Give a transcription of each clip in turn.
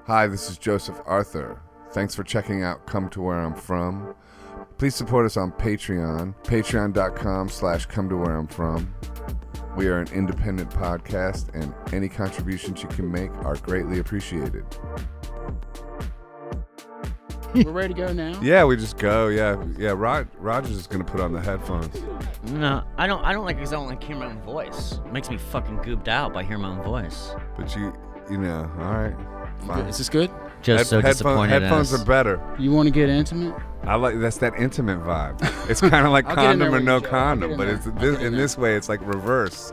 Hi, this is Joseph Arthur. Thanks for checking out Come to Where I'm From. Please support us on Patreon, patreon.com/come to where I'm from. We are an independent podcast, and any contributions you can make are greatly appreciated. We're ready to go now? Yeah, we just go. Yeah. Rogers is gonna put on the headphones. No, I don't like it because I don't like hearing my own voice. It makes me fucking gooped out by hearing my own voice. But you know, all right. Fine. Is this good? Just so disappointed. Headphones are better. You want to get intimate? I like that's that intimate vibe. It's kind of like condom or no condom, but it's in this way it's like reverse.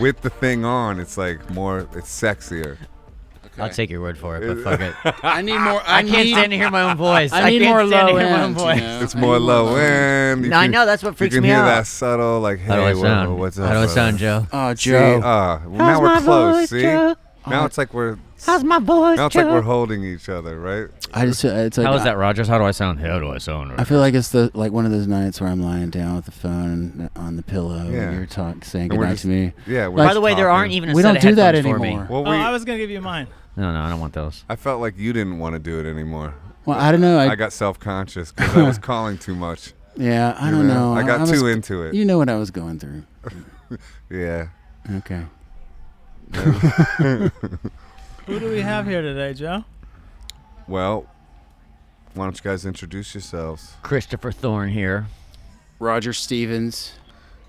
With the thing on, it's like more. It's sexier. I'll take your word for it, but fuck it. I need more. I can't stand to hear my own voice. I need more low end. It's more low end. I know, that's what freaks me out. You can hear that subtle, like, hey, how do I sound? What's up? How do I sound, Joe? Oh, Joe. Now we're close. Voice, see? Joe? Now it's like we're. How's my voice, Now it's Joe? like we're holding each other, right? It's like, how is that, Rogers? How do I sound? How do I sound? I feel like it's like one of those nights where I'm lying down with the phone on the pillow and you're saying goodnight to me. Yeah. By the way, there aren't even a we set don't of do that headphones anymore. for me. Well, I was gonna give you mine. No, I don't want those. I felt like you didn't want to do it anymore. Well, I don't know. I got self-conscious because I was calling too much. Yeah, I don't know. I got too into it. You know what I was going through. Yeah. Okay. Who do we have here today, Joe? Well, why don't you guys introduce yourselves? Christopher Thorn here. Roger Stevens.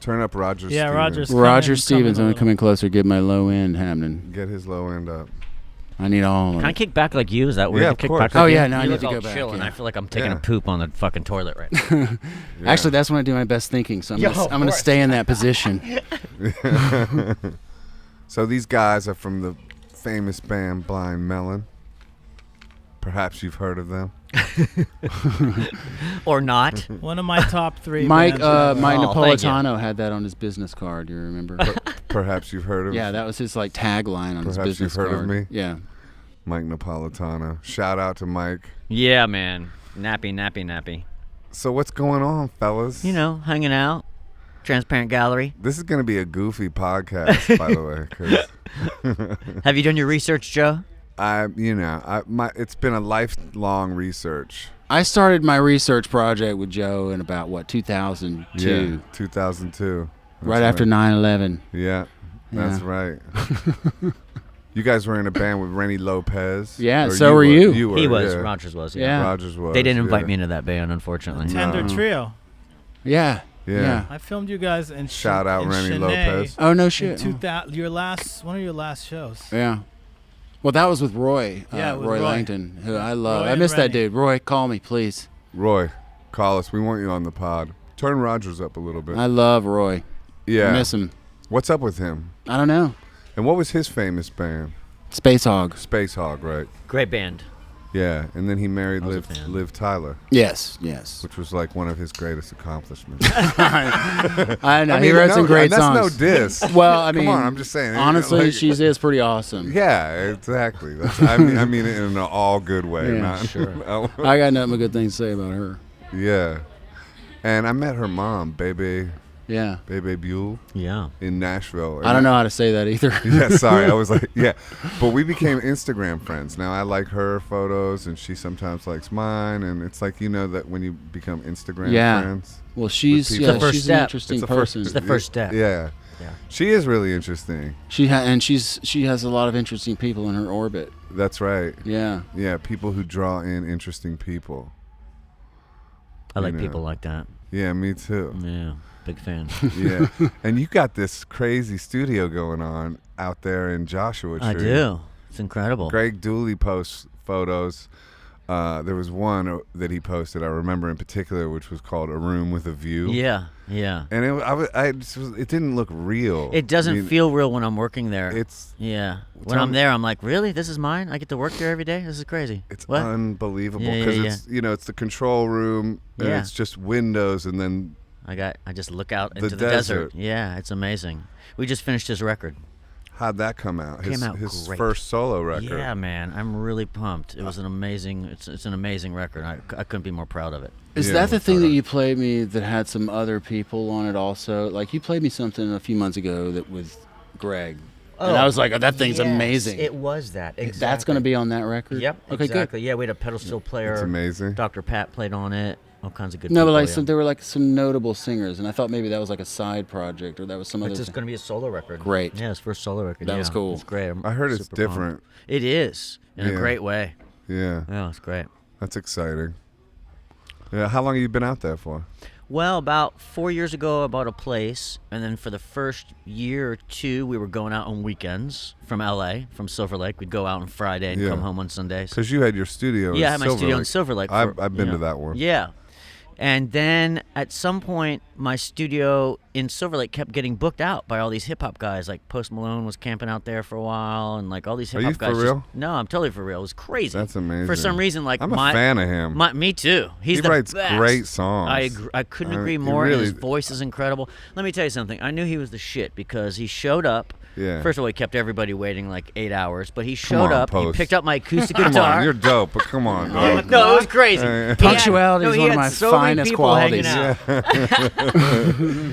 Turn up Roger Yeah, Stevens. Roger's Roger Stevens. I'm coming going to come in closer. Get my low end happening. Get his low end up. I need all of Can I it. kick back like you? Is that weird Yeah, to of kick course. back like Oh, you? yeah, no, I You need look to all go back, chill, and yeah. I feel like I'm taking Yeah. a poop on the fucking toilet right now. Yeah. Actually, that's when I do my best thinking, so I'm going to stay in that position. So these guys are from the famous band Blind Melon. Perhaps you've heard of them. Or not. One of my top three. Mike bands Mike Oh, thank you. Napolitano had that on his business card. Do you remember? Perhaps you've heard of Yeah, that was his like tagline on his Perhaps business you've heard card. of me? Yeah. Mike Napolitano. Shout out to Mike. Yeah, man. Nappy. So what's going on, fellas? You know, hanging out. Transparent gallery. This is going to be a goofy podcast, by the way. 'Cause Have you done your research, Joe? it's been a lifelong research. I started my research project with Joe in about 2002. Yeah, 2002. That's Right after 9/11. Yeah, that's right. You guys were in a band with Rennie Lopez. Yeah, or so were you. You were. He was. Yeah. Rogers was. Yeah. Rogers was. They didn't invite yeah. me into that band, unfortunately. Tender No. Trio. Yeah. Yeah. I filmed you guys in Shout out in Rennie Chennai Lopez. Oh no in shit. 2000, one of your last shows. Yeah. Well, that was with Roy. Yeah, with Roy Roy. Langton, who I love. Roy I and miss that Rennie. dude. Roy, call me, please. Roy, call us. We want you on the pod. Turn Rogers up a little bit. I love Roy. Yeah. I miss him. What's up with him? I don't know. And what was his famous band? Space Hog. Space Hog, right? Great band. Yeah. And then he married I was a fan. Liv Tyler, Yes. which was like one of his greatest accomplishments. I know. He wrote some great that's songs. no diss. Well, I mean, Come on, I'm just saying. honestly, like- she is pretty awesome. Yeah, exactly. I mean it in an all good way. Yeah, not, sure. I got nothing but good things to say about her. Yeah. And I met her mom, Bebe Yeah. Buell, Yeah. in Nashville. And I don't know how to say that either. Yeah, sorry. I was like, yeah. But we became Instagram friends. Now I like her photos, and she sometimes likes mine. And it's like, that when you become Instagram Yeah. friends. Well, she's It's the first she's step. an interesting the first- person. It's the first step. Yeah. Yeah. She is really interesting. She has a lot of interesting people in her orbit. That's right. Yeah. Yeah, people who draw in interesting people. I like You know. people like that. Yeah, me too. Yeah. Big fan. Yeah. And you got this crazy studio going on out there in Joshua Tree. I do. It's incredible. Greg Dooley posts photos. There was one that he posted, I remember in particular, which was called A Room with a View. Yeah. And it didn't look real. It doesn't I mean, feel real when I'm working there. It's Yeah. When Tell I'm me- there, I'm like, really? This is mine? I get to work there every day? This is crazy. it's What? unbelievable Yeah, because yeah, it's it's the control room and Yeah. it's just windows and then I just look out The into the desert. desert. Yeah, it's amazing. We just finished his record. how'd that come out? Came out his great. first solo record. Yeah, man. I'm really pumped. It was an amazing it's an amazing record. I couldn't be more proud of it. Is Yeah, that the we'll thing start that out. you played me that had some other people on it also? Like you played me something a few months ago that with Greg. And I was like, oh, that thing's yes, amazing. It was that. Exactly. That's going to be on that record? Yep. Okay, exactly. good. Yeah, we had a pedal steel player. It's amazing. Dr. Pat played on it. All kinds of good No, people. but like there were like some notable singers, and I thought maybe that was like a side project or that was some other It's just thing. going to be a solo record. Great. Yeah, his first solo record. That was cool. It's great. I heard it's super different. pumped. It is in a great way. Yeah. Yeah, it's great. That's exciting. Yeah. How long have you been out there for? Well, about 4 years ago, I bought a place, and then for the first year or two, we were going out on weekends from L.A., from Silver Lake. We'd go out on Friday and come home on Sundays. Because you had your studio. Yeah, I in had my studio in Silver Silver Lake. Lake. I've been to that one. Yeah. And then at some point, my studio in Silver Lake kept getting booked out by all these hip hop guys. Like Post Malone was camping out there for a while, and like all these hip hop guys. Are you for real? No, I'm totally for real. It was crazy. That's amazing. For some reason, like I'm a fan of him. Me too. He writes best. great songs. I couldn't agree more. And his voice is incredible. Let me tell you something. I knew he was the shit because he showed up. Yeah. First of all, he kept everybody waiting like 8 hours, but he showed up. Post. He picked up my acoustic Come guitar. on, you're dope, but come on, dog. No, it was crazy. Punctuality is one of my finest qualities.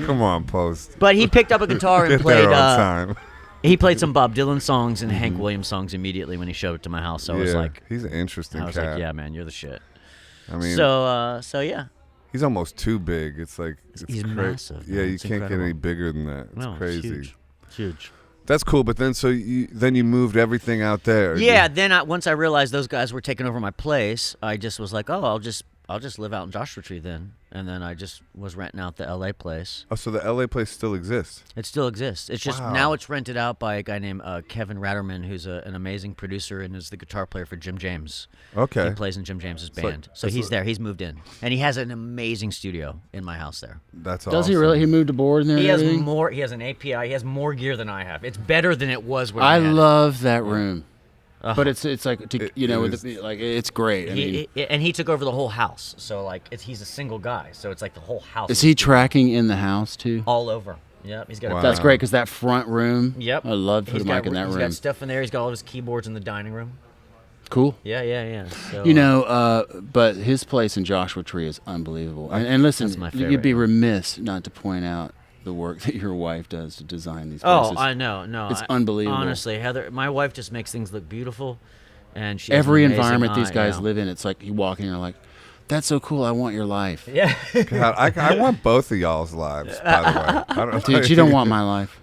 Come on, Post. But he picked up a guitar and Get played. there on time. He played some Bob Dylan songs and Hank Williams songs immediately when he showed up to my house. So I was like, he's an interesting I was cat. like, yeah, man, you're the shit. I mean, so yeah. he's almost too big. It's like He's massive. Yeah, man. you It's can't incredible. get any bigger than that. It's No, crazy. It's huge. It's huge. That's cool, but then you moved everything out there. Yeah, then once I realized those guys were taking over my place, I just was like, oh, I'll just live out in Joshua Tree then. And then I just was renting out the LA place. Oh, so the LA place still exists? It still exists. It's just now it's rented out by a guy named Kevin Ratterman, who's an amazing producer and is the guitar player for Jim James. Okay. He plays in Jim James's band. So he's there. He's moved in. And he has an amazing studio in my house there. That's awesome. Does he really? He moved aboard and He has everything? more. He has an API. He has more gear than I have. It's better than it was when I had it. love that room. But it's like it's great. I mean, And he took over the whole house. So like he's a single guy. So it's like the whole house. is he tracking in the house too? all over? Yep. He's got. Wow. That's great because that front room. Yep. I love putting Mike in that He's room. got stuff in there. He's got all of his keyboards in the dining room. Cool. Yeah. So, You know, but his place in Joshua Tree is unbelievable. And listen, That's my you'd be favorite. remiss not to point out the work that your wife does to design these places. Oh, I know. No, It's unbelievable. Honestly, Heather, my wife just makes things look beautiful, and she has Every an amazing environment these eye, guys yeah. live in, it's like you walk in and you're like, that's so cool. I want your life. Yeah. God, I want both of y'all's lives, by the way. I don't, Dude, you don't want my life.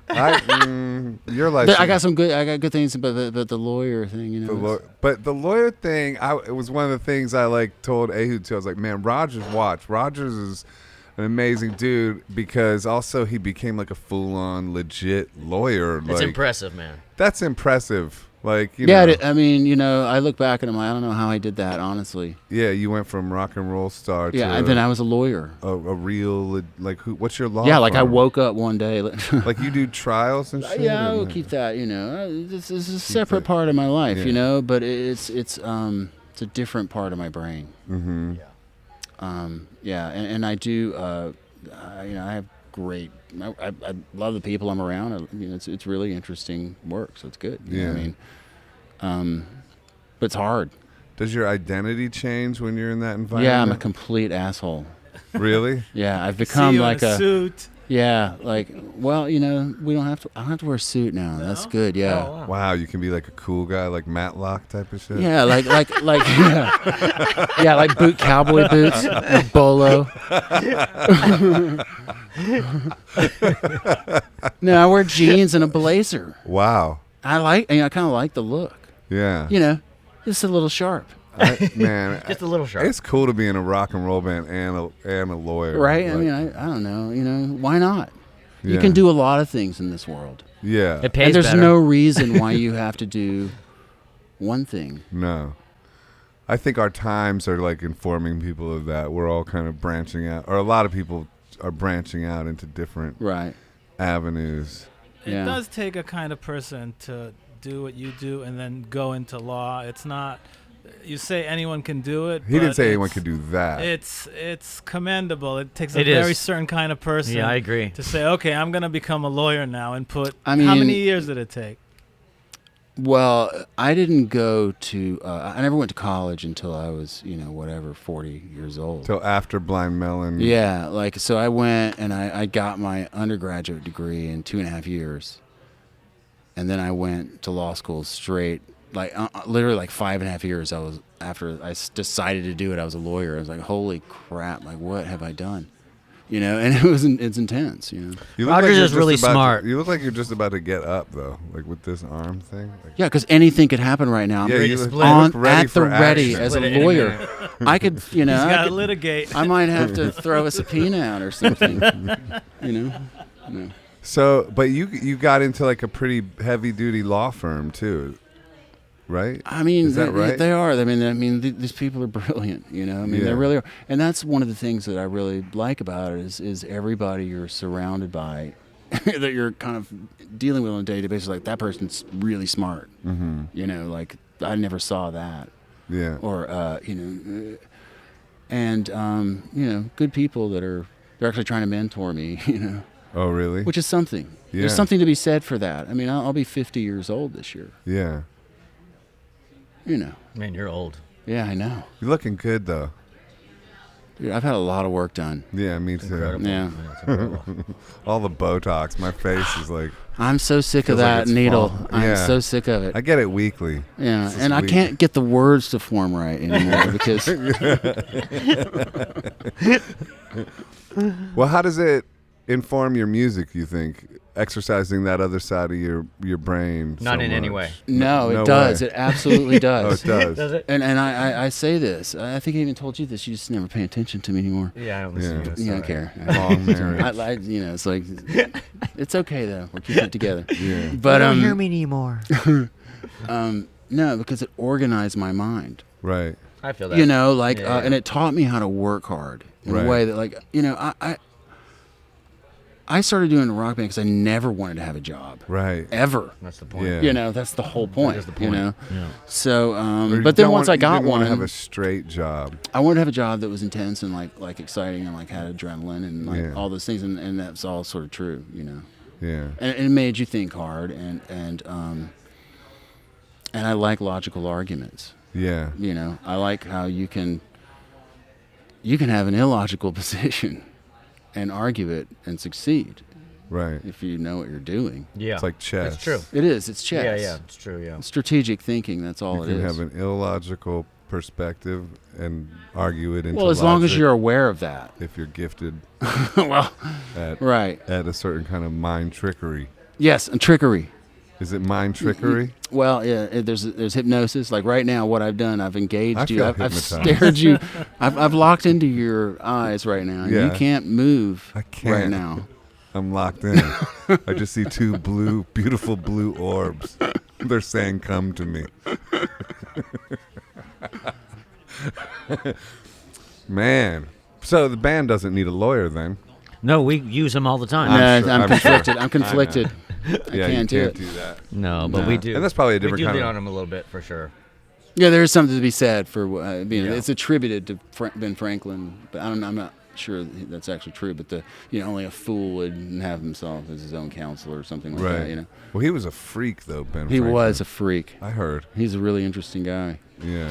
your life. I got good things, but the lawyer thing, you know. But the lawyer thing, it was one of the things I like told Ehud too. I was like, man, Rogers is an amazing dude because also he became like a full-on legit lawyer. It's like, impressive, man. That's impressive. Like, you know, I mean, you know, I look back at him. I don't know how I did that, honestly. yeah, you went from rock and roll star to Yeah, and then I was a lawyer. a real like who? What's your law? Yeah, like I firm? woke up one day. Like you do trials and shit. Yeah, I and- will keep that. You know, this is a separate part of my life. Yeah. You know, but it's a different part of my brain. Mm-hmm. Yeah, and I do. You know, I have great. I love the people I'm around. You know, it's really interesting work, so it's good. You know what I mean, but it's hard. Does your identity change when you're in that environment? Yeah, I'm a complete asshole. Really? Yeah, I've See become you like in a suit. Yeah, like, well, you know, I don't have to wear a suit now. That's good. Yeah. Oh, wow. Wow, you can be like a cool guy, like Matlock type of shit. Yeah, like yeah, like cowboy boots, a bolo. No, I wear jeans and a blazer. Wow. I kind of like the look. Yeah. You know, just a little sharp, Man, Just a little sharp. it's cool to be in a rock and roll band and a lawyer. right? Like, I mean, I don't know. You know, why not? You Yeah. can do a lot of things in this world, Yeah. It pays and there's better. no reason why you have to do one thing. No. I think our times are like informing people of that. We're all kind of branching out, or a lot of people are branching out into different Right. avenues. It Yeah. does take a kind of person to do what you do and then go into law. It's not. You say anyone can do it. He didn't but say anyone it's- could do that. It's commendable. It takes a It very is. certain kind of person. Yeah, I agree. To say, okay, I'm gonna become a lawyer now and put. I how mean- many years did it take? Well, I didn't go to. I never went to college until I was, 40 years old. Till after Blind Melon. Yeah, like so I went and I got my undergraduate degree in 2.5 years. and then I went to law school straight. Like literally like 5.5 years. After I decided to do it, I was a lawyer. I was like, holy crap! Like, what have I done? You know, and it's intense. You know, Rogers is really smart. You look like you're just about to get up though, like with this arm thing. Like, yeah, because anything could happen right now. Yeah, you on look ready at the for ready action. as a lawyer. I could, you know, He's I got to could, litigate. I might have to throw a subpoena out or something. You know. No. So, but you got into like a pretty heavy duty law firm too, right? I mean, is that right? They are. I mean, these people are brilliant. You know, I mean, they really are. And that's one of the things that I really like about it is everybody you're surrounded by, that you're kind of dealing with on a daily basis. Like that person's really smart. Mm-hmm. You know, like I never saw that. Yeah. Or you know, and you know, good people they're actually trying to mentor me. You know. Oh, really? Which is something. Yeah. There's something to be said for that. I mean, I'll be 50 years old this year. Yeah. You know. Man, you're old. Yeah, I know. You're looking good though. Dude, I've had a lot of work done. Yeah, me too. Incredible. Yeah. It's incredible. All the Botox, my face is like. I'm so sick of Feels like that it's needle. fall. I'm Yeah. so sick of it. I get it weekly. Yeah, It's just and I weak. can't get the words to form right anymore because Well, how does it inform your music, you think? Exercising that other side of your brain. Not so in any much? way. no, No it does. way. It absolutely Oh, does. it does. Does it? And I say this. I think I even told you this. You just never pay attention to me anymore. Yeah, I don't listen to Yeah. you. You don't care. Long marriage. I, you know, it's like it's okay though. We're keeping it together. Yeah. But don't hear me anymore. no, because it organized my mind. Right. I feel that. You know, like, Yeah. and it taught me how to work hard in Right. a way that, like, you know, I started doing a rock band because I never wanted to have a job, Right. ever. That's the point. Yeah. You know, that's the whole point. That is the You point. know, Yeah. so, Or you but then don't once want- I you got didn't want one, to have a straight job. I wanted to have a job that was intense and like exciting and like had adrenaline and like Yeah. all those things, and that's all sort of true. You know. Yeah. And it made you think hard, and I like logical arguments. Yeah. You know, I like how you can have an illogical position and argue it and succeed Right. if you know what you're doing. Yeah. It's like chess. That's true. It is. It's chess. Yeah, yeah. It's true, yeah. Strategic thinking. That's all You it can is. have an illogical perspective and argue it into Well, as long as logic you're aware of that. if you're gifted Well, at right. at a certain kind of mind trickery. Yes, and trickery. Is it mind trickery? Well, yeah. There's hypnosis. Like right now, what I've done, I've engaged I you. feel I've hypnotized. stared you. I've locked into your eyes right now. And Yeah. You can't move I can't. right now. I'm locked in. I just see two beautiful blue orbs. They're saying, "Come to me." Man. So the band doesn't need a lawyer then. No, we use them all the time. I'm sure- conflicted. I'm I'm conflicted. Yeah, can't you do can't it. do that. No, but No. we do. And that's probably a we different do kind lean of. on them a little bit for sure. Yeah, there is something to be said for being. Yeah. It's attributed to Ben Franklin, but I'm not sure that's actually true. But only a fool would have himself as his own counselor or something like Right. that. You know, Well, he was a freak though, Ben. he Franklin. was a freak. I heard. He's a really interesting guy. Yeah.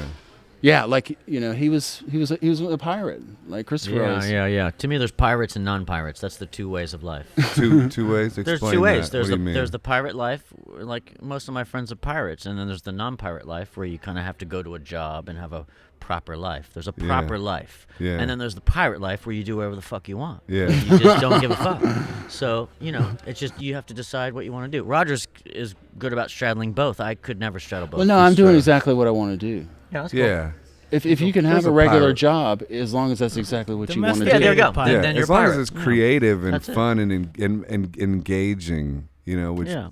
Yeah, like he was a pirate, like Christopher. was. Yeah. To me, there's pirates and non-pirates. That's the two ways of life. Two ways. There's Explain two ways. that. What do you mean? There's the pirate life, like most of my friends are pirates, and then there's the non-pirate life where you kind of have to go to a job and have a proper life. There's a proper life, Yeah. and then there's the pirate life where you do whatever the fuck you want. Yeah. You just don't give a fuck. So it's just you have to decide what you want to do. Rogers is good about straddling both. I could never straddle both. Well, no, I'm doing Sure. exactly what I want to do. Yeah, that's cool. Yeah. If you can There's have a a regular pirate. job, as long as that's exactly what you want to Domestic- do. Yeah, there you go. Pirate. Yeah. Then you're As long as pirate. it's Yeah. creative and That's it. fun and engaging, which Yeah.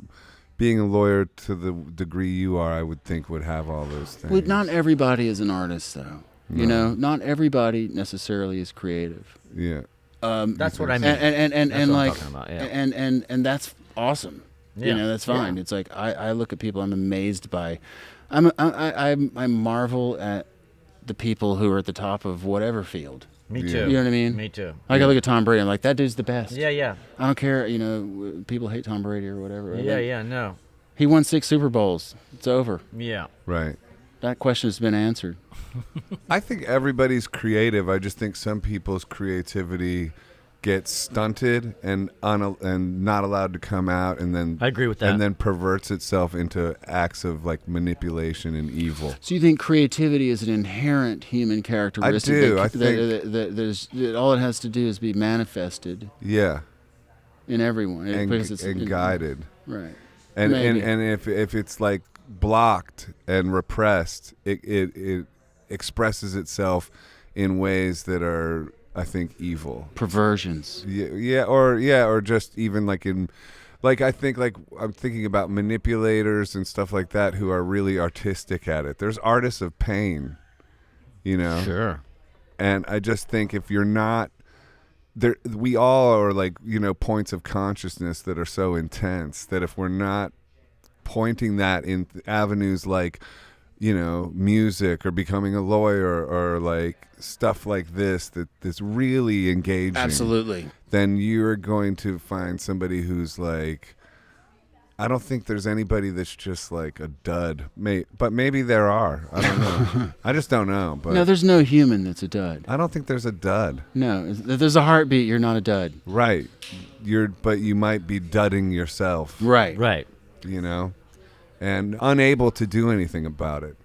being a lawyer to the degree you are, I would think would have all those things. Well, not everybody is an artist, though. You No. know, not everybody necessarily is creative. Yeah. That's what I mean. And That's what I'm like, talking about, yeah. and that's awesome. You Yeah. know, that's fine. Yeah. It's like I look at people, I'm amazed by, I marvel at the people who are at the top of whatever field. Me Yeah. too. You know what I mean? Me too. I gotta look at Tom Brady. I'm like, that dude's the best. Yeah. I don't care. You know, people hate Tom Brady or whatever. Yeah. No. He won 6 Super Bowls. It's over. Yeah. Right. That question has been answered. I think everybody's creative. I just think some people's creativity gets stunted and not allowed to come out, and then I agree with that. and then perverts itself into acts of like manipulation and evil. So you think creativity is an inherent human characteristic? I do. That all it has to do is be manifested Yeah, in everyone, because it's and guided. Right. And Maybe. and if it's like blocked and repressed, it expresses itself in ways that are, I think, evil. Perversions. Or just even like in, like I think like I'm thinking about manipulators and stuff like that who are really artistic at it. There's artists of pain, you know. Sure. And I just think if you're not there, we all are like, you know, points of consciousness that are so intense that if we're not pointing that in avenues like, you know, music or becoming a lawyer or like stuff like this that's really engaging. Absolutely. Then you're going to find somebody who's like, I don't think there's anybody that's just like a dud. But maybe there are. I don't know. I just don't know. But No, there's no human that's a dud. I don't think there's a dud. No, if there's a heartbeat, you're not a dud. Right. But you might be dudding yourself. Right. Right. You know, and unable to do anything about it.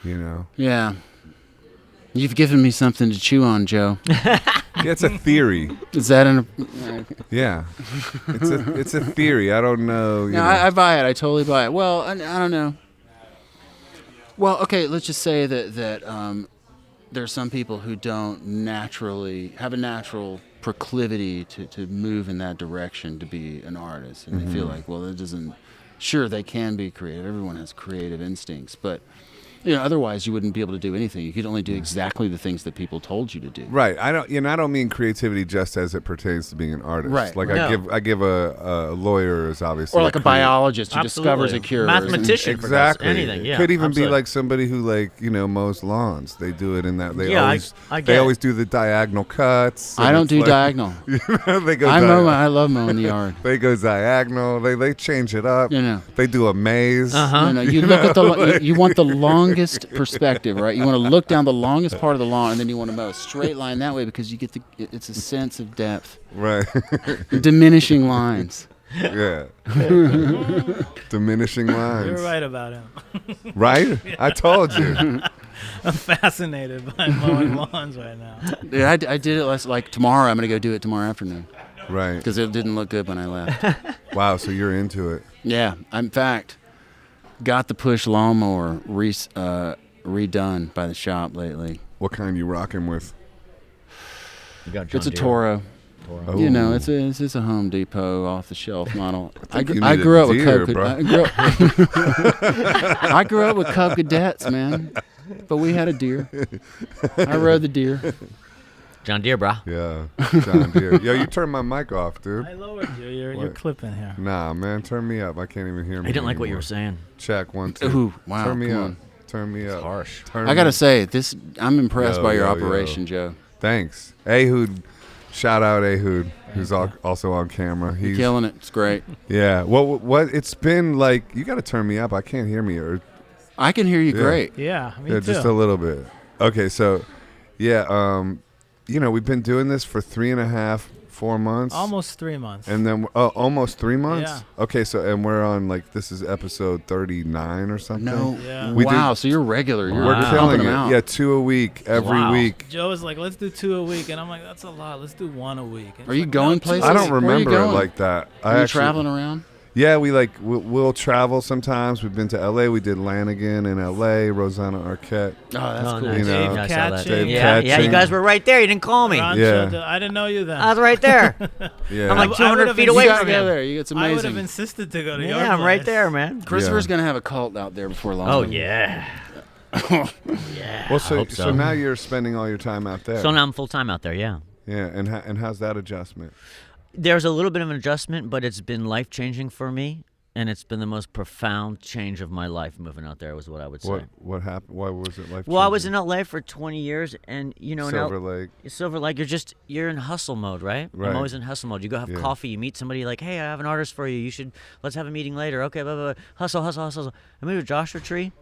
You know. Yeah. You've given me something to chew on, Joe. Yeah, it's a theory. Is that an? Yeah, it's a theory. I don't know. You No, know. I buy it. I totally buy it. Well, I don't know. Well, okay, let's just say that there are some people who don't naturally have a natural proclivity to move in that direction to be an artist, and they feel like, well, that doesn't. Sure, they can be creative. Everyone has creative instincts, but you know, otherwise you wouldn't be able to do anything. You could only do exactly the things that people told you to do. Right. I don't mean creativity just as it pertains to being an artist. Right. Like No. I give a lawyer is obviously Or like a biologist who discovers a Absolutely. cure. Mathematician. Exactly. Anything, yeah, Could even absolutely. be like somebody who like, you know, mows lawns. They do it in that. They Yeah, always I get they it. always do the diagonal cuts. I and don't it's do like, diagonal. You know, they go. I love mowing the yard. They go diagonal. They change it up. You know. They do a maze. Uh-huh. No, you look at you want the longest perspective, right? You want to look down the longest part of the lawn, and then you want to mow a straight line that way because you get it's a sense of depth, Right. diminishing lines. Yeah. Diminishing lines. You're right about him. Right? I told you. I'm fascinated by mowing lawns right now. Yeah, I did it like tomorrow. I'm gonna go do it tomorrow afternoon Right. because it didn't look good when I left. Wow. So you're into it. Yeah, in fact, got the push lawnmower redone by the shop lately. What kind you rocking with? You got John It's a Deere. Toro. Oh. You know, it's a Home Depot off the shelf model. I think you I need grew a up with deer, Cub. bro. I grew up with Cub Cadets, man. But we had a deer. I rode the deer. John Deere, brah. Yeah. John Deere. Yo, you turned my mic off, dude. I lowered you. You're What? clipping here. Nah, man. Turn me up. I can't even hear me. I didn't like what you anymore. were saying. Check 1, 2. Ooh, wow, Turn me come up. on. Turn me up. harsh. Turn I gotta me- say, I'm impressed Yo, by your yo, operation, Joe. Thanks. Ehud. Shout out Ehud, who's also on camera. You're He's killing it. It's great. yeah. What? It's been like. You got to turn me up. I can't hear me. Or I can hear you Yeah. great. Yeah, me yeah, too. just a little bit. Okay, so yeah. You know, we've been doing this for 3.5, 4 months. Almost 3 months. And then almost 3 months. Yeah. Okay, so and we're on like this is episode 39 or something. No. Yeah. We Wow. do- So you're regular. You're We're Wow. killing pumping it. them out. Yeah, 2 a week every Wow. week. Joe was like, let's do 2 a week. And I'm like, that's a lot. Let's do 1 a week. And Are he's you like, going no, 2 places? I a don't week. Where are you remember it going? like that. Are you traveling around? Yeah, we like we'll travel sometimes. We've been to L.A. We did Lanigan in L.A. Rosanna Arquette. Oh, that's Oh, cool. nice. You know, Dave Yeah, I saw that. Catching. Yeah, yeah, you Catching. guys were right there. You didn't call me. Ron Yeah. showed I didn't know you then. I was right there. Yeah, I'm like I 200 would've feet been- away You gotta from go him. there. It's I would have amazing. insisted to go to your Yeah, I'm right place. there, man. Christopher's Yeah. gonna have a cult out there before long. Oh yeah. Yeah. well, I so hope so now you're spending all your time out there. So now I'm full time out there. Yeah. Yeah, and how's that adjustment? There's a little bit of an adjustment, but it's been life changing for me, and it's been the most profound change of my life moving out there. Was what I would say. What happened? Why was it life? Well, I was in LA for 20 years, and you know, Silver Lake. Silver Lake, you're in hustle mode, right? Right. I'm always in hustle mode. You go have Yeah. coffee, you meet somebody like, hey, I have an artist for you. Let's have a meeting later. Okay, blah, blah, blah. Hustle, hustle, hustle, hustle. I moved to Joshua Tree.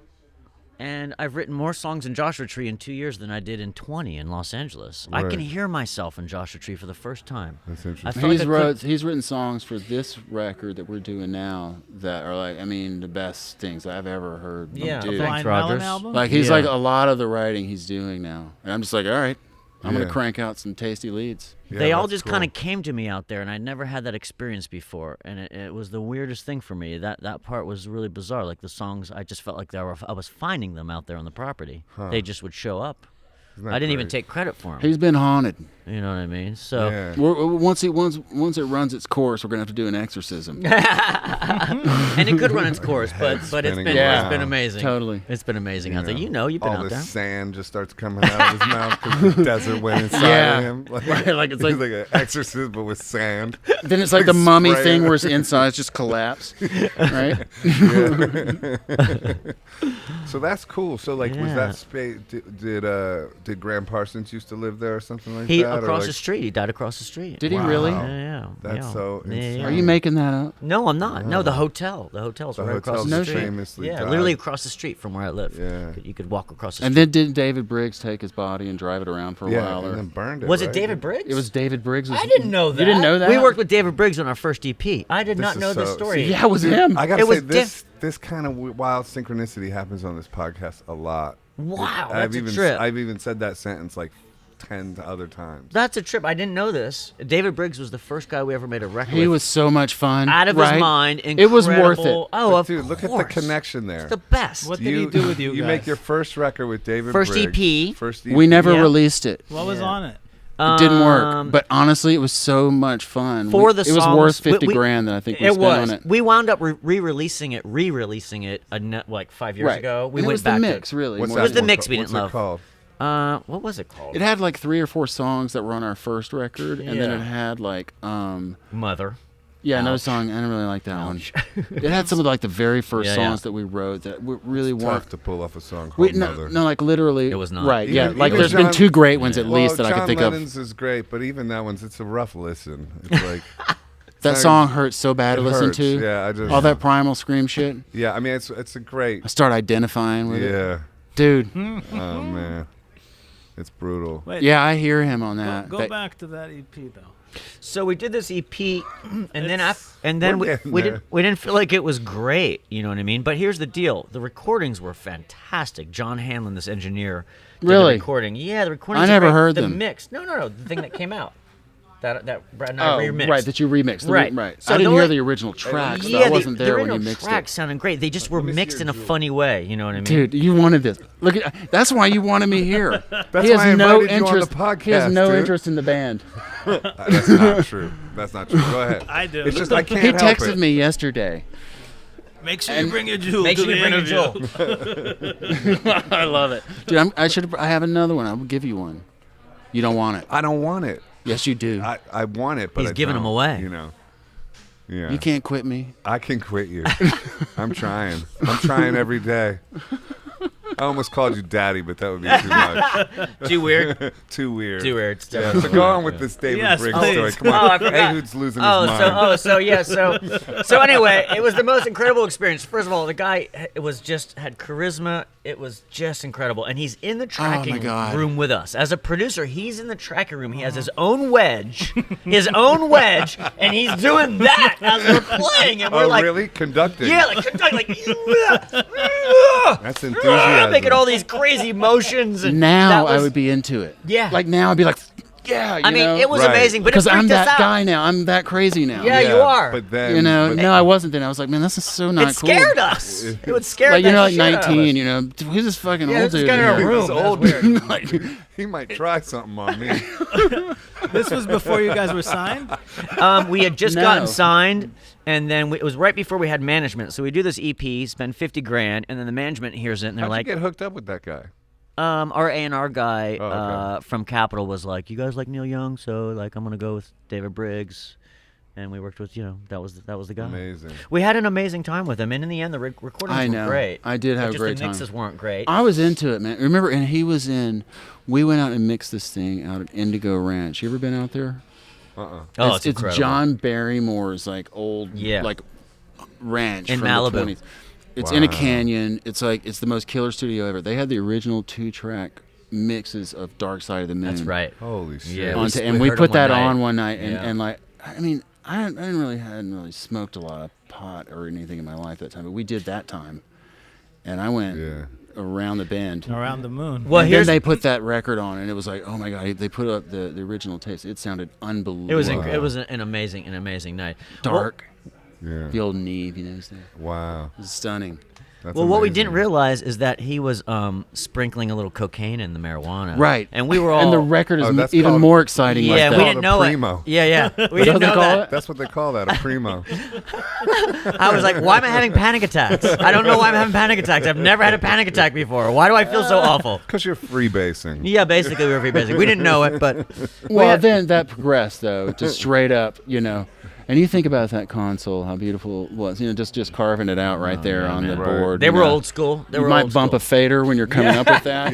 And I've written more songs in Joshua Tree in 2 years than I did in 20 in Los Angeles. I Right. can hear myself in Joshua Tree for the first time. That's I interesting. felt like He's written songs for this record that we're doing now that are like, I mean, the best things I've ever heard him do. Thanks, Blind Melon Rogers. album. Like he's Yeah. like a lot of the writing he's doing now, and I'm just like, all right, I'm Yeah. gonna crank out some tasty leads. Yeah, they all that's just cool. kind of came to me out there, and I'd never had that experience before, and it was the weirdest thing for me. That part was really bizarre. Like the songs, I just felt like I was finding them out there on the property. They just would show up. Isn't that I didn't even great? take credit for them. He's been haunted. You know what I mean? So Yeah. Once it runs its course, we're gonna have to do an exorcism. and it could run its course, but it's spinning been around. it's been amazing. Totally. It's been amazing out there. know, You know, you've been all out this there. sand just starts coming out of his mouth because the desert went inside Yeah. of him. Like, Right, like it's he's like- like an exorcist, but with sand. Then it's like the mummy spray thing it. where his insides just collapse, right? So that's cool. So like, was Yeah. that space? Did Graham Parsons used to live there or something like He that? or across like, the street. He died across the street. Did he Wow. really? Yeah. That's yeah. so insane. Are you making that up? No, I'm not. No, the hotel. The hotel's The right across hotel's the No street. famously Yeah, died. literally across the street from where I live. Yeah. You could walk across the And street. then did David Briggs take his body and drive it around for a Yeah, while? and Or then burned it. Was it right? David Briggs? it was David Briggs. I didn't know that. You didn't know that? We worked with David Briggs on our first EP. I did This not is know this so- story. Yeah, it was him. I gotta It say was this kind of wild synchronicity happens on this podcast a lot. Wow, I've that's a even trip. I've even said that sentence like 10 other times. That's a trip. I didn't know this. David Briggs was the first guy we ever made a record He with. was so much fun. Out of right? his mind. It was worth it. incredible. Oh, But of dude, look at course. the connection there. It's the best. What did he do with you You guys? make your first record with David First Briggs. EP. First EP. We never Yeah. released it. What was on it? It didn't work. But honestly, it was so much fun. For the it was songs, worth 50 we- grand that I think we It spent was. on it. We wound up re-releasing it like 5 years Right. ago. We And it went was back the mix, to, really. What's more that was the one mix called? we What's didn't it love. called? What was it called? It had like 3 or 4 songs that were on our first record, and then Yeah. it had like Mother. another Ouch. song. I didn't really like that one. It had some of like the very first Yeah, yeah. songs that we wrote that we really Tough weren't. to pull off a song called We, Mother. no, like literally. It was not. Right. Yeah. Even- Like even there's been John- 2 great ones at Well, least that I John could think Lennon's of. is great, but even that one's it's a rough listen. It's like That not- song hurts so bad it to listen hurts. to. Yeah, I just All that primal scream shit. Yeah, I mean it's a great. I start identifying with it. Yeah. Dude. Oh man, it's brutal. Wait, Yeah, I hear him on that. go That- back to that EP though. So we did this EP, and then We're getting we there. didn't feel like it was great. You know what I mean? But here's the deal: the recordings were fantastic. John Hanlon, this engineer, did Really? the recording. Yeah, the recordings. I are never great. heard the them. mix. No, the thing that came out. That Brad and I Oh, remixed. right, that you remixed. Right. Right. So I didn't the hear only- the original tracks. Yeah, I wasn't the there when you original mixed tracks it. sounded great. They just were me see mixed your in a jewel. funny way. You know what I mean? Dude, you wanted this. Look at that's why you wanted me here. That's he has why I no invited you on the interest. He has podcast, no dude. interest in the band. That's not true. That's not true. Go ahead. I do. It's just I can't He help texted it. me yesterday. Make sure you bring your jewel Make to sure the you bring your interview. jewel. I love it, dude. I have another one. I will give you one. You don't want it. I don't want it. Yes, you do. I want it, but He's I giving don't, them away. You know. Yeah. You can't quit me. I can quit you. I'm trying. I'm trying every day. I almost called you daddy, but that would be too much. Too weird. Too weird. Too weird. It's Yeah, definitely so go on with this David Yes, Briggs please. story. Come Oh, I on. forgot. Ehud's losing his mind. So anyway, it was the most incredible experience. First of all, the guy had charisma. It was just incredible, and he's in the tracking God. room with us as a producer. He's in the tracking room. He has his own wedge, and he's doing that as we're playing, and we're Oh, like, really? Conducting. yeah, like That's enthusiasm. making all these crazy motions. And Now that was, I would be into it. Yeah. Like now I'd be like, yeah. I mean, know? it was Right. amazing, but it because I'm freaked us that out. guy now. I'm that crazy now. Yeah, you are. But then, You know, but- no, I wasn't then. I was like, man, this is so not It cool. scared us. It would scare Like the you're like shit out of us. 19, you know. Who's this fucking Yeah, old this dude? guy in our here? room. He's That's old. weird. Like, he might try something on me. This was before you guys were signed? We had just No. gotten signed, and then it was right before we had management. So we do this EP, spend 50 grand, and then the management hears it, and they're How'd like, you get hooked up with that guy? our A&R guy Oh, okay. from Capitol was like, you guys like Neil Young, so like I'm gonna go with David Briggs, and we worked with that was the guy. Amazing. We had an amazing time with him, and in the end, the recordings I were know. great. I did have But a great just the time. mixes weren't great. I was into it, man. Remember, and he was in. We went out and mixed this thing out at Indigo Ranch. You ever been out there? Uh-uh. Oh, it's incredible. John Barrymore's like old Yeah. like ranch In from Malibu. the 20s. It's in a canyon. It's the most killer studio ever. They had the original 2-track mixes of Dark Side of the Moon. That's right. Holy shit. Yeah, And we put that on one night, Yeah. and like, I mean, I hadn't really smoked a lot of pot or anything in my life that time, but we did that time, and I went around the bend, around the moon. Well, and then they put that record on, and it was like, oh my god! They put up the original tapes. It sounded unbelievable. It was an amazing night. Dark. Yeah. The old Neve, stuff. Wow. It was stunning. That's Well, what we amazing. didn't realize is that he was sprinkling a little cocaine in the marijuana. Right. And we were all. And the record is that's even called- more exciting. Yeah, like we that. didn't know primo. it. Yeah. We That's didn't what they know call that. it? That's what they call that, a primo. I was like, why am I having panic attacks? I don't know why I'm having panic attacks. I've never had a panic attack before. Why do I feel so awful? Because you're freebasing. Yeah, basically we were free basic. We didn't know it, but Well, then that progressed though, just straight up, And you think about that console, how beautiful it was. Just carving it out right there on the board. they were old school. They You were might old bump school. a fader when you're coming up with that.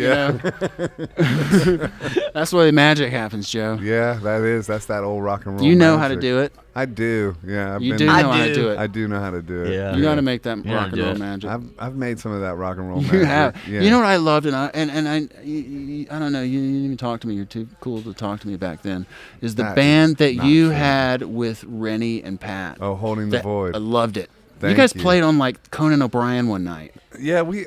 That's the way the magic happens, Joe. Yeah, that's that old rock and roll. You know how to magic. do it. I do. Yeah, You do know how to do it. I do know how to do it. Yeah. You know how to make that You know how rock to and do roll it. magic. I've made some of that rock and roll magic. You have. Yeah. You know what I loved, I don't know. You didn't even talk to me. You're too cool to talk to me back then. Is the That band is that not you true. had with Rennie and Pat? Oh, Holding the Void. I loved it. Thank you guys you. played on like Conan O'Brien one night. Yeah, we.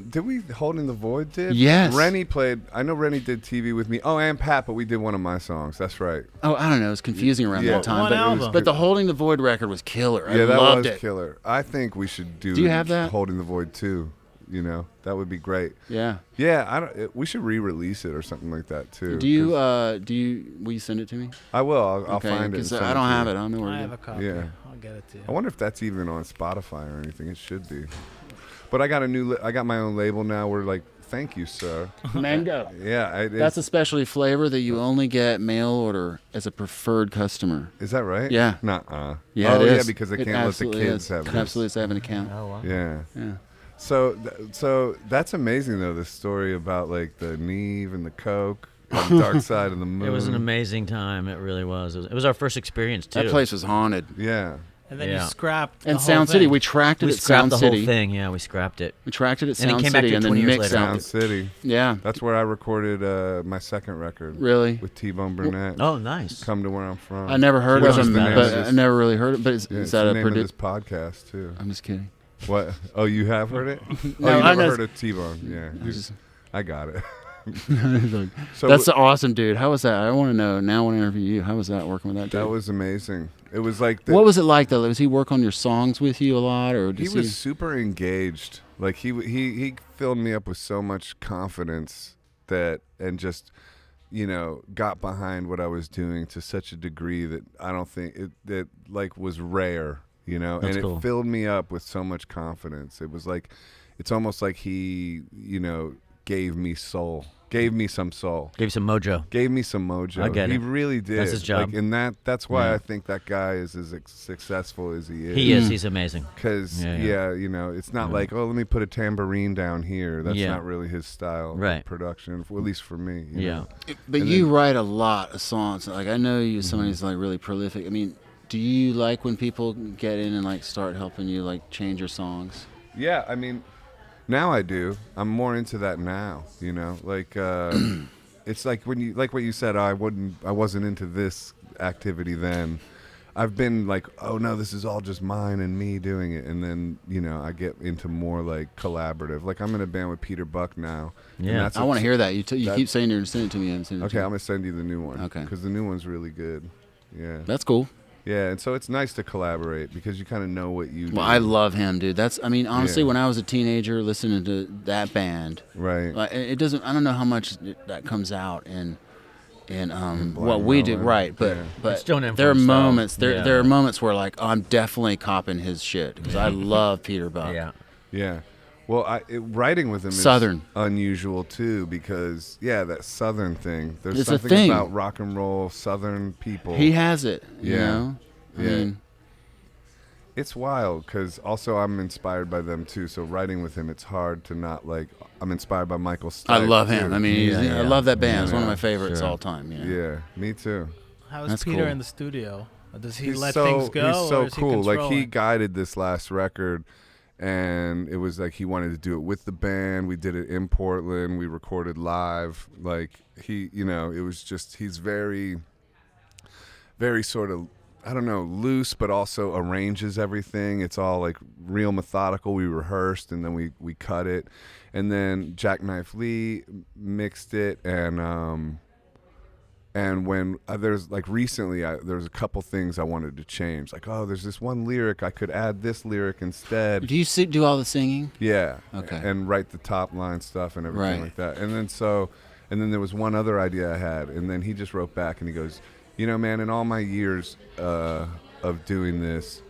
Did we Holding the Void did? Yes. Rennie played. I know Rennie did TV with me. Oh, and Pat, but we did one of my songs. That's right. Oh, I don't know. It was confusing around Yeah. that time. One album. But the Holding the Void record was killer. I Yeah, that loved was it. killer. I think we should do. Do you have that? Holding the Void too? That would be great. Yeah. Yeah, we should re-release it or something like that too. Do you? Will you send it to me? I will. I'll find it. and Because send I don't to have you. it. I don't know where I it have is. a copy. Yeah. I'll get it to you. I wonder if that's even on Spotify or anything. It should be. But I got I got my own label now. We're like, thank you, sir. Mango. Yeah, That's a specialty flavor that you only get mail order as a preferred customer. Is that right? Yeah. Nuh-uh. Yeah, oh, it is. yeah, because they It can't let the absolutely kids is. have It this. absolutely is have an account. Oh wow. Yeah. Yeah. So that's amazing though. This story about like the Neve and the Coke, and Dark Side of the Moon. It was an amazing time. It really was. It was our first experience too. That place was haunted. Yeah. And then Yeah. you scrapped the And whole Sound City, thing. we tracked it We at scrapped Sound the City. whole thing. Yeah, we scrapped it. We tracked it at And it Sound came back City to and 20 then years mixed later. out. Sound City. Yeah. That's where I recorded my second record. Really? With T-Bone Burnett. Oh, nice. Come to Where I'm From. I never heard Which of is him, the name but of this- I never really heard it. But is it's that the a name of this podcast too. I'm just kidding. What? Oh, you have heard it? No, oh, you I never know- heard of T-Bone? Yeah. I got it. So That's awesome, dude. How was that? I want to know. Now I want to interview you. How was that working with that dude? that was amazing. It was like What was it like though? Was he work on your songs with you a lot, or he does was super engaged. Like he filled me up with so much confidence and just got behind what I was doing to such a degree that I don't think that like was rare, That's and cool. it filled me up with so much confidence. It was like it's almost like he gave me some soul. Gave you some mojo. Gave me some mojo. I get he it. really did. That's his job. Like, and that's why Yeah. I think that guy is as successful as he is. He is. He's amazing. Because, Yeah. it's not like, oh, let me put a tambourine down here. That's Yeah. not really his style Right. of production, at least for me. you Yeah. know? But And you then- write a lot of songs. Like I know you, somebody who's like really prolific. I mean, do you like when people get in and like start helping you like change your songs? Yeah, I mean, now I do. I'm more into that now, Like, it's like like what you said, I wasn't into this activity then. I've been like, oh no, this is all just mine and me doing it, and then I get into more like collaborative. Like I'm in a band with Peter Buck now. and Yeah. that's I want to hear that. You keep saying you're gonna send it to me. And send it Okay, to I'm me. gonna send you the new one. Okay. Because the new one's really good. Yeah. That's cool. Yeah, and so it's nice to collaborate because you kind of know what you. Well, do. I love him, dude. Honestly, Yeah. when I was a teenager listening to that band, Right. like, it doesn't. I don't know how much that comes out in Blind what we do, Melon. right? But Yeah. but It's still an there are influence, though. moments. There Yeah. there are moments where like I'm definitely copping his shit because I love Peter Buck. Yeah. Yeah. Well, writing with him Southern. is unusual too because that Southern thing. There's It's a something thing. about rock and roll Southern people. He has it. You Yeah. know. I Yeah. mean, It's wild because also I'm inspired by them too. So writing with him, it's hard to not like. I'm inspired by Michael Stipe. I love him. too. I mean, Yeah, I yeah. love that band. It's one of Yeah. my favorites Sure. all time. Yeah, me too. How is That's Peter cool. in the studio? Does he He's let so, things go? He's so or is cool. He Like he controlling? guided this last record, and it was like he wanted to do it with the band. We did it in Portland. We recorded live. Like it was just, he's very, very sort of, I don't know, loose, but also arranges everything. It's all like real methodical. We rehearsed and then we cut it, and then Jackknife Lee mixed it, and when there's like recently, there's a couple things I wanted to change. Like, oh, there's this one lyric, I could add this lyric instead. Do you do all the singing? Yeah. Okay. And write the top line stuff and everything like that. And then there was one other idea I had, and then he just wrote back and he goes, man, in all my years of doing this,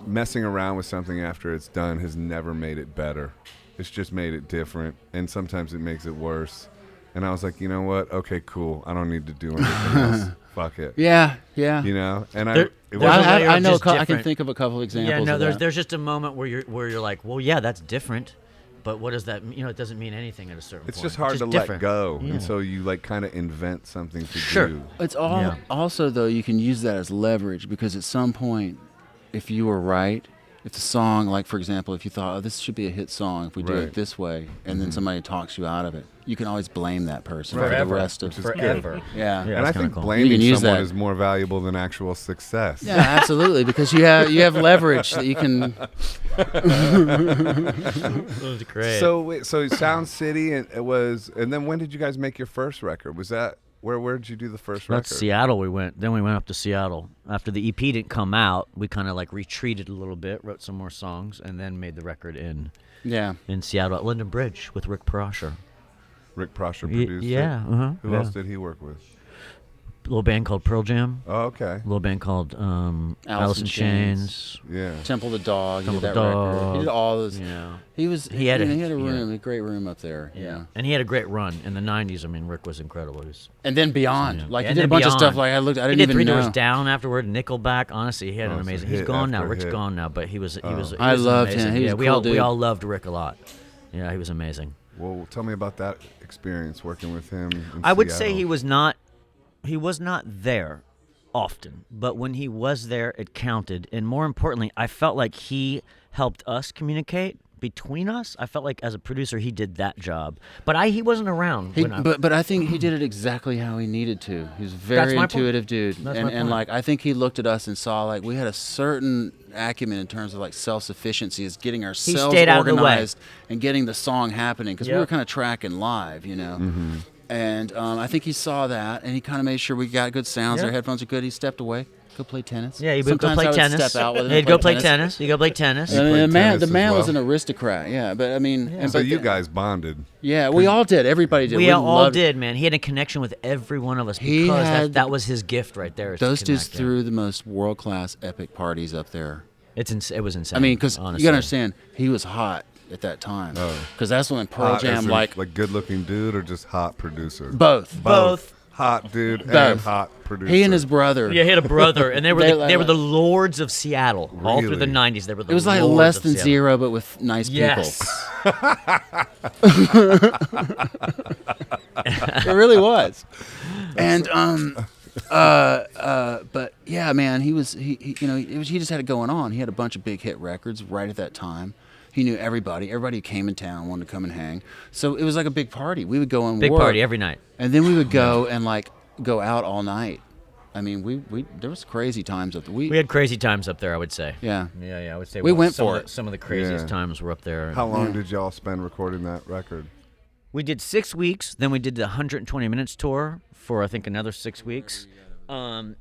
messing around with something after it's done has never made it better. It's just made it different, and sometimes it makes it worse. And I was like, you know what? Okay, cool. I don't need to do anything else. Fuck it. Yeah. And I know. I can different. think of a couple examples. Yeah, no, of that. there's just a moment where you're like, well, yeah, that's different, but what does that mean? It doesn't mean anything at a certain point. It's just hard to different. let go, Yeah. and so you like kind of invent something to Sure. do. It's all Yeah. also though you can use that as leverage, because at some point, if you were right, if the song, like for example, if you thought, oh, this should be a hit song if we do Right. it this way, and then somebody talks you out of it, you can always blame that person Right. for the Forever. rest of Forever. Yeah. And I that's think kinda cool. You blaming can use someone that. is more valuable than actual success. Yeah, absolutely, because you have leverage that you can. That was great. So Sound City, and then when did you guys make your first record? Was that where did you do the first record? That's Seattle. We went up to Seattle after the EP didn't come out. We kind of like retreated a little bit, wrote some more songs, and then made the record in Seattle at Linden Bridge with Rick Prosher. Rick Prosher produced it? Yeah. Uh-huh. Who else did he work with? A little band called Pearl Jam. Oh, okay. A little band called Alice in Chains. Yeah. Temple the Dog. He did Temple that the record. Dog. He did all those. Yeah. He had a room, yeah. a great room up there. Yeah. And he had a great run in the '90s. I mean, Rick was incredible. And then Beyond, Yeah. like And he did a then bunch of stuff. Beyond. Like I didn't He did even Three know. Doors Down afterward. Nickelback. Honestly, he had an it's a amazing. He's hit gone now. after Rick's hit. gone now, but he was I loved him. amazing. He was yeah, a we cool all dude. loved Rick a lot. Yeah, he was amazing. Well, tell me about that experience working with him in I would say Seattle. he was not there often, but when he was there, it counted. And more importantly, I felt like he helped us communicate between us. I felt like as a producer, he did that job, but he wasn't around. But I think he did it exactly how he needed to. He was a very my point. intuitive dude, That's my and point. like I think he looked at us and saw like we had a certain acumen in terms of like self-sufficiency, is getting ourselves stayed out of the way. organized and getting the song happening, because we Yep. were kind of tracking live, And I think he saw that, and he kind of made sure we got good sounds. Yeah. Our headphones are good. He stepped away, go play tennis. Yeah, he would go Sometimes play I would tennis. Step out with him He'd and go play tennis. He'd go play tennis. And played the man, tennis the as man was well. an aristocrat. Yeah, but I mean, and So but you guys bonded. yeah, we all did. Everybody did. We all loved- did, man. He had a connection with every one of us He because had- that was his gift right there. is to Those dudes connect, threw the most world-class epic parties up there. It was insane. I mean, because you honestly. gotta understand, he was hot at that time. Oh. Because that's when Pearl Hot as Jam, in, like good-looking dude or just hot producer? both. Both. Hot dude and Both. hot producer. He and his brother. Yeah, he had a brother, and they were They the lords of Seattle all through the Really? '90s. They were the It was like lords less of than Seattle. zero, but with nice Yes. people. It really was. And but yeah, man, he just had it going on. He had a bunch of big hit records right at that time. He knew everybody. Everybody who came in town wanted to come and hang. So it was like a big party. We would go and Big work, party every night. and then we would go and like go out all night. I mean, we there was crazy times up there. We had crazy times up there, I would say. Yeah. Yeah, I would say We went some for of it. some of the craziest Yeah. times were up there. How long did y'all spend recording that record? We did 6 weeks. Then we did the 120 Minutes tour for I think another 6 weeks, and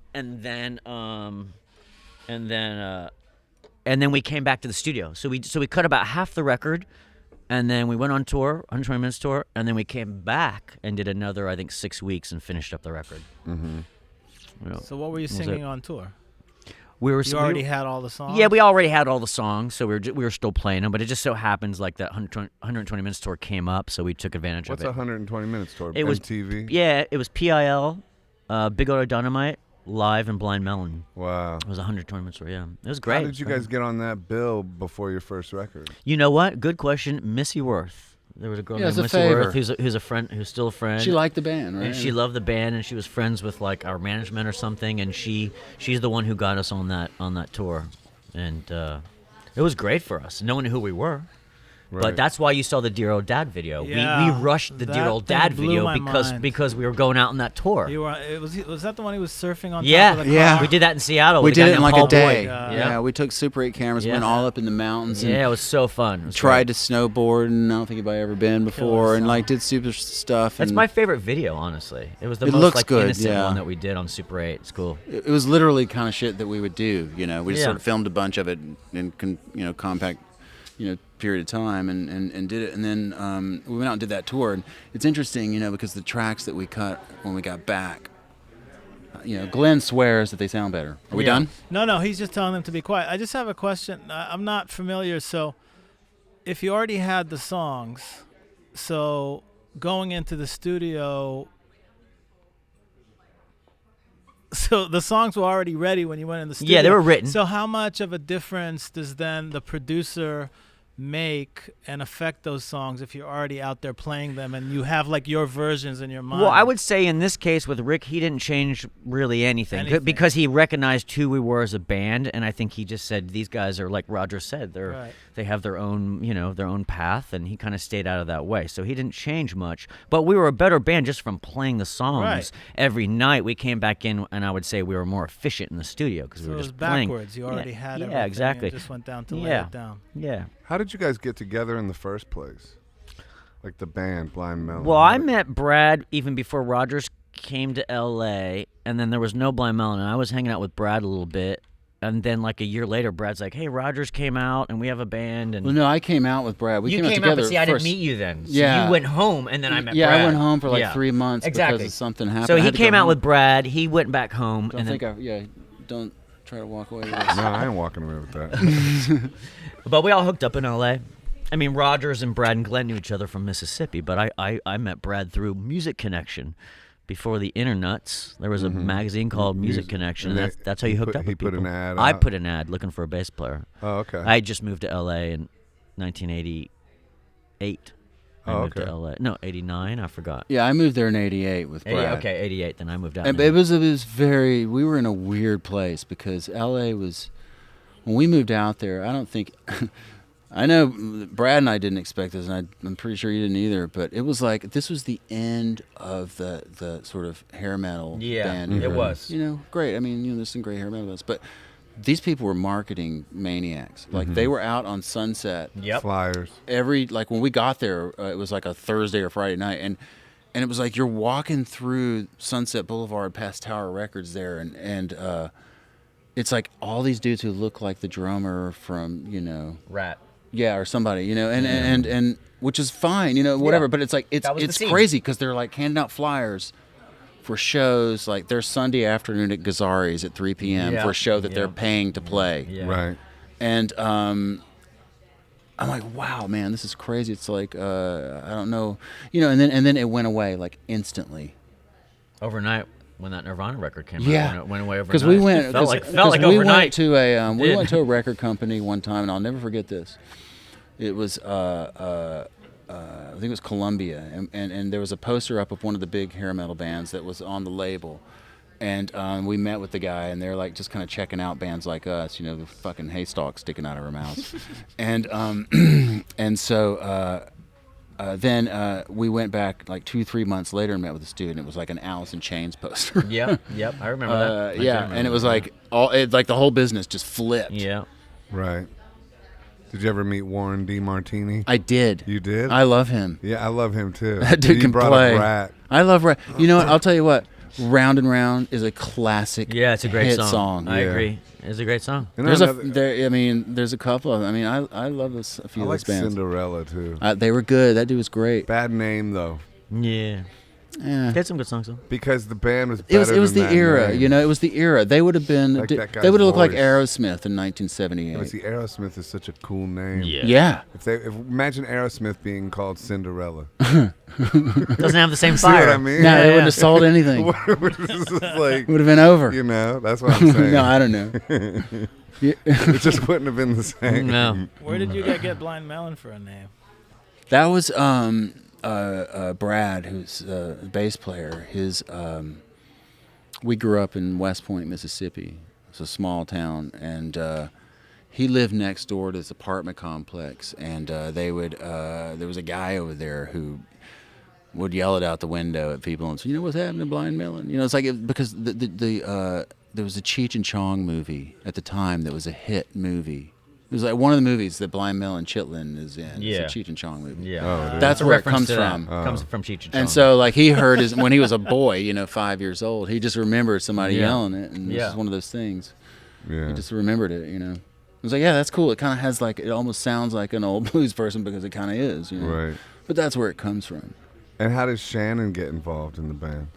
then we came back to the studio. So we cut about half the record, and then we went on tour, 120 Minutes tour, and then we came back and did another I think 6 weeks and finished up the record. Mm-hmm. Yeah. So what were you Was singing it? on tour? You already had all the songs? Yeah, we already had all the songs, so we were still playing them. But it just so happens like that 120 Minutes tour came up, so we took advantage What's of it. 120 Minutes tour? It was MTV? Yeah, it was PIL, Big Old Dynamite, Live, and Blind Melon. Wow. It was 120 Minutes tour. Yeah, it was great. How did you guys get on that bill before your first record? You know what? Good question. Missy Worth. There was a girl Yeah, named it's a Missy favor. Worth who's a friend, who's still a friend. She liked the band, right? And she loved the band, and she was friends with like our management or something. And she's the one who got us on that tour, and It was great for us, knowing who we were. Right. But that's why you saw the Dear Old Dad video. Yeah, We rushed the Dear that Old thing Dad blew video my mind. because we were going out on that tour. Was that the one he was surfing on Yeah, top of the car? Yeah. we did that in Seattle. We with a did guy it in named like Paul a day. Boyd. Yeah, we took Super 8 cameras, Yeah. went all up in the mountains, and Yeah, it was so fun. It was tried great. to snowboard, and I don't think anybody ever been before, and song. like did super stuff. That's and my favorite video, honestly. It was the It most looks like good, innocent yeah. one that we did on Super 8. It's cool. It was literally kind of shit that we would do. You know, we just Yeah. sort of filmed a bunch of it in compact, period of time, and did it, and then we went out and did that tour. And it's interesting, because the tracks that we cut when we got back, Glenn swears that they sound better. Are we Yeah. done? No, he's just telling them to be quiet. I just have a question. I'm not familiar, so if you already had the songs, so going into the studio, so the songs were already ready when you went in the studio. Yeah, they were written. So how much of a difference does then the producer make and affect those songs if you're already out there playing them and you have like your versions in your mind? Well, I would say in this case with Rick, he didn't change really anything. Because he recognized who we were as a band, and I think he just said these guys are like Roger said, they have their own their own path, and he kind of stayed out of that way. So he didn't change much, but we were a better band just from playing the songs every night. We came back in, and I would say we were more efficient in the studio because we were just playing. Backwards. You already had everything. Yeah, exactly. And just went down to lay it down. Yeah. How did you guys get together in the first place? Like the band, Blind Melon. Well, I met Brad even before Rogers came to L.A., and then there was no Blind Melon, and I was hanging out with Brad a little bit. And then, like a year later, Brad's like, "Hey, Rogers came out, and we have a band." And Well, no, I came out with Brad. We you came out came together out, but see, I didn't first. meet you then. So Yeah. you went home, and then I met Brad. Yeah, I went home for like Yeah. 3 months Exactly. because of something happened. So I he had to go came out home. with Brad. He went back home, Don't and then, think don't try to walk away with this. No, I ain't walking away with that. but we all hooked up in L.A. I mean, Rogers and Brad and Glenn knew each other from Mississippi, but I met Brad through Music Connection. Before the Internuts, there was a magazine called Music Connection, and that's how you hooked up with people. He put an ad I out? put an ad looking for a bass player. Oh, okay. I had just moved to L.A. in 1988. I moved to L.A. No, 89. I forgot. Yeah, I moved there in '88 with Brad. Okay, 88. Then I moved out. And in it was very. We were in a weird place because LA was. When we moved out there, I don't think. I know Brad and I didn't expect this, and I'm pretty sure you didn't either. But it was like this was the end of the sort of hair metal band. it era. was. Great. I mean, there's some great hair metal bands, but these people were marketing maniacs. Like they were out on Sunset. Yep. Flyers. When we got there, it was like a Thursday or Friday night, and it was like you're walking through Sunset Boulevard past Tower Records there, and it's like all these dudes who look like the drummer from Rat. yeah, or somebody, and which is fine, whatever. Yeah. But it's like That was the it's scene. crazy because they're like handing out flyers for shows. Like there's Sunday afternoon at Gazzari's at 3 p.m. Yeah. for a show that they're Yeah. paying to play. Yeah. Right. And I'm like, wow, man, this is crazy. It's like I don't know, and then it went away like instantly. Overnight, when that Nirvana record came Yeah. out, it went away overnight. Because we went, It felt like we overnight. went to a Did. went to a record company one time, and I'll never forget this. It was I think it was Columbia, and there was a poster up of one of the big hair metal bands that was on the label, and we met with the guy, and they're like just kind of checking out bands like us, the fucking haystack sticking out of our mouths, and so. Then we went back like 2-3 months later and met with this dude, and it was like an Alice in Chains poster. Yep, I remember that. I do Yeah, remember and it was that. like the whole business just flipped. Yeah. Right. Did you ever meet Warren D. Martini? I did. You did? I love him. Yeah, I love him too. That dude You can brought play. Up Rat. I love Rat. You know what? I'll tell you what. Round and Round is a classic. Yeah, it's a great hit song. I Yeah. agree. It's a great song. And There's another- there's a couple of them. I mean, I love a few I of like those bands. Cinderella too. They were good. That dude was great. Bad name though, Yeah. Yeah. They had some good songs though. because the band was It better was than the that era, name. It was the era. They would have been. Like that guy's they would have looked like voice. Aerosmith in Yeah, 1978. but see, Aerosmith is such a cool name. Yeah. If imagine Aerosmith being called Cinderella. Doesn't have the same See fire. what I mean? No, they wouldn't have sold anything. It's just like, Would have been over. that's what I'm saying. No, I don't know. It just wouldn't have been the same. No. Where did you get Blind Melon for a name? That was Brad, who's a bass player. We grew up in West Point, Mississippi. It's a small town, and he lived next door to this apartment complex, and they would there was a guy over there who would yell it out the window at people and say, you know what's happening to Blind Melon? You know, it's like because there was a Cheech and Chong movie at the time that was a hit movie. It was like one of the movies that Blind Melon Chitlin is in. Yeah. It's a Cheech and Chong movie. Yeah. Oh, That's a where it reference comes to that. from. Comes from Cheech and Chong. And so, like, he heard when he was a boy, 5 years old, he just remembered somebody yelling it, and this is one of those things. Yeah. He just remembered it, I was like, yeah, that's cool. It kind of has it almost sounds like an old blues person because it kind of is, Right. But that's where it comes from. And how does Shannon get involved in the band?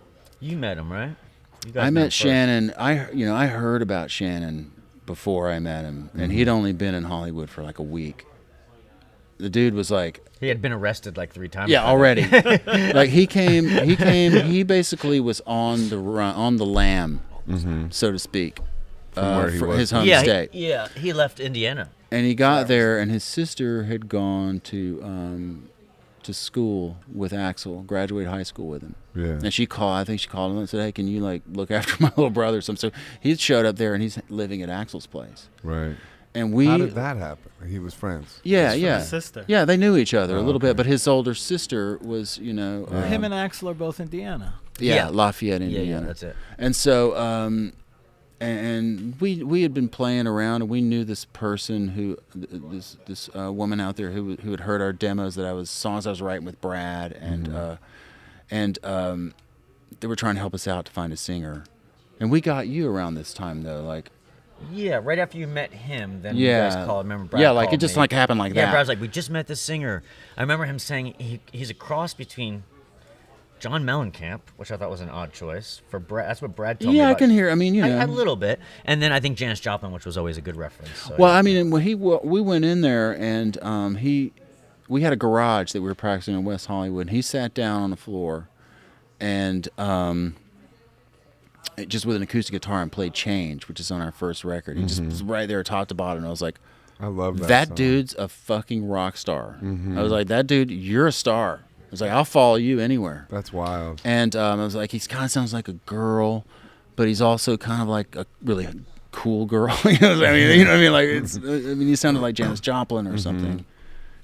You met him, right? You guys I met first. Shannon. I heard about Shannon before I met him, and he'd only been in Hollywood for like a week. The dude was like, He had been arrested like 3 times. yeah, already. Like he came. He basically was on the run, on the lam, so to speak, From where he for was. his home Yeah, state. he left Indiana. And he got there, and his sister had gone to school with Axl, graduated high school with him. Yeah. And I think she called him and said, hey, can you look after my little brother or something? So he showed up there, and he's living at Axl's place. Right. And How did that happen? He was friends. Yeah, From yeah. his sister. Yeah, they knew each other a little okay. bit, but his older sister was, Him and Axl are both Indiana. Yeah. Lafayette, Indiana. Yeah, that's it. And so, and we had been playing around, and we knew this person this woman out there who had heard our demos songs I was writing with Brad, and they were trying to help us out to find a singer, and we got you around this time though, like. Yeah, right after you met him, then you guys called. Remember, Brad yeah, like called it just me. like happened like that. Yeah, Brad's like, we just met this singer. I remember him saying he's a cross between John Mellencamp, which I thought was an odd choice for Brad. That's what Brad told me. Yeah, about. I can hear. I mean, A little bit, and then I think Janis Joplin, which was always a good reference. So, Well, I mean, when we went in there, and we had a garage that we were practicing in West Hollywood, and he sat down on the floor, and just with an acoustic guitar and played Change, which is on our first record. He just was right there top to bottom, and I was like, I love that. that song. dude's a fucking rock star. I was like, that dude, you're a star. I was like, I'll follow you anywhere. That's wild. And I was like, he kind of sounds like a girl, but he's also kind of like a really cool girl. You know what I mean? Like he sounded like Janis Joplin or something,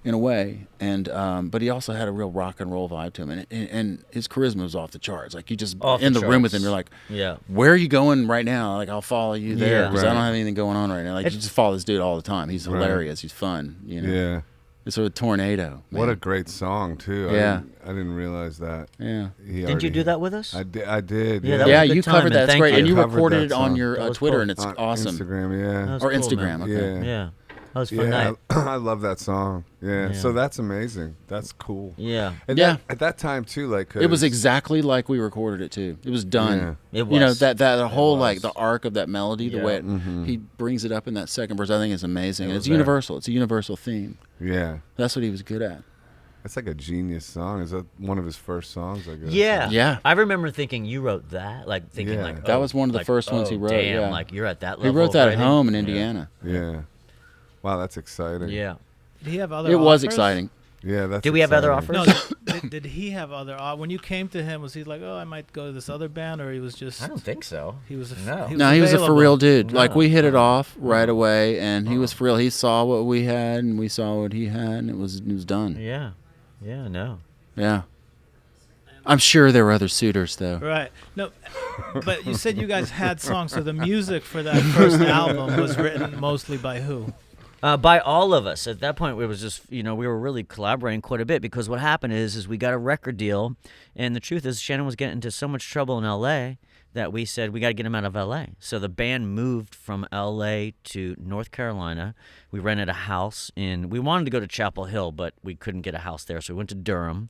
in a way. And but he also had a real rock and roll vibe to him, and his charisma was off the charts. Like you just Off in the the room with charts. him, you're like, yeah. where are you going right now? Like I'll follow you there Yeah. because I Right. don't have anything going on right now. Like you just follow this dude all the time. He's Right. hilarious. He's fun. Yeah. It's sort of tornado. What a man. great song too. Yeah. I didn't realize that. Yeah. Didn't you do that with us? I did. Yeah, Yeah. that was Yeah, a good you time, covered and that. That's thank great. you. And you Covered recorded that it on song. your That was Twitter, cool. and it's On awesome. Instagram, yeah. That was Or cool, Instagram, man. okay. Yeah. That was a fun Yeah, night. I love that song. Yeah. Yeah. So that's amazing. That's cool. Yeah. And Yeah. at that time too, like It was 'cause- exactly like we recorded it too. It was done. It You know was. that whole was. like the arc of that melody, the Yeah. way he brings it up in that second verse, I think is amazing. It And was it's there. universal. It's a universal theme. Yeah. That's what he was good at. It's like a genius song. Is that one of his first songs? I guess. Yeah. Yeah. I remember thinking you wrote that, like thinking Yeah. like That oh, was one of the like, first ones he oh, wrote, Damn, yeah. like you're at that He level. wrote that of at writing. home in Yeah. Indiana. Yeah. Wow, that's exciting. Yeah. Did he have other It was offers? exciting. Yeah, that's. Did we have other exciting. offers? No, did he have other? When you came to him, was he like, "Oh, I might go to this other band," or he was just? I don't think so. He was. No. No, he was a for available. real dude. Like No. we hit it off right away, and he was for real. He saw what we had, and we saw what he had, and it was done. Yeah. Yeah. No. Yeah. I'm sure there were other suitors though. Right. No, but you said you guys had songs, so the music for that first album was written mostly by who? By all of us. At that point, it was just, we were really collaborating quite a bit because what happened is we got a record deal, and the truth is Shannon was getting into so much trouble in L.A. that we said we got to get him out of L.A. So the band moved from L.A. to North Carolina. We rented a house we wanted to go to Chapel Hill, but we couldn't get a house there, so we went to Durham.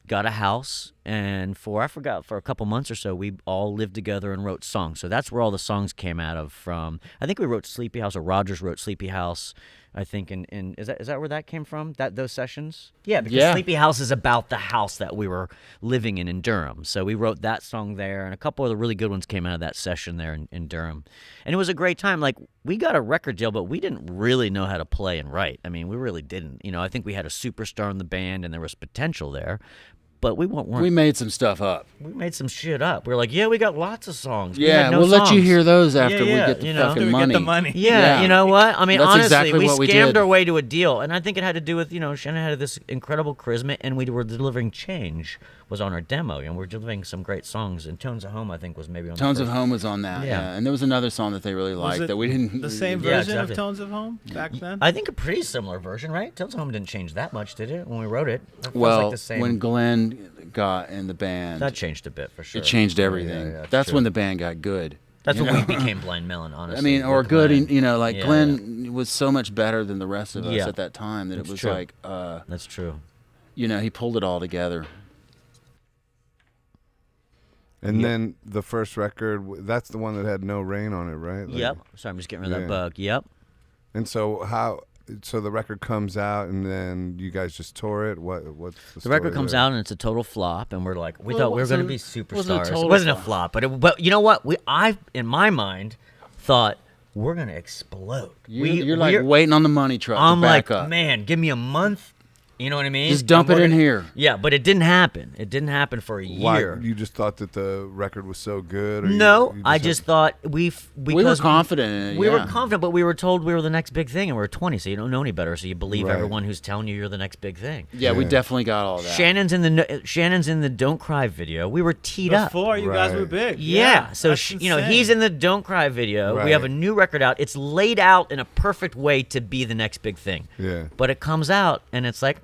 Got a house, and for a couple months or so, we all lived together and wrote songs. So that's where all the songs came out of. From I think we wrote Sleepy House, or Rogers wrote Sleepy House. I think is that where that came from? Those sessions? Yeah, because Yeah. Sleepy House is about the house that we were living in Durham. So we wrote that song there, and a couple of the really good ones came out of that session there in Durham. And it was a great time. Like, we got a record deal, but we didn't really know how to play and write. I mean, we really didn't. I think we had a superstar in the band, and there was potential there. but we weren't. We made some stuff up. We made some shit up. We were like, yeah, we got lots of songs. We Yeah, had no we'll let you songs. hear those after we Yeah, get the you know. fucking After we money. get the money. Yeah, you know what? I mean, That's honestly, exactly we what we scammed did. our way to a deal, and I think it had to do with, Shannon had this incredible charisma, and we were delivering change was on our demo, and we're delivering some great songs, and Tones of Home, I think, was maybe on Tones the of first. Home was on that, Yeah. yeah. And there was another song that they really Was liked it that we didn't. the same Yeah, version exactly. of Tones of Home back then? I think a pretty similar version, right? Tones of Home didn't change that much, did it, when we wrote it? It feels Well, like the same. when Glenn got in the band, That changed a bit, for sure. it changed Yeah, everything. yeah, That's true. when the band got good. That's you when we know? became Blind Melon, honestly. I mean, or with good, Glenn. like Yeah, Glenn was so much better than the rest of us Yeah. at that time that That's it was true. like, That's true. he pulled it all together. And then the first record, that's the one that had No Rain on it, right? Like- Yep. Sorry, I'm just getting rid of that Yeah. bug. Yep. And so so the record comes out, and then you guys just tour it. What's The record story comes there? out and it's a total flop, and we're like, we Well, thought we were it going to wasn't- be wasn't a superstars. It total wasn't a flop. flop, but you know what? I in my mind thought we're going to explode. You're like waiting on the money truck I'm to back like, up. man, give me a month. You know what I mean? Just dump And it we're in gonna- here. Yeah, but it didn't happen. It didn't happen for a Why? year. You just thought that the record was so good? Or No, you I had- just thought We were because confident in it. we were yeah. confident, but we were told we were the next big thing, and we were 20, so you don't know any better, so you believe Right. everyone who's telling you you're the next big thing. Yeah, we Yeah. definitely got all that. Shannon's in the Don't Cry video. We were teed up. Before you guys were Right. big. Yeah, so that's he's insane. in the Don't Cry video. Right. We have a new record out. It's laid out in a perfect way to be the next big thing. Yeah. But it comes out and it's like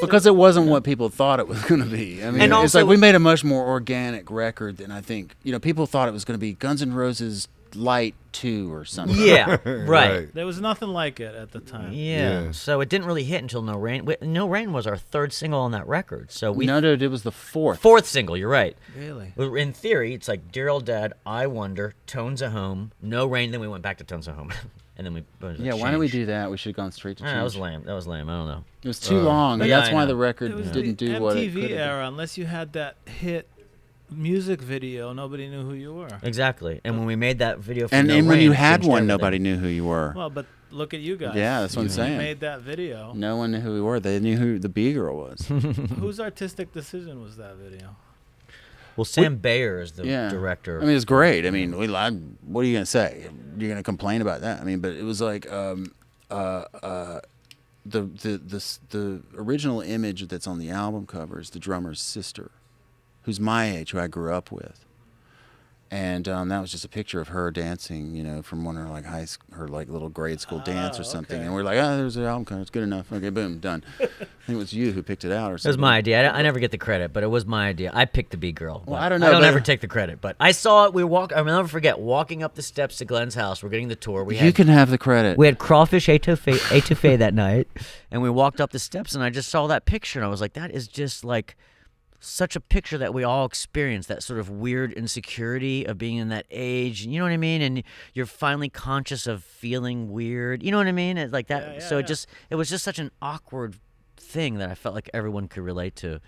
Because it wasn't what people thought it was going to be. I mean, And it's also- like we made a much more organic record than I think. People thought it was going to be Guns N' Roses Light 2 or something. yeah, right. There was nothing like it at the time. Yeah. Yeah. So it didn't really hit until No Rain. No Rain was our third single on that record. So we No, it was the fourth. fourth single, you're right. Really? Well, in theory, it's like Dear Old Dad, I Wonder, Tones of Home, No Rain, then we went back to Tones of Home. And then we Yeah, why didn't we do that? We should have gone straight to Change. That was lame. That was lame. I don't know. It was too long, and Yeah, that's I why know. the record It was didn't the do what it MTV could have. era. Unless you had that hit music video, nobody knew who you were. Exactly. And when we made that video for And No when Rain, you it had changed one, everything. nobody knew who you were. Well, but look at you guys. Yeah, that's what I'm You saying. made that video. No one knew who we were. They knew who the B girl was. Whose artistic decision was that video? Well, Sam Bayer is the Yeah, director. I mean, it's great. I mean, what are you gonna say? You're gonna complain about that? I mean, but it was like the original image that's on the album cover is the drummer's sister, who's my age, who I grew up with, and that was just a picture of her dancing, from one of her her little grade school dance or something. okay. And we're like, there's an album cover, it's good enough. Okay, boom, done. I think it was you who picked it out or It was something. my idea. I never get the credit, but it was my idea. I picked the B girl. Well, but I don't know, I don't but- ever take the credit, but I saw it. I'll never forget walking up the steps to Glenn's house. We're getting the tour. You can have the credit. We had crawfish etouffee that night, and we walked up the steps, and I just saw that picture, and I was like, that is just like such a picture that we all experience, that sort of weird insecurity of being in that age. You know what I mean? And you're finally conscious of feeling weird. You know what I mean? It's like that. Yeah, yeah, so yeah. it was just such an awkward thing that I felt like everyone could relate to.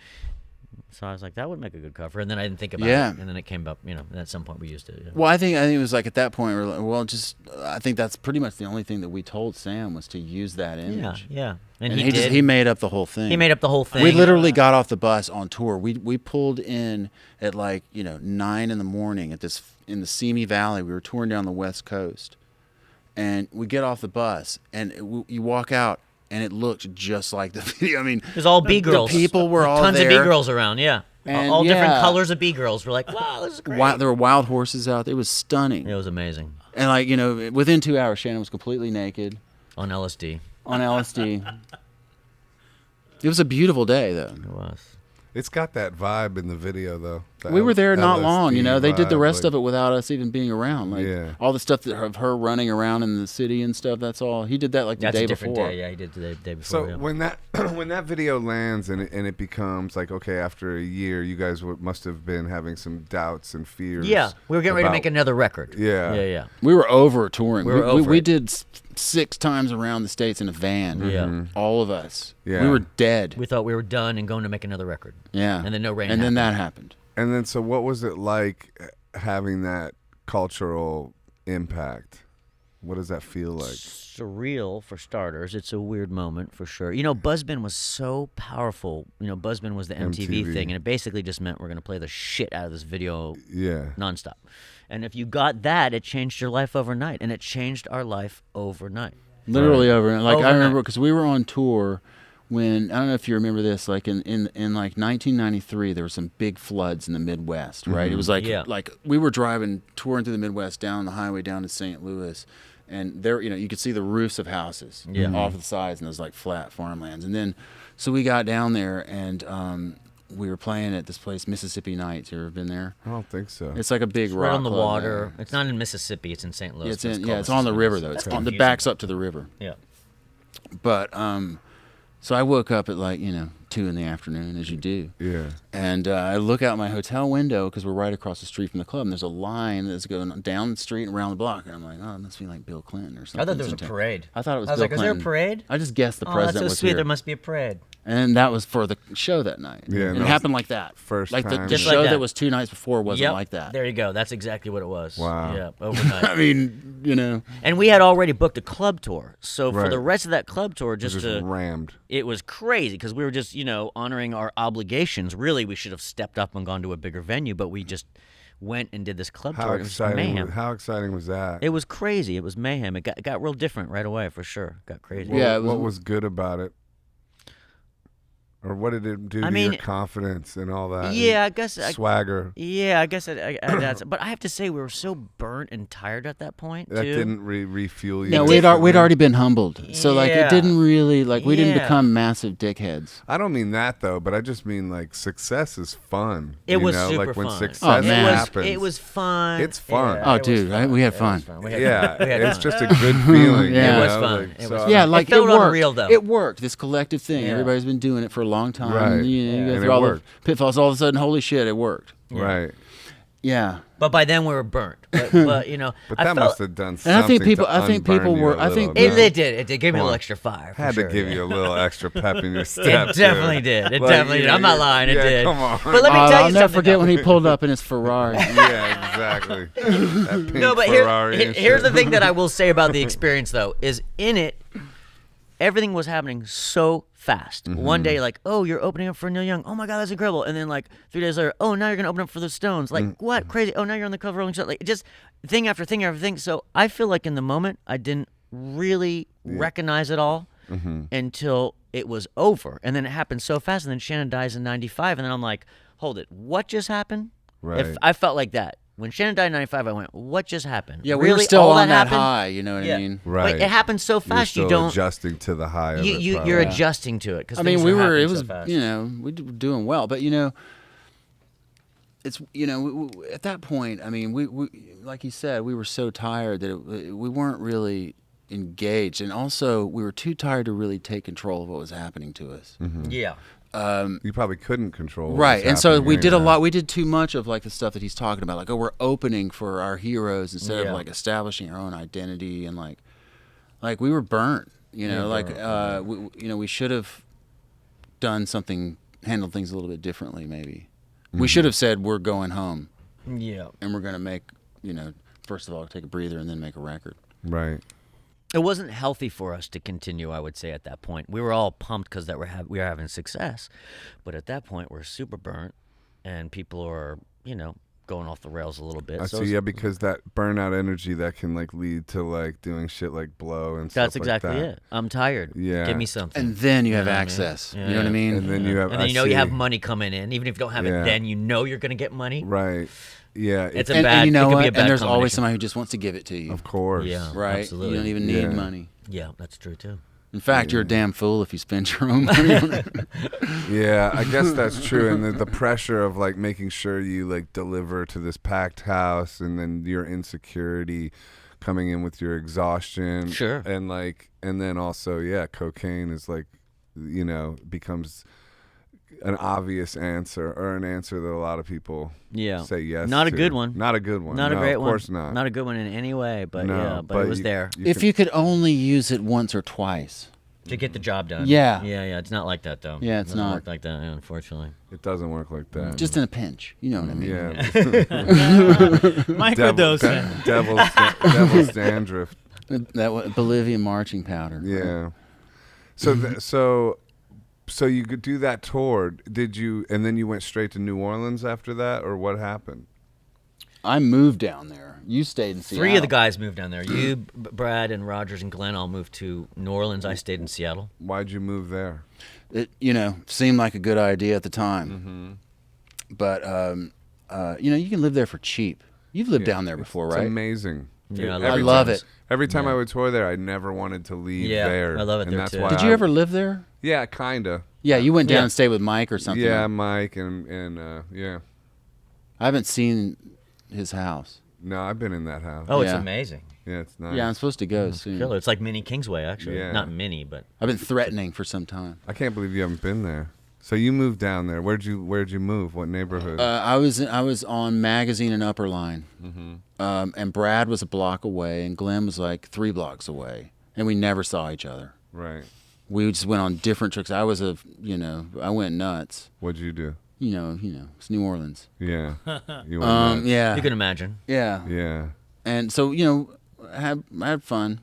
So I was like, that would make a good cover. And then I didn't think about Yeah. it. And then it came up, and at some point we used it. Yeah. Well, I think it was like at that point, we're like, I think that's pretty much the only thing that we told Sam was to use that Yeah, image. yeah. And he did. he made up the whole thing. He made up the whole thing. We literally got off the bus on tour. We pulled in at 9 in the morning in the Simi Valley. We were touring down the West Coast, and we get off the bus, and you walk out, and it looked just like the video. I mean, It was all B girls. people were all tons there. of B girls around. Yeah, And, all different yeah. colors of B girls. We're like, wow, this is great. There were wild horses out there. It was stunning. It was amazing And within 2 hours, Shannon was completely naked on LSD. on LSD. It was a beautiful day, though. It was. It's got that vibe in the video, though. We were there not long, LSD They did the vibe, rest like- of it without us even being around. Yeah. All the stuff of her running around in the city and stuff. That's all. He did that the That's day a different before. day. Yeah, he did the day before. So yeah. when that video lands and it becomes like, okay, after a year, you guys must have been having some doubts and fears. Yeah, we were getting ready to about- make another record. Yeah. Yeah. We were over touring. We were over we it. did 6 times around the States in a van. Yeah. All of us. Yeah. We were dead. We thought we were done and going to make another record. Yeah. And then No Rain And then happened. that happened. And then, so what was it like having that cultural impact? What does that feel like? Surreal for starters. It's a weird moment for sure. You know, Buzzbin was so powerful. You know, Buzzbin was the MTV thing, and it basically just meant we're going to play the shit out of this video nonstop. And if you got that, it changed your life overnight, and it changed our life overnight. Literally overnight. Like I remember because we were on tour when, I don't know if you remember this, like in like 1993, there were some big floods in the Midwest, right? It was like we were touring through the Midwest down the highway down to St. Louis. And there, you know, you could see the roofs of houses off the sides, and those like flat farmlands. And then, so we got down there, and we were playing at this place, Mississippi Nights. You ever been there? I don't think so. It's like a big rock Right on the club water. there. It's not in Mississippi. It's in St. Louis. It's on the river though. It's on the backs up to the river. Yeah. But so I woke up at like 2 in the afternoon, as you do. Yeah. And I look out my hotel window because we're right across the street from the club, and there's a line that's going down the street and around the block. And I'm like, oh, it must be like Bill Clinton or something. I thought there was a parade. I thought it was I was Bill like, Clinton. is there a parade? I just guessed the president that's so was sweet. here. There must be a parade. And that was for the show that night. Yeah, and no, it happened like that. First like time. the Just show like that. that was 2 nights before wasn't like that. There you go. That's exactly what it was. Wow. Yeah, overnight. I mean, And we had already booked a club tour. So for Right. the rest of that club tour, Just rammed. it was crazy because we were just, honoring our obligations. Really, we should have stepped up and gone to a bigger venue, but we just went and did this club How tour. It was exciting! mayhem. How exciting was that? It was crazy. It was mayhem. It got real different right away, for sure. Got crazy. What was good about it? Or what did it do to your confidence and all that? Yeah, I guess swagger. Yeah, I guess that's. But I have to say, we were so burnt and tired at that point. That too. didn't refuel you. no, we'd already been humbled, so like it didn't really we didn't become massive dickheads. I don't mean that though, but I just mean like success is fun. It was super like when fun. success happens. It was fun. It's fun. Yeah, Oh, dude, we had fun. It's just a good feeling. Yeah. It was fun. It was fun. Yeah, like it felt worked. unreal though. It worked. This collective thing. Yeah. Everybody's been doing it for a long time. Right. You go And through it all worked. the pitfalls. All of a sudden, holy shit, it worked. Right. Yeah. But by then we were burnt. But But I that felt, must have done something. And I think people were. It did. It did give me a little extra fire. Had for to sure, give yeah. you a little extra pep in your step. It definitely did. It Like, definitely did. I'm not lying. It did. Come on. But let me tell you I'll something. never forget though. when he pulled up in his Ferrari. Yeah, exactly. That pink No, but Ferrari and here's shit. the thing that I will say about the experience, though, is in it, everything was happening so fast. One day, like, oh, you're opening up for Neil Young. Oh my God, that's incredible. And then like 3 days later, oh, now you're gonna open up for the Stones. Like, what? Crazy. Oh, now you're on the cover of Rolling Stone. Like, just thing after thing after thing. So I feel like in the moment, I didn't really recognize it all until it was over. And then it happened so fast. And then Shannon dies in 95. And then I'm like, hold it. What just happened? Right. If I felt like that. When Shannon died in 95, I went, what just happened? Yeah, we really? were still All on that happened? high. You know what I mean? Right. Like, it happened so You're fast, still you don't. adjusting to the high of it. You're adjusting to it. Cause I mean, things we are were. happening It was. so fast. We were doing well, but it's at that point. I mean, we like you said, we were so tired that we weren't really engaged, and also we were too tired to really take control of what was happening to us. Yeah. You probably couldn't control what Right, was and so happening we did a anyway. lot. We did too much of like the stuff that he's talking about, like, oh, we're opening for our heroes instead Yeah. of like establishing our own identity, and like we were burnt. We should have done something, handled things a little bit differently. Maybe we should have said we're going home, Yeah. and we're gonna make first of all take a breather and then make a record. Right. It wasn't healthy for us to continue, I would say, at that point. We were all pumped because we were having success. But at that point, we're super burnt, and people are, going off the rails a little bit. I see, because that burnout energy that can like lead to like doing shit like blow and stuff That's exactly like that. it. I'm tired. Yeah. Give me something. And then you have know what I mean? access. Yeah. You know what I mean? And then you have, And then you have money coming in. Even if you don't have Yeah. it then, you're going to get money. Right. Yeah. It's and, a bad, and you know it could what? be a bad And there's always combination. somebody who just wants to give it to you. Of course. Yeah. Right? Absolutely. You don't even need Yeah. money. Yeah, that's true, too. In fact, you're a damn fool if you spend your own money on it. Yeah, I guess that's true. And the pressure of like making sure you like deliver to this packed house, and then your insecurity coming in with your exhaustion. Sure. And then also, yeah, cocaine is like, becomes an obvious answer, or an answer that a lot of people say yes Not a to. good one. Not a good one. Not a No, great of one. course not. Not a good one in any way, but No, yeah, but it was there. If you could only use it once or twice. To get the job done. Yeah. Yeah. It's not like that, though. Yeah, it's It doesn't not. work like that, unfortunately. It doesn't work like that. Just in a pinch. You know what I mean? yeah. Microdosing. Devil's dandruff. That Bolivian marching powder. Yeah. So you could do that tour. Did you? And then you went straight to New Orleans after that, or what happened? I moved down there. You stayed in Seattle. 3 of the guys moved down there. You, Brad, and Rogers and Glenn all moved to New Orleans. I stayed in Seattle. Why'd you move there? It seemed like a good idea at the time. But you can live there for cheap. You've lived down there before, right? It's amazing. Yeah, I love it. Every time I would tour there, I never wanted to leave there. I love it and there that's too. why Did you ever live there? Yeah, kinda. Yeah, you went down and stayed with Mike or something. Yeah, Mike and yeah. I haven't seen his house. No, I've been in that house. Oh, it's Yeah. amazing. Yeah, it's nice. Yeah, I'm supposed to go soon. Killer. It's like mini Kingsway, actually. Yeah. Not mini, but I've been threatening for some time. I can't believe you haven't been there. So you moved down there. Where'd you move? What neighborhood? I was on Magazine and Upper Line, and Brad was a block away, and Glenn was like 3 blocks away, and we never saw each other. Right. We just went on different trips. I went nuts. What'd you do? It's New Orleans. Yeah. You went nuts. Yeah, you can imagine. yeah, Yeah. and so I had fun,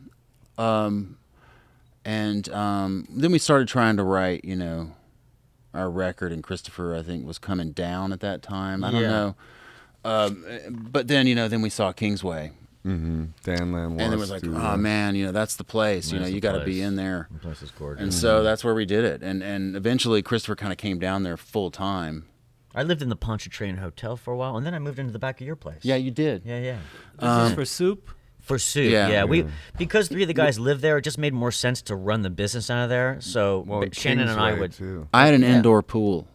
and then we started trying to write, our record, and Christopher, I think, was coming down at that time. I don't know. But then, then we saw Kingsway. Mm-hmm. Dan Lamb And it was like, oh, man, that's the place. That's You the got to place. be in there. The place is gorgeous. And so that's where we did it. And eventually Christopher kind of came down there full time. I lived in the Pontchartrain Hotel for a while, and then I moved into the back of your place. Yeah, you did. Yeah. This is for soup. For soup, Yeah. because 3 of the guys lived there, it just made more sense to run the business out of there. So Well, Shannon and I Kingsway, would. too. I had an indoor pool.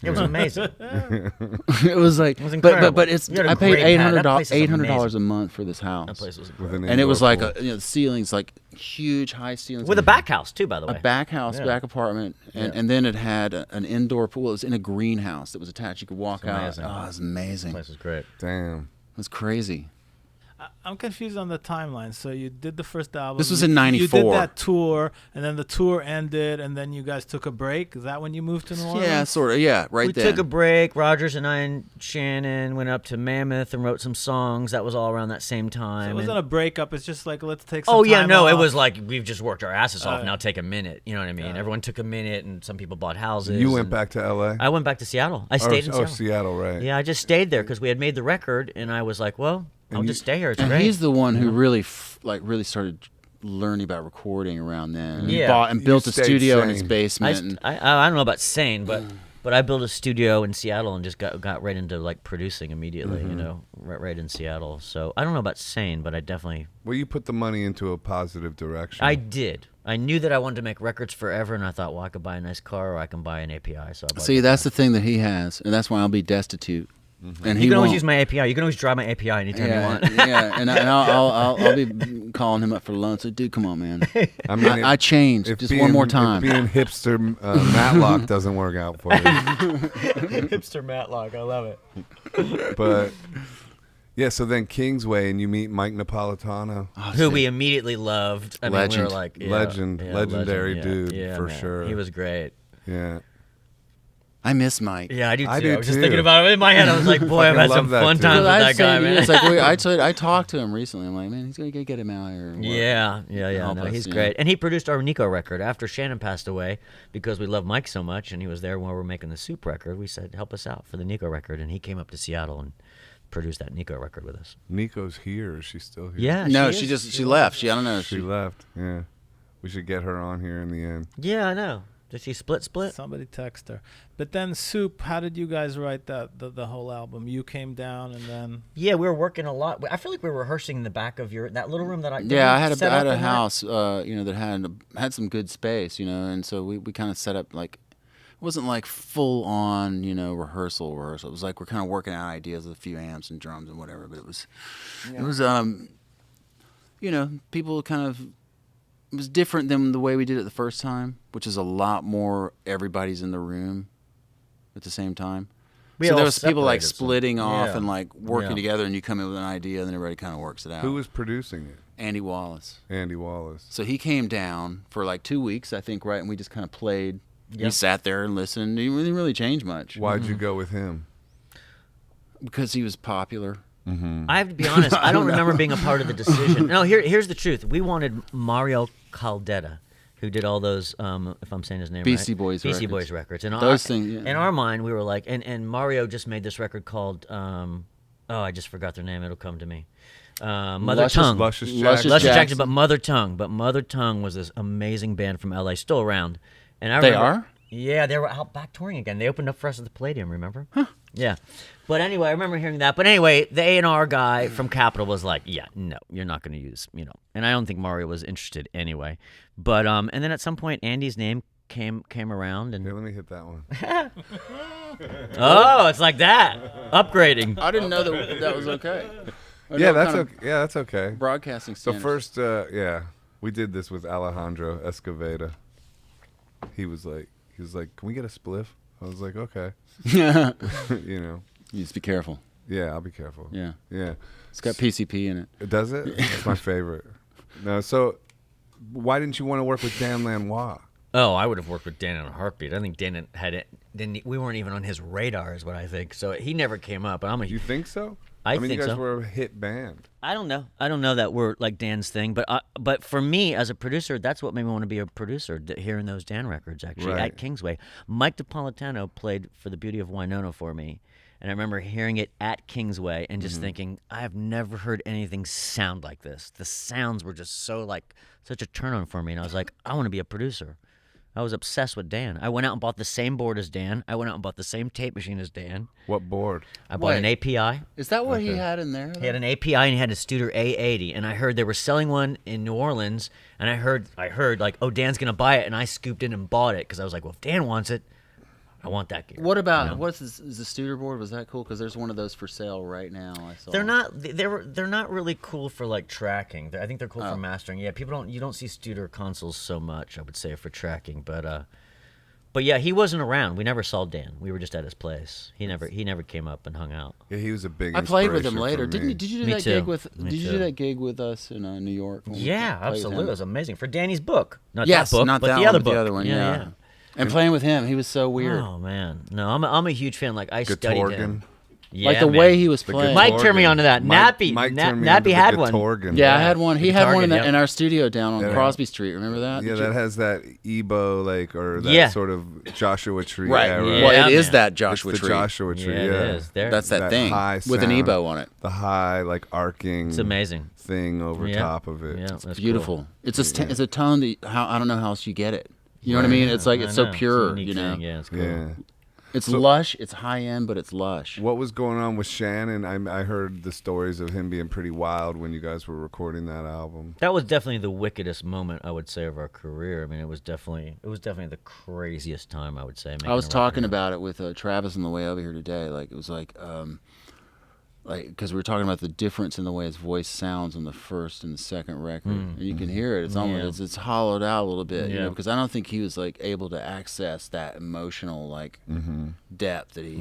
It was amazing. It was like, It was incredible. but it's. You had a I paid great pad. That place is $800 a month for this house. That place was With incredible. an And it was indoor like pool. the ceilings, like huge high ceilings. With a back house too, by the way. A back house, Yeah. back apartment, and then it had an indoor pool. It was in a greenhouse that was attached. You could walk out. amazing. Oh, it was amazing. The place was great. Damn. It was crazy. I'm confused on the timeline. So you did the first album. This was in You '94. did that tour, and then the tour ended, and then you guys took a break. Is that when you moved to New Orleans? Yeah, sort of. Yeah, right We then. took a break. Rogers and I and Shannon went up to Mammoth and wrote some songs. That was all around that same So time. it and- wasn't a breakup. It's just like, let's take some Oh yeah, time no, it off. was like we've just worked our asses off. Oh, Now yeah. take a minute. You know what I mean? Everyone took a minute, and some people bought houses. You went and back to L.A.? I went back to Seattle. I stayed in Seattle. Seattle, right. Yeah, I just stayed there because we had made the record, and I was like, well, I'll just stay here. It's And great. he's the one who really, really started learning about recording around then. And Yeah. bought and built a stayed studio in his sane. basement. and- I don't know about sane, but I built a studio in Seattle and just got right into like producing immediately. Right in Seattle. So I don't know about sane, but I definitely Well, you put the money into a positive direction. I did. I knew that I wanted to make records forever, and I thought, well, I could buy a nice car or I can buy an API. So I bought See, an that's the thing that he has, and that's why I'll be destitute. And You he can always won't. use my API. You can always draw my API anytime you want. yeah, and I'll be calling him up for lunch. So, dude, come on, man. I mean, I changed if just being, one more if time. being hipster Matlock doesn't work out for you. Hipster Matlock, I love it. But yeah, so then Kingsway, and you meet Mike Napolitano. Oh, Who see. we immediately loved. I mean, we Legend. were like, Legendary dude, yeah, for man. sure. He was great. Yeah. I miss Mike. Yeah, I do too. I do was just too. thinking about it in my head. I was like, boy, I've Fucking had some love that fun dude. times with I'd that say, guy, dude, man. it's like I talked to him recently. I'm like, man, he's gonna get him out here. and work. Yeah. Help No, us, he's yeah. great. And he produced our Nico record after Shannon passed away because we love Mike so much, and he was there when we were making the Soup record. We said, help us out for the Nico record, and he came up to Seattle and produced that Nico record with us. Nico's here. Is she still here? Yeah. No, is. she left. I don't know. She left. Yeah. We should get her on here in the end. Yeah, I know. Did she split? Somebody text her. But then Soup, how did you guys write the whole album? You came down and then Yeah, we were working a lot. I feel like we were rehearsing in the back of that little room that I Yeah, I had set up a in that? house, that had some good space, and so we kind of set up like, it wasn't like full on, rehearsal. It was like we're kind of working out ideas with a few amps and drums and whatever. But it was people kind of. It was different than the way we did it the first time, which is a lot more everybody's in the room at the same time. We So all there was people like separated some. splitting off Yeah. and like working Yeah. together, and you come in with an idea, and then everybody kind of works it out. Who was producing it? Andy Wallace. Andy Wallace. So he came down for like 2 weeks, I think, right? And we just kind of played. Yep. We sat there and listened. He didn't really change much Why'd you go with him? because he was popular. I have to be honest. I don't remember being a part of the decision. No, here's the truth. We wanted Mario Caldetta, who did all those, if I'm saying his name Beastie right. Boys Beastie records. Boys records. And Those things, yeah. in our mind, we were like, and Mario just made this record called, I just forgot their name. It'll come to me. Mother Tongue. Luscious Jackson, but Mother Tongue. But Mother Tongue was this amazing band from LA, still around. And I remember, are? Yeah, they were out back touring again. They opened up for us at the Palladium, remember? Huh. Yeah. But anyway, I remember hearing that. But anyway, the A&R guy from Capitol was like, yeah, no, you're not going to use, And I don't think Mario was interested anyway. But, and then at some point, Andy's name came around. And Here, let me hit that one. Oh, it's like that. Upgrading. I didn't know that was okay. Yeah, that's okay. Yeah, that's okay. Broadcasting So standards. first, we did this with Alejandro Escoveda. He was like, can we get a spliff? I was like, okay. You just be careful. Yeah, I'll be careful. Yeah. Yeah. It's got PCP in it. Does it? It's my favorite. No, so why didn't you want to work with Dan Lanois? Oh, I would have worked with Dan in a heartbeat. I think Dan had it. We weren't even on his radar, is what I think. So he never came up. And You think so? I mean, think you guys so. were a hit band. I don't know. I don't know that we're like Dan's thing, but for me as a producer, that's what made me want to be a producer. Hearing those Dan records actually Right. at Kingsway. Mike DiPolitano played For the Beauty of Winona for me, and I remember hearing it at Kingsway and just thinking, I have never heard anything sound like this. The sounds were just such a turn on for me, and I was like, I want to be a producer. I was obsessed with Dan. I went out and bought the same board as Dan. I went out and bought the same tape machine as Dan. What board? I bought an API. Is that what he had in there? He had an API and he had a Studer A80, and I heard they were selling one in New Orleans, and I heard like, oh, Dan's gonna buy it, and I scooped in and bought it because I was like, well, if Dan wants it, I want that gear. What about what's this, is the Studer board? Was that cool? Because there's one of those for sale right now. I saw. They're not really cool for like tracking. I think they're cool for mastering. Yeah, you don't see Studer consoles so much, I would say, for tracking, but yeah, he wasn't around. We never saw Dan. We were just at his place. He never came up and hung out. Yeah, he was a big. I played with him inspiration later. for Didn't me. you? Did you do Me that too. gig with? Me Did you too. do that gig with us in New York? when we Yeah, played with absolutely. him? It was amazing for Danny's book. Not Yes, that book, not but that the one, other but book. the other one. Yeah. And playing with him, he was so weird. Oh man, no, I'm a huge fan. Like I studied Gatorgan. him. Yeah, Like the man. way he was playing. Mike turned me onto that. Mike Nappy turned me Nappy onto the had one. Gatorgan. Yeah, I had one. He had one in, Target, in our studio down on Yeah. Crosby Street. Remember that? Yeah, Did you- that has that Ebo or that Yeah. sort of Joshua Tree Right. era. Yeah, Well, it is man. that It's Joshua the Tree. Joshua Yeah, Tree. it Yeah, is. There- That's that thing high with an sound, Ebo on it. The high, like arcing. It's amazing. Thing over Yeah. top of it. Yeah, that's Beautiful. cool. It's it's a tone that I don't know how else you get it. You know what I mean? It's like I it's so know. pure. a unique You know, thing. Yeah, it's cool. Yeah. it's lush. It's high end, but it's lush. What was going on with Shannon? I heard the stories of him being pretty wild when you guys were recording that album. That was definitely the wickedest moment, I would say, of our career. I mean, it was definitely the craziest time, I would say. I was talking about it with Travis on the way over here today. Like it was like because we were talking about the difference in the way his voice sounds on the first and the second record, and you can hear it. It's almost it's hollowed out a little bit, you know, because I don't think he was like able to access that emotional like depth that he.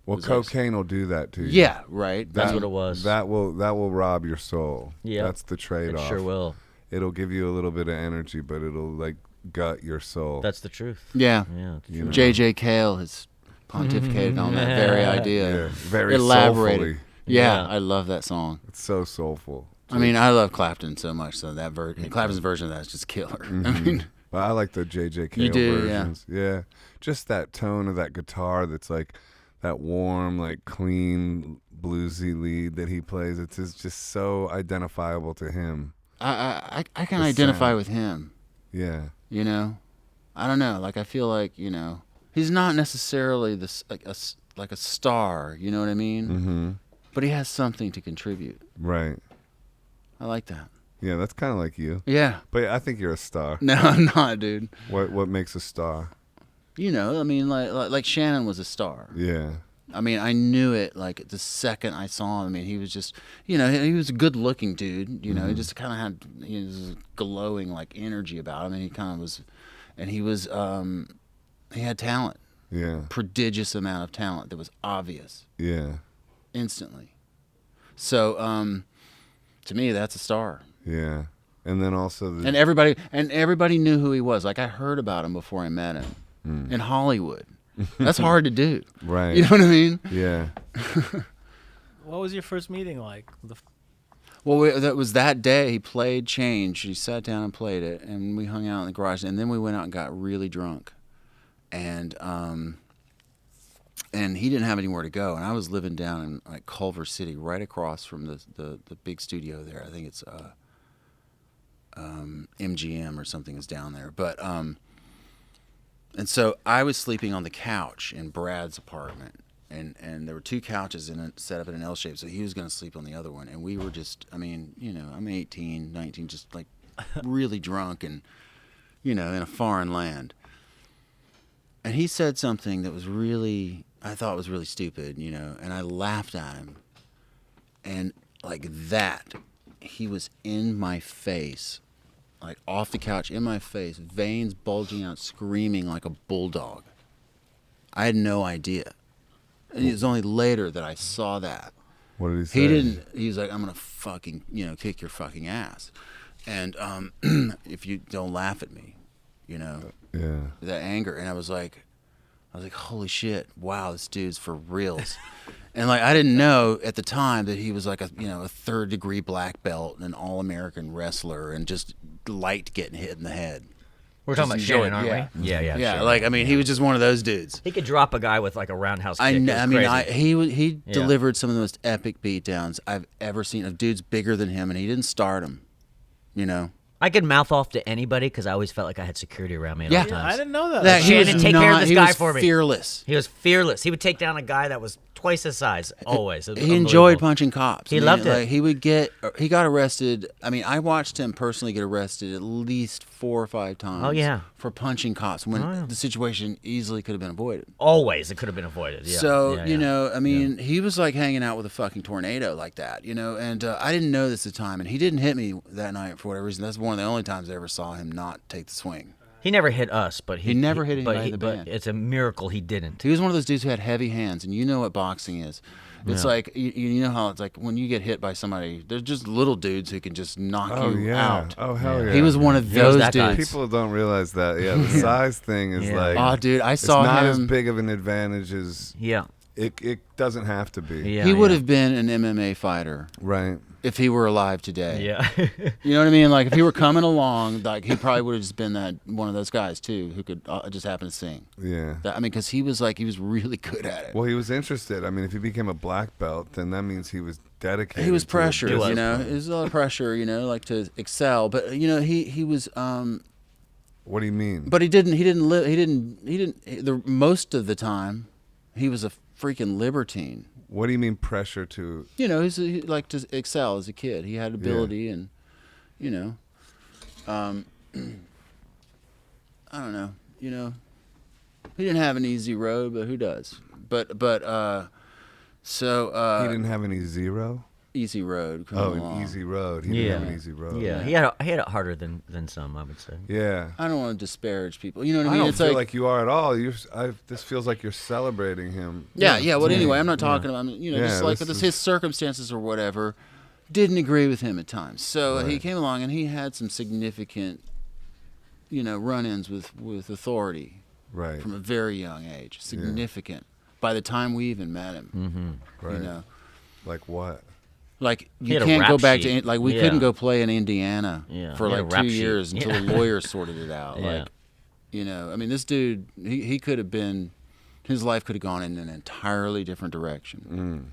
Well, was like- cocaine will do that to you. Yeah, right. That's what it was. That will rob your soul. Yeah. That's the It trade-off. sure will. It'll give you a little bit of energy, but it'll like gut your soul. That's the truth. Yeah. Yeah. it's You true. know. J.J. Cale has pontificated on that very idea. Yeah, very Elaborated. soulfully. Yeah, Yeah. I love that song. It's so soulful. I mean, I love Clapton so much, so that Clapton's version of that is just killer. I mean, But I like the J.J. Cale You do, versions. Yeah. Just that tone of that guitar that's like that warm, like clean, bluesy lead that he plays. It's just so identifiable to him. I can The identify sound. with him. Yeah. You know, I don't know. Like I feel like he's not necessarily this like a star. You know what I mean? Mm-hmm. But he has something to contribute. Right. I like that. Yeah, that's kind of like you. Yeah. But I think you're a star. No, I'm not, dude. What makes a star? You know, I mean, like Shannon was a star. Yeah. I mean, I knew it like the second I saw him. I mean, he was just, he was a good-looking dude. You know, he just kind of had his glowing like energy about him, and he kind of was, and he was, he had talent, Yeah. prodigious amount of talent that was obvious Yeah. instantly. So, to me, that's a star. Yeah. And then also the And everybody knew who he was. Like I heard about him before I met him in Hollywood. That's hard to do. right. You know what I mean? Yeah. What was your first meeting like? Well, that was that day. He played Change. He sat down and played it, and we hung out in the garage. And then we went out and got really drunk, and he didn't have anywhere to go. And I was living down in like Culver City, right across from the big studio there. I think it's MGM or something is down there. But and so I was sleeping on the couch in Brad's apartment. And there were two couches in it set up in an L shape, so he was going to sleep on the other one. And we were just, I mean, you know, I'm 18, 19, just like really drunk and, you know, in a foreign land. And he said something that was really, I thought was really stupid, you know, and I laughed at him. And like that, he was in my face, like off the couch, in my face, veins bulging out, screaming like a bulldog. I had no idea. And it was only later that I saw that. What did he say? He was like, I'm going to fucking, you know, kick your fucking ass. And if you don't laugh at me, you know. Yeah. That anger. And I was like, holy shit, wow, this dude's for reals. And like, I didn't know at the time that he was like a 3rd degree black belt and an all-American wrestler and just liked getting hit in the head. We're talking about Shannon, aren't yeah. we? Yeah. Yeah, Sure. like, I mean, he was just one of those dudes. He could drop a guy with like a roundhouse kick. I mean, crazy. he delivered some of the most epic beatdowns I've ever seen of dudes bigger than him, and he didn't start them, you know. I could mouth off to anybody because I always felt like I had security around me at all Yeah. times. I didn't know that. That he Shannon, was take care of not- this he guy was for me. Fearless. He was fearless. He would take down a guy that was twice his size, always. It was He enjoyed unbelievable. punching cops. He loved it. Like, he got arrested. I mean, I watched him personally get arrested at least 4 or 5 times. Oh, yeah. For punching cops when the situation easily could have been avoided. Always. It could have been avoided. Yeah. So, Yeah, you yeah. know, I mean, he was like hanging out with a fucking tornado like that, you know, and I didn't know this at the time, and he didn't hit me that night for whatever reason. That's one of the only times I ever saw him not take the swing. He never hit us, but He never hit anybody in the but band. it's a miracle he didn't. He was one of those dudes who had heavy hands, and you know what boxing is. It's like, you know how it's like when you get hit by somebody, there's just little dudes who can just knock you out. Oh, hell yeah. He was one of He was those that guy. dudes. People don't realize that. Yeah, the size thing is Yeah. like... Oh, dude, I it's saw not him. as big of an advantage as... Yeah. It doesn't have to be. Yeah. He would yeah. have been an MMA fighter Right. if he were alive today. Yeah. You know what I mean? Like if he were coming along, like he probably would have just been that one of those guys too who could just happen to sing. Yeah. I mean, because he was really good at it. Well, he was interested. I mean, if he became a black belt, then that means he was dedicated. He was to it. pressured, He was. you know. It was a lot of pressure, you know, like to excel. But you know, he was. What do you mean? But he didn't live. The most of the time, he was a freaking libertine. What do you mean pressure to? You know, he liked to excel as a kid. He had ability, and you know, I don't know. You know, he didn't have an easy road, but who does? But so He didn't have any zero. easy road. Oh, Coming along. an easy road. He didn't have an easy road. Yeah. He had it harder than some, I would say. Yeah. I don't want to disparage people. You know what I mean? I don't It's feel like you are at all. This feels like you're celebrating him. yeah. Well, anyway, I'm not talking about. You know, Yeah, just like this with is- his circumstances or whatever. Didn't agree with him at times. So he came along and he had some significant, you know, run-ins with authority Right. from a very young age. Significant. By the time we even met him, Mm-hmm. Right. you know, Like what? like He you had a can't go rap back sheet. to like we Yeah. couldn't go play in Indiana Yeah, for he had like a rap 2 sheet. years until Yeah. the lawyers sorted it out. Yeah. Like, you know, I mean, this dude, he could have been, his life could have gone in an entirely different direction.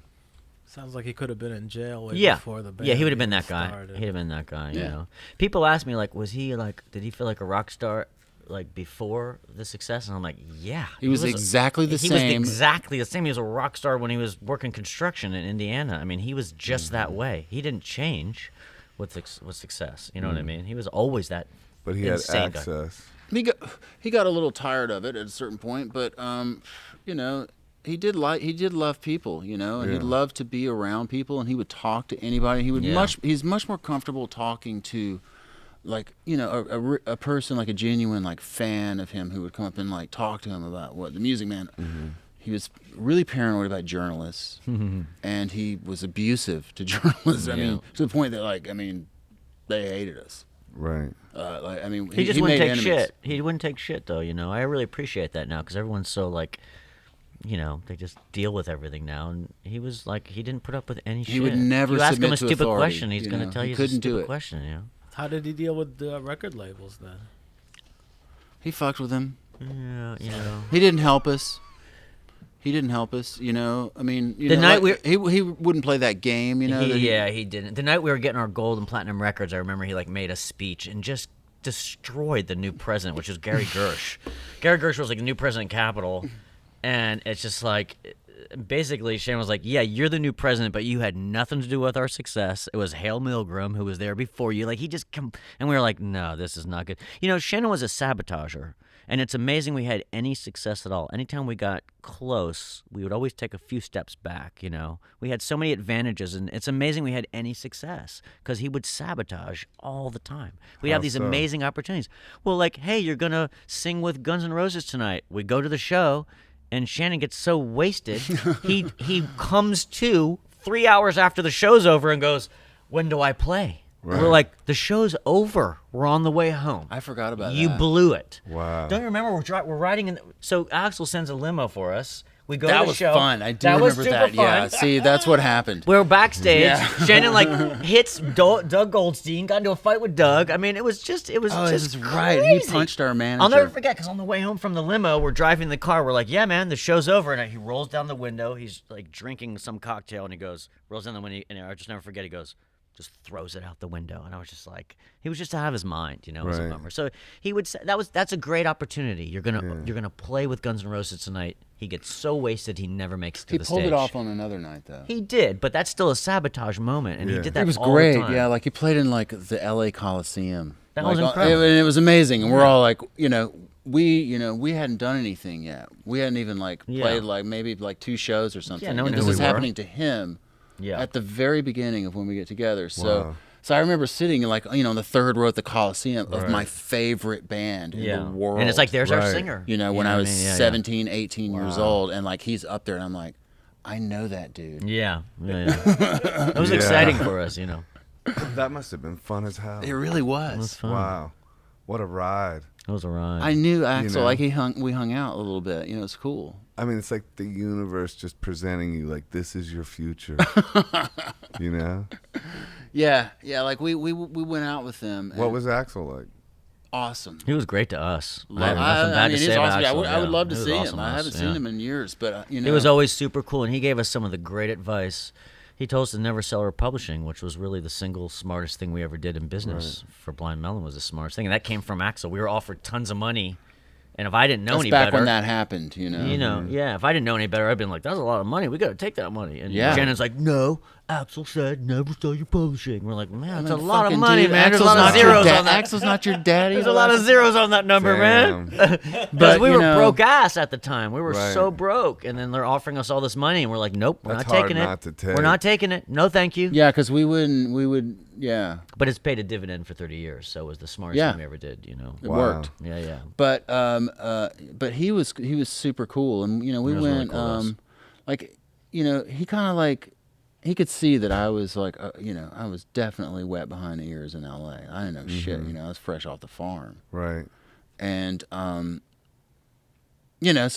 Sounds like he could have been in jail way Yeah. before the band. Yeah, he would have been even that guy. started. He'd have been that guy, you Yeah. know. People ask me, like, was he, like, did he feel like a rock star, like, before the success? And I'm like, yeah. He was exactly the He same. was exactly the same. He was a rock star when he was working construction in Indiana. I mean, he was just that way. He didn't change with success. You know what I mean? He was always that But he had insane guy. access. He got a little tired of it at a certain point, but you know, he did love people, you know, and he Yeah. loved to be around people, and he would talk to anybody. He's much more comfortable talking to, like, you know, a person, like a genuine like fan of him who would come up and like talk to him about what the music, man. He was really paranoid about journalists, and he was abusive to journalists. I mean, to the point that, like, I mean, they hated us. Right. Like, I mean, He just wouldn't made take enemies. shit. He wouldn't take shit, though, you know. I really appreciate that now because everyone's so, like, they just deal with everything now. And he was like, he didn't put up with any shit. He would never You ask him submit a to stupid authority, question, he's going to tell He you it's a couldn't do stupid it. question, How did he deal with the record labels then? He fucked with them. Yeah, He didn't help us. I mean, The night he wouldn't play that game, He didn't. The night we were getting our gold and platinum records, I remember he made a speech and just destroyed the new president, which was Gary Gersh. Gary Gersh was the new president of Capitol, and it's just basically Shane was like, yeah, you're the new president, but you had nothing to do with our success. It was Hale Milgram who was there before you. And we were like, no, this is not good. Shannon was a sabotager. And it's amazing we had any success at all. Anytime we got close, we would always take a few steps back, We had so many advantages, and it's amazing we had any success because he would sabotage all the time. We'd have these amazing opportunities. Well, hey, you're going to sing with Guns N' Roses tonight. We go to the show, and Shannon gets so wasted, he comes to 3 hours after the show's over and goes, when do I play? Right. We're like, the show's over. We're on the way home. I forgot about that. You blew it. Wow. Don't you remember? We're riding in. So Axl sends a limo for us. We go that to the was show. fun. I do remember that. Fun. Yeah. See, that's what happened. We were backstage. Shannon hits Doug Goldstein. Got into a fight with Doug. I mean, it was just. This is right. Crazy. He punched our manager. I'll never forget because on the way home from the limo, we're driving the car. We're like, yeah, man, the show's over. And he rolls down the window. He's drinking some cocktail, and he rolls down the window. And I'll just never forget. He goes, just throws it out the window, and I was just like, he was just out of his mind, It was a bummer. So he would say that's a great opportunity. You're gonna play with Guns N' Roses tonight. He gets so wasted he never makes it to the stage. He pulled it off on another night though. He did, but that's still a sabotage moment, and he did that. It was all great. the time. Yeah, he played in the L.A. Coliseum. That was incredible. It was amazing, and we're all like, we hadn't done anything yet. We hadn't even played maybe 2 shows or something. Yeah, no one and knew this is we were. happening to him. Yeah. At the very beginning of when we get together. So I remember sitting in on the third row at the Coliseum of my favorite band in the world. And it's there's our singer. When I was 17, 18 years old, and he's up there, and I'm like, I know that dude. Yeah. It was exciting for us, That must have been fun as hell. It really was. It was fun. Wow. What a ride. It was a ride. I knew Axl, we hung out a little bit. It's cool. I mean, it's like the universe just presenting you this is your future. Yeah. We went out with them. What was Axl like? Awesome. He was great to us. I would love to see him. I haven't seen him in years, but He was always super cool, and he gave us some of the great advice. He told us to never sell our publishing, which was really the single smartest thing we ever did in business. For Blind Melon was the smartest thing, and that came from Axl. We were offered tons of money, and if I didn't know any better, back when that happened, if I didn't know any better, I'd been like, "That's a lot of money. We got to take that money." And Shannon's like, "No, Axl said never sell your publishing." We're like, "Man, that's a lot of money, man. There's a lot of zeros on that. Axl's not your daddy. There's a lot of zeros on that number, man." Because we were broke ass at the time. We were so broke, and then they're offering us all this money, and we're like, "Nope, we're not taking it. We're not taking it. No, thank you." Yeah, because we would. Yeah. But it's paid a dividend for 30 years, so it was the smartest thing we ever did. It worked. Yeah. But he was super cool, and we went really cool, he kind of he could see that I was I was definitely wet behind the ears in L.A. I didn't know shit. I was fresh off the farm. Right. And so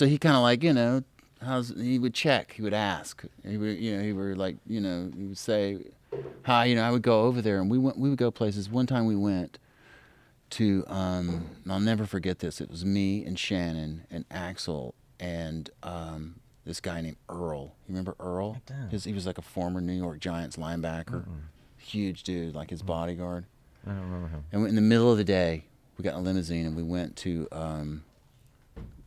he kind of he would check, he would ask, he would he would say hi. I would go over there, and we would go places. One time we went to I'll never forget this. It was me and Shannon and Axl and this guy named Earl. You remember Earl? I do. He was a former New York Giants linebacker. Huge dude, his bodyguard. I don't remember him. And in the middle of the day, we got in a limousine and we went to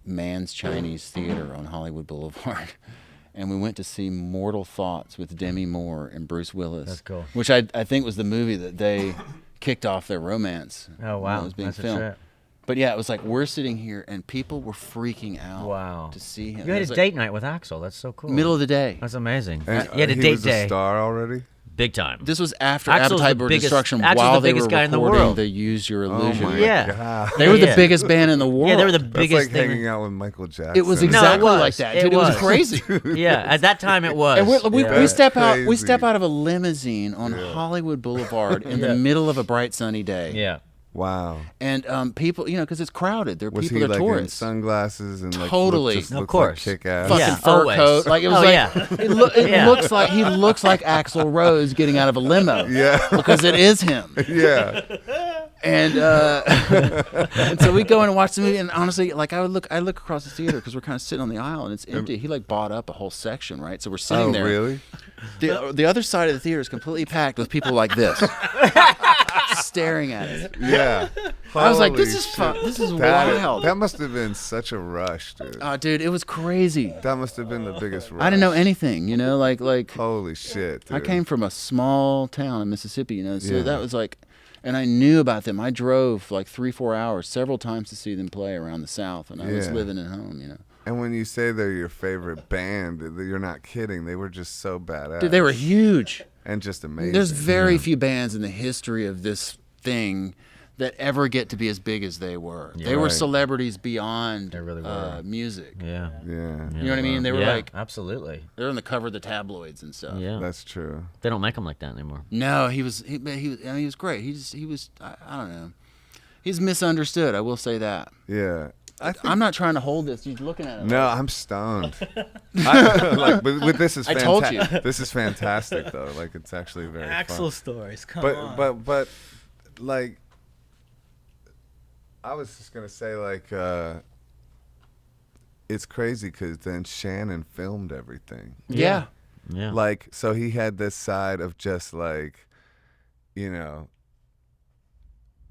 Mann's Chinese Theater on Hollywood Boulevard. And we went to see Mortal Thoughts with Demi Moore and Bruce Willis. That's cool. Which I think was the movie that they kicked off their romance. Oh, wow. When it was being That's filmed. a trip. But yeah, it was we're sitting here and people were freaking out to see him. You had a date night with Axl. That's so cool. Middle of the day. That's amazing. And, you had a he date was day. a star already? Big time. This was after Axl's Appetite the for biggest- Destruction Axl's while the they biggest were guy in the recording world. the Use Your Illusion. Oh my Yeah. God. They were the Yeah. biggest band in the world. Yeah, they were the That's biggest like thing. hanging out with Michael Jackson. It was No, exactly it was. like that, It dude. It was was. crazy. Yeah, at that time it was. And we Yeah. step out. We Crazy. step out of a limousine on Hollywood Boulevard in the middle of a bright sunny day. Yeah. Wow. And people, because it's crowded. There are Was people, he they're like in tourists. sunglasses and like Totally. just Of looked course. like kick ass? Fucking Yeah, fur always. coat. Like it was Oh, like yeah. it Yeah. looks like he looks like Axl Rose getting out of a limo. Yeah. Because it is him. Yeah. And and so we go in and watch the movie, and honestly, like I look across the theater because we're kind of sitting on the aisle and it's empty. He like bought up a whole section, right? So we're sitting Oh, there. really? The other side of the theater is completely packed with people like this, staring at it. Yeah. I was like, Holy this is shit. fun. This is That, wild. that must have been such a rush, dude. Dude, it was crazy. That must have been the biggest rush. I didn't know anything, like Holy shit, dude. I came from a small town in Mississippi, so that was like, and I knew about them. I drove like 3-4 hours several times to see them play around the South, and I was living at home, And when you say they're your favorite band, you're not kidding. They were just so badass. Dude, they were huge. And just amazing. There's very few bands in the history of this thing that ever get to be as big as they were. They were Right. celebrities beyond They really were. music. Yeah. Yeah, You know what I mean? They were Yeah, like, absolutely. they're on the cover of the tabloids and stuff. Yeah. that's true. They don't make them like that anymore. No, he was. I mean, he was great. He was. I don't know. He's misunderstood. I will say that. Yeah. I'm not trying to hold this. You're looking at it. No, I'm stoned. But this is I told you. This is fantastic though. Like it's actually very Axl fun. Stories. Come on. But like I was just gonna say like it's crazy because then Shannon filmed everything. Yeah. Yeah. Like so he had this side of just like,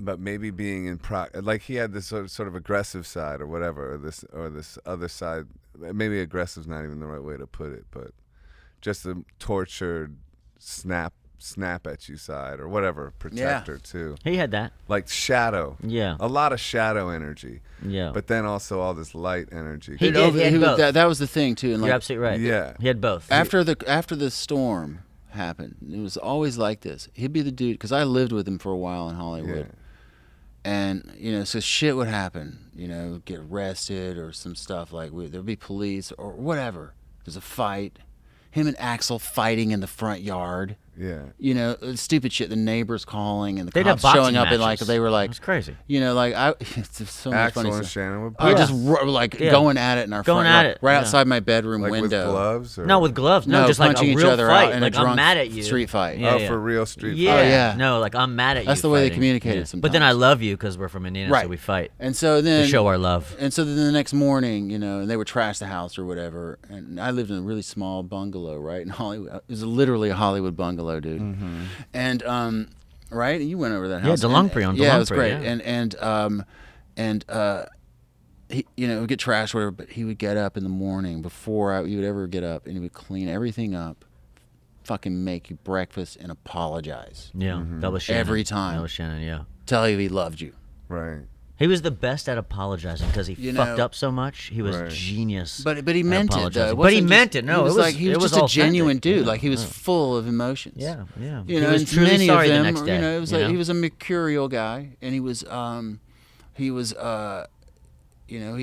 but maybe being in like he had this sort of aggressive side or whatever, or this other side. Maybe aggressive's not even the right way to put it, but just the tortured snap at you side or whatever, protector too. He had that. Like shadow. Yeah. A lot of shadow energy. Yeah. But then also all this light energy. He did. He had both. That was the thing too. And You're like absolutely right. Yeah. He had both. after the storm happened, it was always like this. He'd be the dude because I lived with him for a while in Hollywood. Yeah. And so shit would happen, get arrested or some stuff like there'd be police or whatever. There's a fight. Him and Axl fighting in the front yard. Yeah. Stupid shit. The neighbors calling and the They'd have cops showing boxing up and like matches. they were like, It's crazy. it's so much funny Axl and stuff. Shannon would I both. just going at it in our Going front at yard, it, right yeah. outside my bedroom Like window. with gloves? Or? No, with gloves. No, just like a punching real each other fight. out in Like a drunk I'm mad at you. street fight. Yeah, Oh, yeah. for real street Yeah. fight. yeah. No, like I'm mad at you. That's the way they fighting. communicated Yeah. sometimes. But then I love you because we're from Indiana, Right. so we fight And so then to show our love. And so then the next morning, and they would trash the house or whatever. And I lived in a really small bungalow, right, in Hollywood. It was literally a Hollywood bungalow, dude. Mm-hmm. And right, you went over that Yeah, house. DeLongpre on Yeah, it was DeLongpre, great. yeah. And he, it would get trashed, whatever. But he would get up in the morning before you would ever get up, and he would clean everything up, fucking make you breakfast, and apologize. Yeah, that was Shannon. Every time. That was Shannon. Yeah. Tell you he loved you. Right. He was the best at apologizing because he fucked up so much. He was Right. genius. But he meant it though. apologizing. It But he wasn't meant just- it. No, he was it was like he was it was just a authentic. genuine dude. Yeah, Like he was yeah. full of emotions. Yeah, yeah. You He know, was and truly many sorry of the them, next day. it was you like know? he was a mercurial guy, and he was he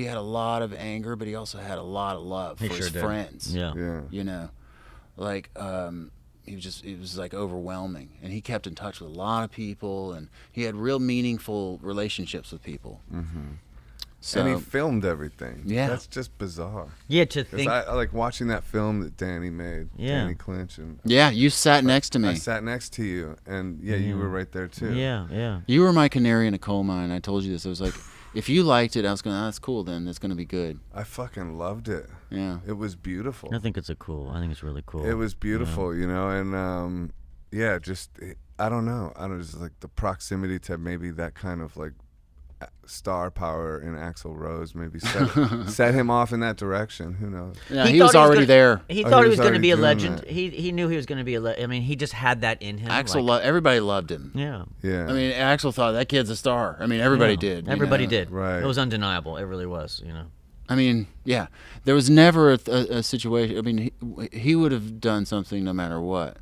had a lot of anger, but he also had a lot of love He for sure his did. friends. Yeah. Like it was like overwhelming, and he kept in touch with a lot of people, and he had real meaningful relationships with people. Mm-hmm. So And he filmed everything. Yeah. That's just bizarre. Yeah, to 'Cause think. I like watching that film that Danny made, Yeah. Danny Clinch, and yeah, you sat next to me. I sat next to you, and you were right there too. Yeah, yeah. You were my canary in a coal mine. I told you this. I was like, if you liked it, I was going, that's cool then. That's going to be good. I fucking loved it. Yeah. It was beautiful. I think it's I think it's really cool. It was beautiful, and I don't know. Just like the proximity to maybe that kind of like star power in Axl Rose maybe set him off in that direction. Who knows? Yeah, He he thought was he was already gonna- there. He Oh, thought he he was was going to already be a doing legend. that. He knew he was going to be a legend. I mean, he just had that in him. Axl, everybody loved him. Yeah. Yeah. I mean, Axl thought that kid's a star. I mean, everybody Yeah. did. you Everybody know? did. Right. It was undeniable. It really was. I mean, yeah. There was never a situation. I mean, he would have done something no matter what.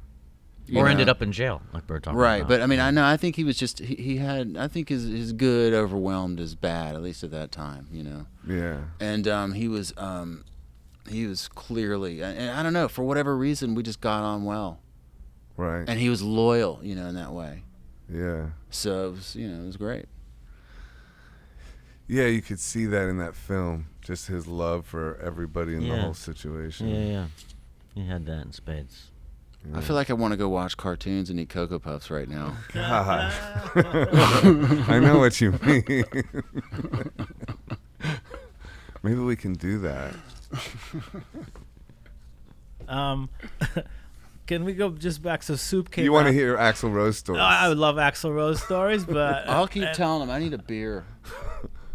you Or know? ended up in jail, like we were talking Right, about. but I mean, I think he was just he had. I think his good overwhelmed his bad, at least at that time. Yeah. And he was clearly, and I don't know, for whatever reason, we just got on well, Right. and he was loyal, in that way. Yeah. So it was, it was great. Yeah, you could see that in that film. Just his love for everybody in the whole situation. Yeah. He had that in spades. I feel like I want to go watch cartoons and eat Cocoa Puffs right now. God. I know what you mean. Maybe we can do that. Can we go just back? So Soup came You want to out. hear Axl Rose Stories? I would love Axl Rose Stories, but I'll keep telling them I need a beer.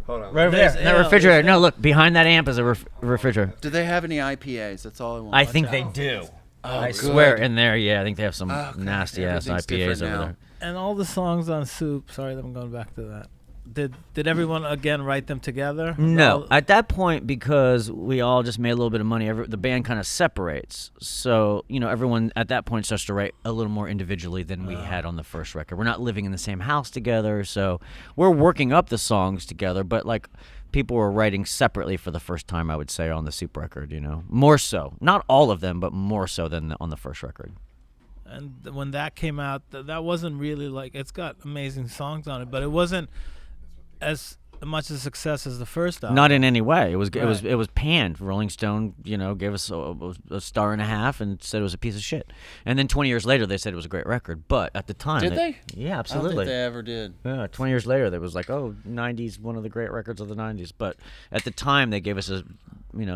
Hold on. Right over There's there. No ale, refrigerator. there's No, look behind that amp is a refrigerator. Do they have any IPAs? That's all I want. I think they do. I good. swear in there. Yeah, I think they have some Okay, nasty ass everything's IPAs different over now. there. and all the songs on Soup. Sorry that I'm going back to that. Did everyone again write them together? No, All- at that point, because we all just made a little bit of money, the band kind of separates. So, everyone at that point starts to write a little more individually than we had on the first record. We're not living in the same house together, so we're working up the songs together, but like people were writing separately for the first time, I would say, on the Soup record, More so. Not all of them, but more so than on the first record. And when that came out, that wasn't really like, it's got amazing songs on it, but it wasn't as much a success as the first album. Not in any way. It was Right. it was panned. Rolling Stone, gave us a star and a half and said it was a piece of shit. And then 20 years later, they said it was a great record. But at the time, Did they? Yeah, I don't absolutely. think they ever did. Yeah, 20 years later, they was like, 90s, one of the great records of the 90s. But at the time, they gave us a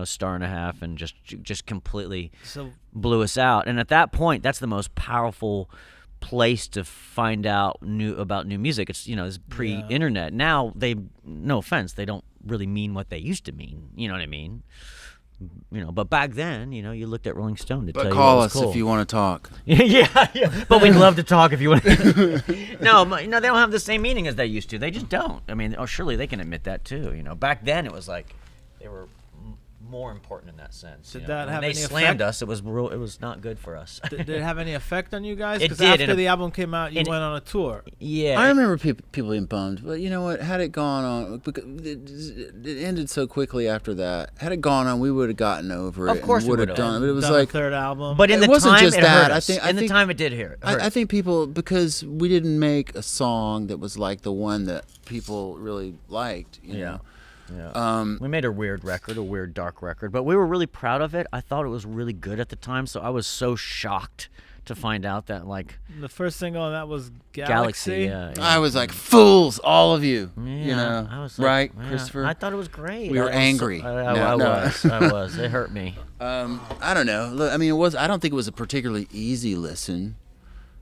star and a half and just completely So blew us out. And at that point, that's the most powerful place to find out about new music. It's it's pre-internet. Now no offense, they don't really mean what they used to mean. You know what I mean? But back then, you looked at Rolling Stone to tell But you call what us was cool. if you want to talk. yeah. But we'd love to talk if you want. No, they don't have the same meaning as they used to. They just don't. I mean, surely they can admit that too. Back then it was like they were more important in that sense. Did you that know? have When any they slammed effect? us, it was not good for us. did it have any effect on you guys? It Because did, after and the album came out, you and- went on a tour. Yeah. I remember people being bummed, but you know what? Had it gone on, because it ended so quickly after that. Had it gone on, we would have gotten over it. Of course and we would have would've. done it. But it was Done like, a third album. But in It the wasn't time, just it that. hurt I us. think- In the time, it did hurt. I think people, because we didn't make a song that was like the one that people really liked. You know? Yeah. We made a weird dark record, but we were really proud of it. I thought it was really good at the time, so I was so shocked to find out that The first single on that was Galaxy. Yeah. I was like, fools, all of you. Yeah, I was like, right, yeah. Christopher? I thought it was great. We were I was so- angry. I No. was. It hurt me. I don't know. Look, I mean, I don't think it was a particularly easy listen.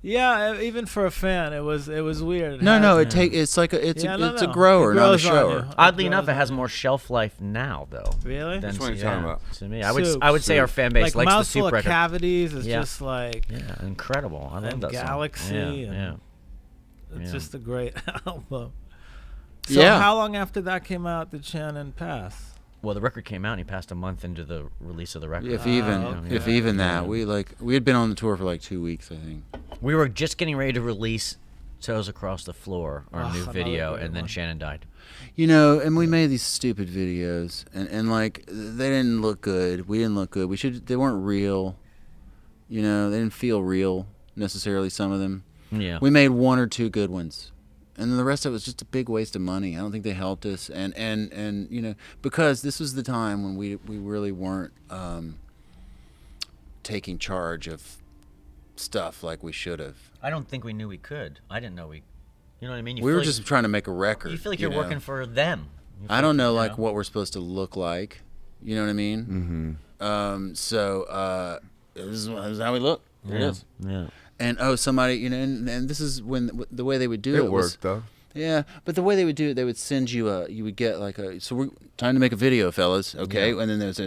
Yeah, even for a fan, it was weird. No, it's like it's Yeah, a no. grower, It not a grows on shower. you. Oddly It enough, grows it has on more shelf life now, though. Really? Than, Which one are you talking about? To me, Soup. I would say our fan base like likes the Mouthful Soup of record. Cavities is Yeah. just like Yeah, incredible. I love And that Galaxy song. and- Yeah. it's Yeah. just a great album. So Yeah. how long after that came out did Shannon pass? Well, the record came out, and he passed a month into the release of the record. If even okay. that, we had been on the tour for like 2 weeks, I think. We were just getting ready to release Toes Across the Floor, our new another video, great and then one. Shannon died. And we made these stupid videos, and like they didn't look good. We didn't look good. They weren't real. They didn't feel real necessarily. Some of them. Yeah. We made one or two good ones, and then the rest of it was just a big waste of money. I don't think they helped us, and because this was the time when we really weren't taking charge of stuff like we should have. I don't think we knew we could. I didn't know we. You know what I mean? We were just trying to make a record. You feel like you you're know? working for them. You I feel don't know you like what we're supposed to look like. You know what I mean? Mm-hmm. So this is how we look. Here it is. Yeah. And somebody, and this is when the way they would do It it was, worked, though. yeah, but the way they would do it, they would send you you would get like so we're time to make a video, fellas, okay? And then there's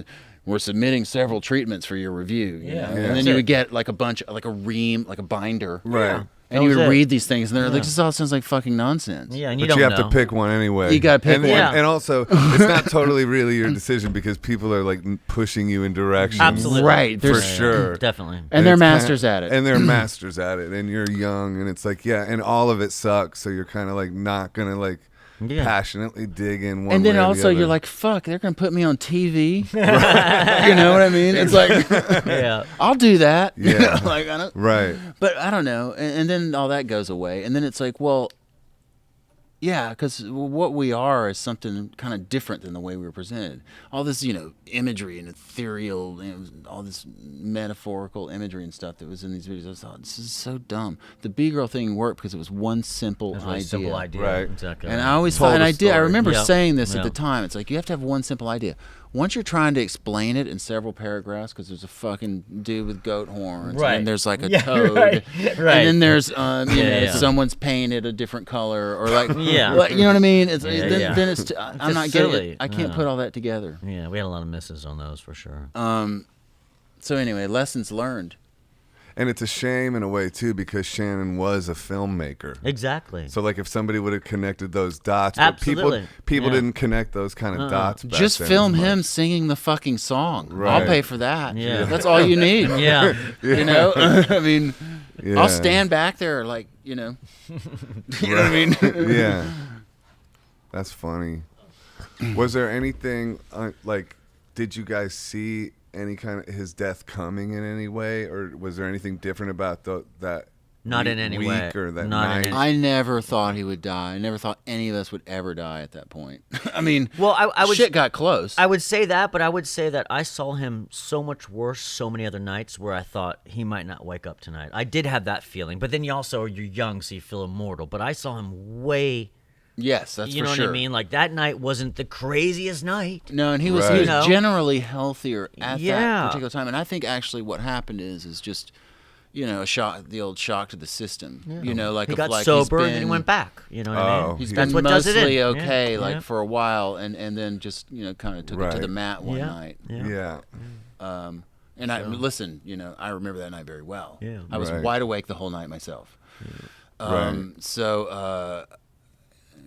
we're submitting several treatments for your review, you know? Yeah. And then That's you it. would get like a bunch, like a ream, like a binder, Right. and you That would was it. read these things, and they're like, Yeah. this all sounds like fucking nonsense. Yeah, and But don't you have know. to pick one anyway. You gotta pick and, one. Yeah. And also, it's not totally really your decision because people are like pushing you in directions. Absolutely. Right, For there's- sure. Definitely. And they're it's masters at it. And they're masters at it. And you're young. And it's like, yeah. And all of it sucks. So you're kind of like not going to like Yeah. passionately dig in one And then way or the also other. you're like, fuck, they're gonna put me on TV. You know what I mean? It's like, Yeah. I'll do that. You Yeah. know, like I don't. Right. But I don't know. And then all that goes away. And then it's like, well, Yeah, because what we are is something kind of different than the way we were presented. All this, imagery and ethereal, all this metaphorical imagery and stuff that was in these videos. I thought, this is so dumb. The B-girl thing worked because it was one simple idea. Simple idea, right? Exactly. And I always Told thought, and a I did. I story. remember Yep. saying this at Yep. the time. It's like you have to have one simple idea. Once you're trying to explain it in several paragraphs, because there's a fucking dude with goat horns, Right. and there's like a Yeah, toad, right. and then there's yeah. someone's painted a different color, or like Yeah. like, you know what I mean? It's Yeah, then, yeah. then it's I'm just not getting silly. it. I can't put all that together. Yeah, we had a lot of misses on those for sure. So anyway, lessons learned. And it's a shame in a way too, because Shannon was a filmmaker. Exactly. So like if somebody would have connected those dots, Absolutely. but people Yeah. didn't connect those kind of dots. Back Just then film as much. him singing the fucking song. Right. I'll pay for that. Yeah. That's all you need. yeah. You know, I mean, Yeah. I'll stand back there like, you know what I mean? Yeah, that's funny. Was there anything like? Did you guys see any kind of his death coming in any way, or was there anything different about that? Not in any week way. or that Not in night? any- I never thought he would die. I never thought any of us would ever die at that point. I mean, Well, I would shit got close. I would say that, but I would say that I saw him so much worse so many other nights where I thought he might not wake up tonight. I did have that feeling, but then you're young, so you feel immortal. But I saw him way, yes, that's you for know sure. what I mean? Like that night wasn't the craziest night. No, and he was Right. he was You know? generally healthier at Yeah. that particular time. And I think actually what happened is just, a shock, the old shock to the system. You know, like He if, got like sober he's and then he went back. You know what I Oh. mean? He's That's been what does it mostly in. okay, Yeah, like yeah. for a while, and then just kind of took it to Right. the mat one Yeah. night. Yeah. Yeah. And I listen, I remember that night very well. Yeah. I was Right. wide awake the whole night myself. Right. So,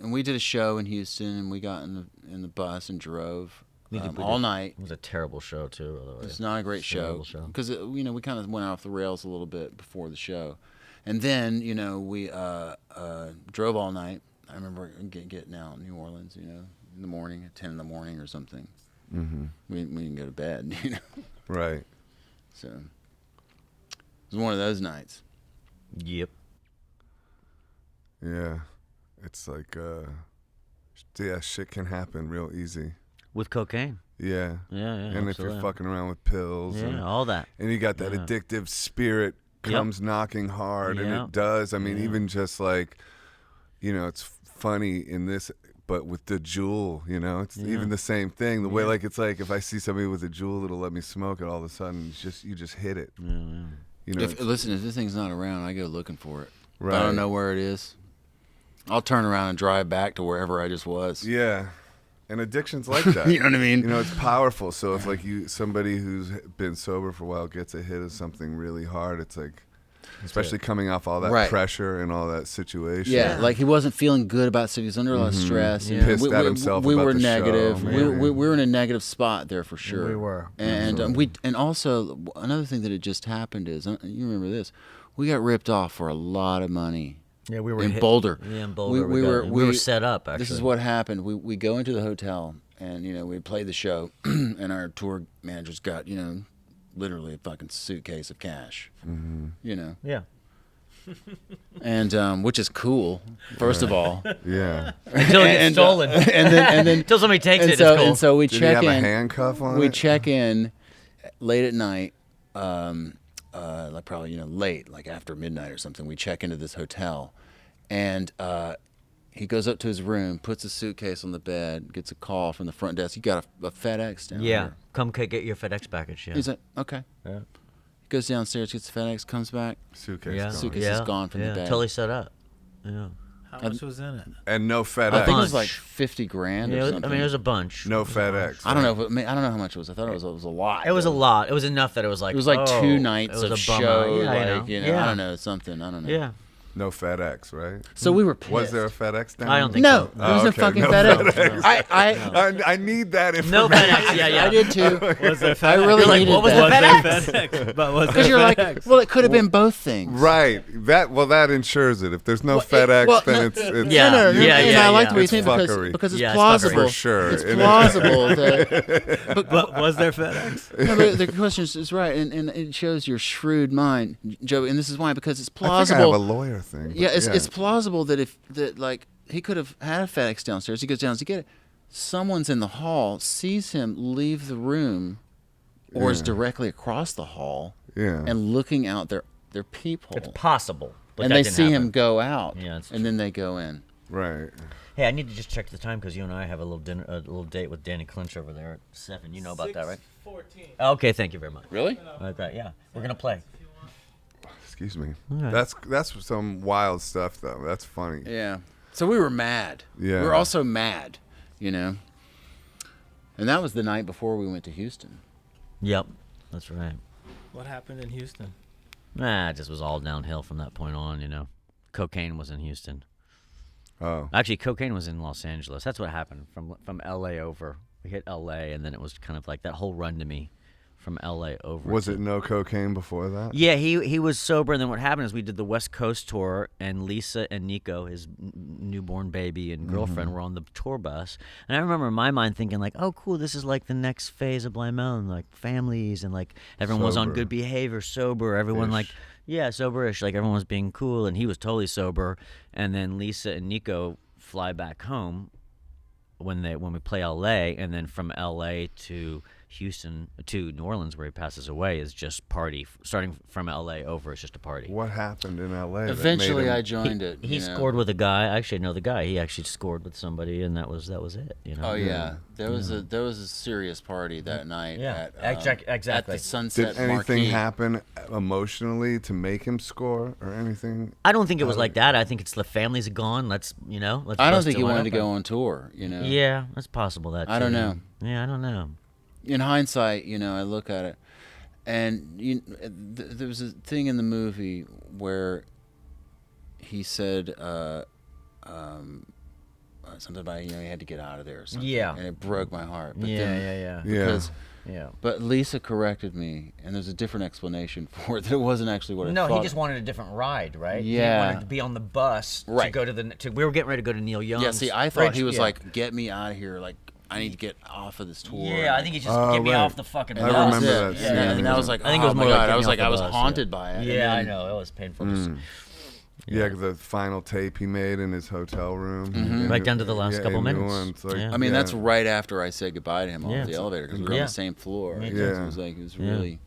and we did a show in Houston, and we got in the bus and drove all night. It was a terrible show too. By the way. It's not a great show Terrible show. because we kind of went off the rails a little bit before the show, and then we drove all night. I remember getting out in New Orleans, in the morning at 10 in the morning or something. Mm-hmm. We didn't go to bed, Right. So it was one of those nights. Yep. Yeah. It's like, shit can happen real easy. With cocaine. Yeah. Yeah, And if absolutely. you're fucking around with pills. Yeah, and, all that. and you got that Yeah. addictive spirit Yep. comes knocking hard, and Yeah. it does. I mean, Yeah. even just like, it's funny in this, but with the jewel, it's even the same thing. The way, like, it's like if I see somebody with a jewel that'll let me smoke it, all of a sudden you just hit it. Yeah. If this thing's not around, I go looking for it. If Right. I don't know where it is, I'll turn around and drive back to wherever I just was. Yeah. And addiction's like that. You know what I mean? It's powerful. So if like somebody who's been sober for a while gets a hit of something really hard, it's like, especially coming off all that Right. pressure and all that situation. Yeah, like he wasn't feeling good about it. He was under a lot of stress. Yeah. Pissed at himself We about were the show, negative. maybe. We were in a negative spot there for sure. We were. And and also another thing that had just happened is you remember this. We got ripped off for a lot of money. Yeah, we were in hit- Boulder. Yeah, in Boulder. We We were set up. Actually, This is what happened. We go into the hotel and we played the show, and our tour manager's got literally a fucking suitcase of cash. Yeah. And which is cool. First of all, Yeah. Until it gets stolen. and then Until somebody takes and it, so it's cool. and so we Did he check have a in. handcuff on We it? check in late at night, like probably late, like after midnight or something. We check into this hotel, and he goes up to his room, puts a suitcase on the bed, gets a call from the front desk. You got a FedEx down Yeah, here. come get your FedEx package. Yeah. He's like, okay. Yeah. He goes downstairs, gets the FedEx, comes back. Suitcase. Yeah. gone. Suitcase is gone from the yeah. bag. Totally set up. Yeah. How much was in it? And no FedEx. I think it was Bunch. like 50 grand Yeah, or I something. mean, it was a bunch. no FedEx. I don't know. I don't know how much it was. I thought it was a lot. It was a though. lot. It was enough that it was like. It was like oh, 2 nights it was of a bummer. show. Yeah, I like, know. Yeah. I don't know, something. I don't know. Yeah. No FedEx, right? So we were pissed. Was there a FedEx down I don't there? think No, so. there was no okay. fucking No FedEx. FedEx. I need that information. No FedEx. Yeah, yeah. I did too. Was there FedEx? I really You're like, needed what was that. the Was there FedEx? But was Because there you're like, FedEx? well, it could have been both things. Right. That insures it. If there's no FedEx, then it's Yeah. No, Yeah, and yeah, I like yeah. the way you It's think fuckery. because it's Yeah, it's plausible. fuckery. For sure. It's And plausible that. But was there FedEx? No, but the question is right, and it shows your shrewd mind, Joe. And this is why, because it's I think I have plausible. a lawyer thing. but Yeah, it's plausible that have had a FedEx downstairs. He goes down to get it. Someone's in the hall, sees him leave the room, or is directly across the hall, and looking out their peephole. It's possible, but and that they didn't see happen. him go out, Yeah, and then they go in. Right. Hey, I need to just check the time because you and I have a little date with Danny Clinch over there at 7. You know about that, right? 14. Okay, thank you very much. Really? Okay, yeah, we're gonna play. Excuse me. Right. That's some wild stuff though. That's funny. Yeah. So we were mad. Yeah. We were also mad, you know. And that was the night before we went to Houston. Yep, that's right. What happened in Houston? Nah, it just was all downhill from that point on. You know, cocaine was in Houston. Oh. Actually, cocaine was in Los Angeles. That's what happened from L.A. over. We hit L.A. and then it was kind of like that whole run to me from L.A. over. Was it no cocaine before that? Yeah, he was sober, and then what happened is we did the West Coast tour, and Lisa and Nico, his newborn baby and girlfriend, were on the tour bus. And I remember in my mind thinking like, oh, cool, this is like the next phase of Blind Melon, like families, and like everyone was on Sober. good behavior, sober, everyone like, yeah, soberish, like everyone was being cool, and he was totally sober. And then Lisa and Nico fly back home when we play L.A., and then from L.A. to Houston to New Orleans, where he passes away, is just party. Starting from L.A. over, it's just a party. What happened in L.A.? that Eventually, made him- I joined it. He you know. scored with a guy. Actually, I know the guy. He actually scored with somebody, and that was it. You know. Oh yeah, there was a serious party that night. Yeah, at, exactly. At the Sunset Did anything Marquee. happen emotionally to make him score or anything? I don't think it was like that. I think it's the family's gone. Let's. I don't bust think he it wide wanted to open. go on tour. You know. Yeah, that's possible. That I don't too. know. Yeah, I don't know. In hindsight, you know, I look at it, and there was a thing in the movie where he said something about he had to get out of there or something. Yeah. And it broke my heart. But Yeah, then, yeah. Because, Yeah. But Lisa corrected me, and there's a different explanation for it. That it wasn't actually what I No, thought. he just wanted a different ride, right? Yeah. He wanted to be on the bus to Right. go to the. We were getting ready to go to Neil Young's. Yeah, see, I thought he was yeah. like, get me out of here. Like, I need to get off of this tour. Yeah, I think he just Oh, get me right. off the fucking And bus. I that was remember it. that Yeah, scene. and I was like, I think it was oh more my like God. get I me was off like, the I was bus, haunted by it. Yeah, I And know. It was painful. Yeah, the final tape he made in his hotel room. Right down to the last couple in New minutes. Orleans, like, Yeah. I mean, yeah. that's right after I said goodbye to him Yeah. off the elevator because we were on Yeah. the same floor. Yeah. So Yeah. it was like, it was really.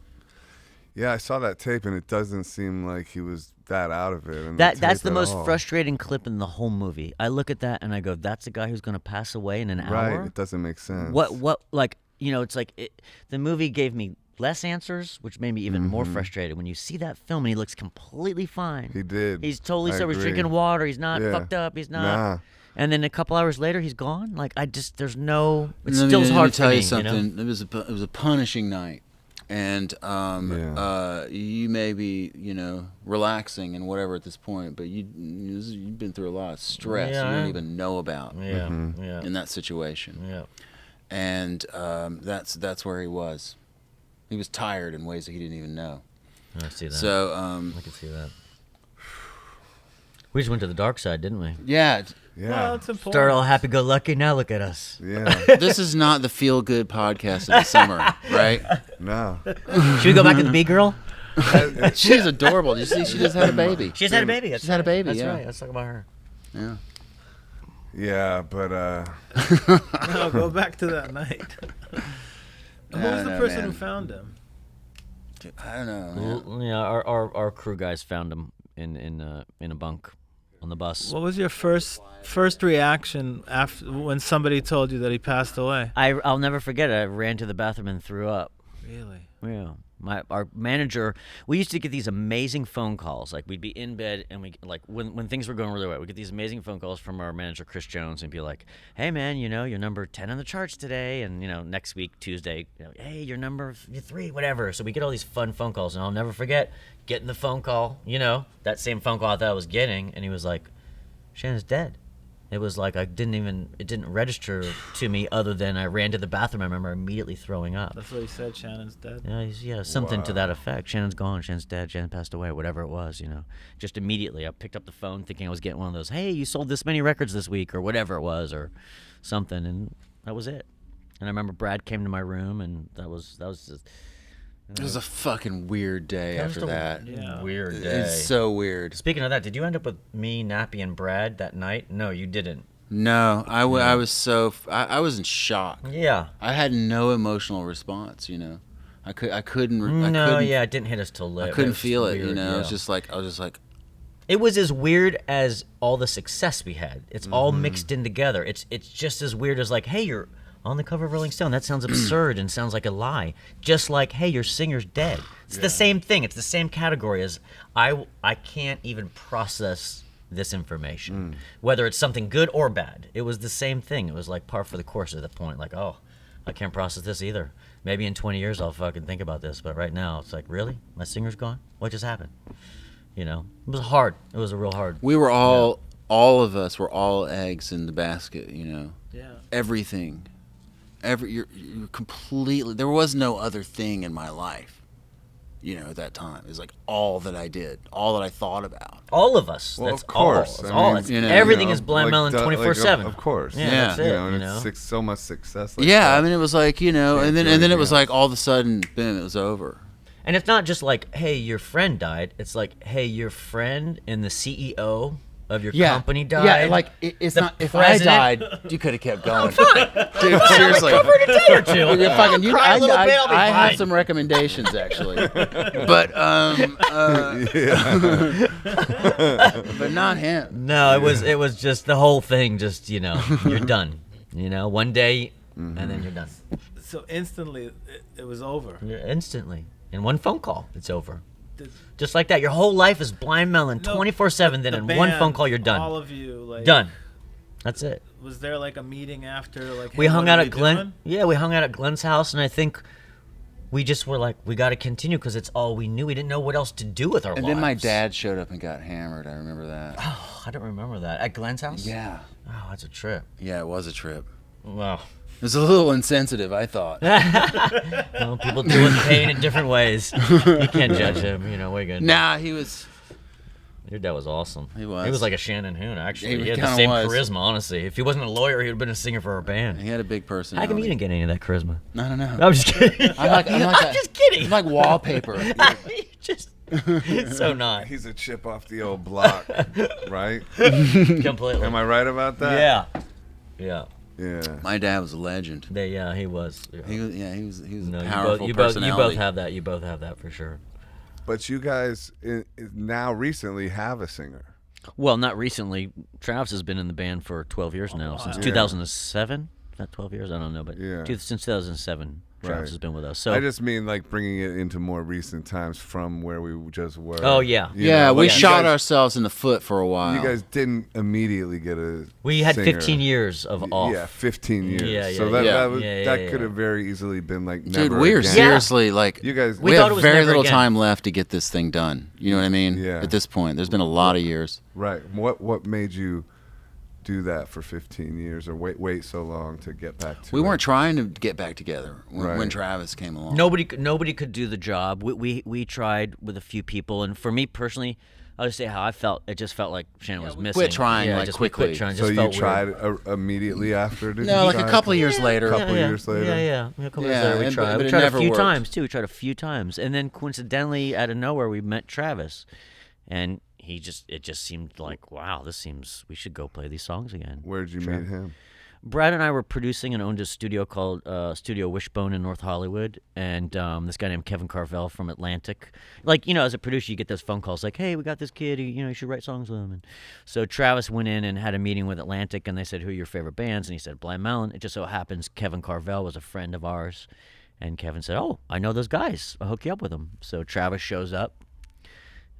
Yeah, I saw that tape, and it doesn't seem like he was that out of it. in That's tape the at most all. frustrating clip in the whole movie. I look at that and I go, "That's the guy who's going to pass away in an Right, hour." it doesn't make sense. What like it's like the movie gave me less answers, which made me even more frustrated. When you see that film and he looks completely fine. He did. He's totally I sober. He's agree. drinking water. He's not Yeah. fucked up. He's not. Nah. And then a couple hours later, he's gone. Like there's no. It Let me- still's let hard me tell for me. you something. You know? It was a punishing night, and Yeah. you may be relaxing and whatever at this point, but you've been through a lot of stress Yeah, you I don't am. even know about Yeah, Mm-hmm. yeah, in that situation, yeah. and that's where he was. He was tired in ways that he didn't even know. I see that. So I can see that. We just went to the dark side, didn't we? yeah, Yeah. Well, it's important. Start all happy-go-lucky. Now look at us. Yeah. this is not the feel good podcast of the summer, right? No. Should we go back to the B-girl? She's adorable. You see, she just had a baby. She's had a baby. That's She's had a right. baby, That's yeah. right. Let's talk about her. Yeah. Yeah, but No, go back to that night. Who was the know, person man. who found him? I don't know. man. Yeah, our crew guys found him in a bunk on the bus. What was your first reaction after when somebody told you that he passed away? I'll never forget it. I ran to the bathroom and threw up. Really? Yeah. Our manager, we used to get these amazing phone calls. Like we'd be in bed and when things were going really well, we'd get these amazing phone calls from our manager Chris Jones and be like, "Hey man, you're number 10 on the charts today, and next week Tuesday, hey, you're number 3, whatever." So we get all these fun phone calls, and I'll never forget getting the phone call. That same phone call I thought I was getting, and he was like, "Shannon's dead." It was like it didn't register to me other than I ran to the bathroom. I remember immediately throwing up. That's what he said. Shannon's dead. Yeah, something to that effect. Shannon's gone. Shannon's dead. Shannon passed away. Whatever it was, Just immediately, I picked up the phone thinking I was getting one of those, "Hey, you sold this many records this week," or whatever it was, or something, and that was it. And I remember Brad came to my room, and that was just, It was a fucking weird day after that. Yeah. Weird day. It's so weird. Speaking of that, did you end up with me, Nappy, and Brad that night? No, you didn't. No, I was in shock. Yeah. I had no emotional response, you know. I couldn't. It didn't hit us till late. I couldn't feel it, weird, you know. yeah. I was just like. It was as weird as all the success we had. It's all mixed in together. It's just as weird as like, hey, you're on the cover of Rolling Stone. That sounds absurd and sounds like a lie. Just like, hey, your singer's dead. It's the same thing. It's the same category as I can't even process this information, whether it's something good or bad. It was the same thing. It was like par for the course at the point. Like, oh, I can't process this either. Maybe in 20 years I'll fucking think about this, but right now it's like, really? My singer's gone? What just happened? You know, it was hard. It was a real hard. We were all of us were all eggs in the basket, you know. Yeah. Everything. You're completely. There was no other thing in my life, you know, at that time. It was like all that I did, all that I thought about. All of us. Well, that's of course. all. That's I all. mean, It's, you know, everything you know, is Blind Melon like, 24/7. Of course. Yeah, Yeah. that's it. You know, and You know? it's so much success. Like Yeah, that. I mean, it was like, you know, Can't and do then it anything was else. like all of a sudden, boom, it was over. And it's not just like, hey, your friend died. It's like, hey, your friend and the CEO of your company died. Yeah, like it's The not. If president- I died, you could have kept going. Dude, Dude, seriously. cover in a day or two. You're fucking, Cry a little bit, I'll be I have fine. some recommendations actually, but but not him. No, it was just the whole thing. Just you're done. One day, and then you're done. So instantly, it was over. Instantly, in one phone call, it's over. Did- Just like that, your whole life is Blind Melon, No, 24/7. Then the in one band, phone call, you're done. All of you, like Done. That's it. Was there like a meeting after? Like We hey, hung what out are at we Glenn. doing? Yeah, we hung out at Glenn's house, and I think we just were like, we got to continue because it's all we knew. We didn't know what else to do with our And lives. then my dad showed up and got hammered. I remember that. Oh, I don't remember that. At Glenn's house? Yeah, Oh, that's a trip. yeah, it was a trip. Wow. It was a little insensitive, I thought. Well, people deal with pain in different ways. You can't judge him. We're good. Nah, he was. Your dad was awesome. He was. He was like a Shannon Hoon, actually. He He had the kinda same was. charisma, honestly. If he wasn't a lawyer, he would have been a singer for our band. He had a big How personality. come you didn't get any of that charisma? I don't know. I'm just kidding. I'm just kidding. I'm like wallpaper. You just so not He's a chip off the old block, right? completely. Am I right about that? Yeah. Yeah. Yeah. My dad was a legend. Yeah, he was. Yeah. He was No, a you powerful both personality. have that. You both have that for sure. But you guys now recently have a singer. Well, not recently. Travis has been in the band for 12 years now, since Yeah. 2007. Is that 12 years? I don't know, but Yeah. since 2007, Travis Right. has been with us. So I just mean like bringing it into more recent times from where we just were. Oh, yeah. You Yeah, know, we like you shot guys- ourselves in the foot for a while. You guys didn't immediately get a we had singer. 15 years of off. Yeah, 15 years. Yeah, so yeah, that yeah. that, was, Yeah, that yeah, could yeah. have very easily been like Dude, never we're again. seriously like You guys, We we thought have it was very never little again. time left to get this thing done. You know what I mean? Yeah. At this point, there's been a lot of years. right? What made you do that for 15 years, or wait so long to get back to? We it? weren't trying to get back together when Right. Travis came along. Nobody could do the job. We tried with a few people, and for me personally, I'll just say how I felt. It just felt like Shannon was we missing. quit trying, yeah, like, just we quickly. quit trying. So Just you felt tried weird. immediately after? Did No, you like a try? couple of years later. Couple years later? Yeah. A couple years Yeah, later, we and- tried. but We it tried a never few worked. times too. We tried a few times, and then coincidentally, out of nowhere, we met Travis, and it just seemed like, wow, we should go play these songs again. Where'd you meet him? Brad and I were producing and owned a studio called Studio Wishbone in North Hollywood, and this guy named Kevin Carvel from Atlantic. Like, as a producer, you get those phone calls like, hey, we got this kid, you should write songs with him. And so Travis went in and had a meeting with Atlantic, and they said, who are your favorite bands? And he said, Blind Melon. It just so happens Kevin Carvel was a friend of ours, and Kevin said, oh, I know those guys. I'll hook you up with them. So Travis shows up,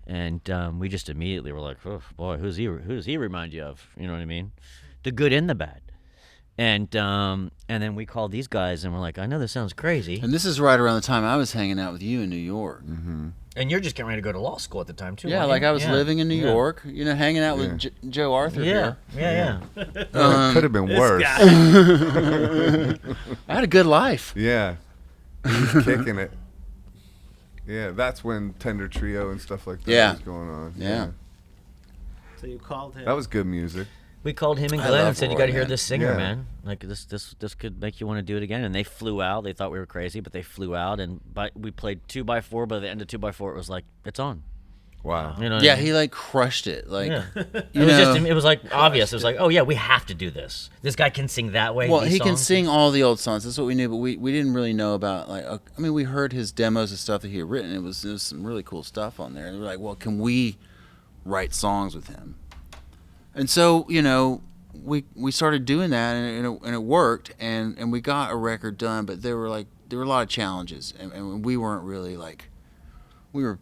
and we just immediately were like, oh, boy, who does he remind you of? You know what I mean? The good and the bad. And then we called these guys, and we're like, I know this sounds crazy. And this is right around the time I was hanging out with you in New York. Mm-hmm. And you're just getting ready to go to law school at the time, too. Yeah, weren't like you? I was living in New Yeah. York, hanging out with Joe Arthur Yeah, here. yeah. It could have been worse. I had a good life. Yeah, he's kicking it. Yeah, that's when Tender Trio and stuff like that Yeah. was going on. Yeah. So you called him. That was good music. We called him and I Glenn love and said, "You Roy, got to hear man. this singer, Yeah. man. Like this could make you want to do it again." And they flew out. They thought we were crazy, but they flew out. And we played 2x4. By the end of 2x4, it was like it's on. Wow. You know? What Yeah, I mean? he like crushed it. Like, Yeah. you It was know, just. It was like obvious. It was like, oh yeah, we have to do this. This guy can sing that way. well, these he can songs. sing all the old songs. That's what we knew, but we didn't really know about like. I mean, we heard his demos and stuff that he had written. It was some really cool stuff on there. And we were like, well, can we write songs with him? And so, you know, we started doing that, and it worked, and we got a record done. But there were a lot of challenges, and we weren't really like, we were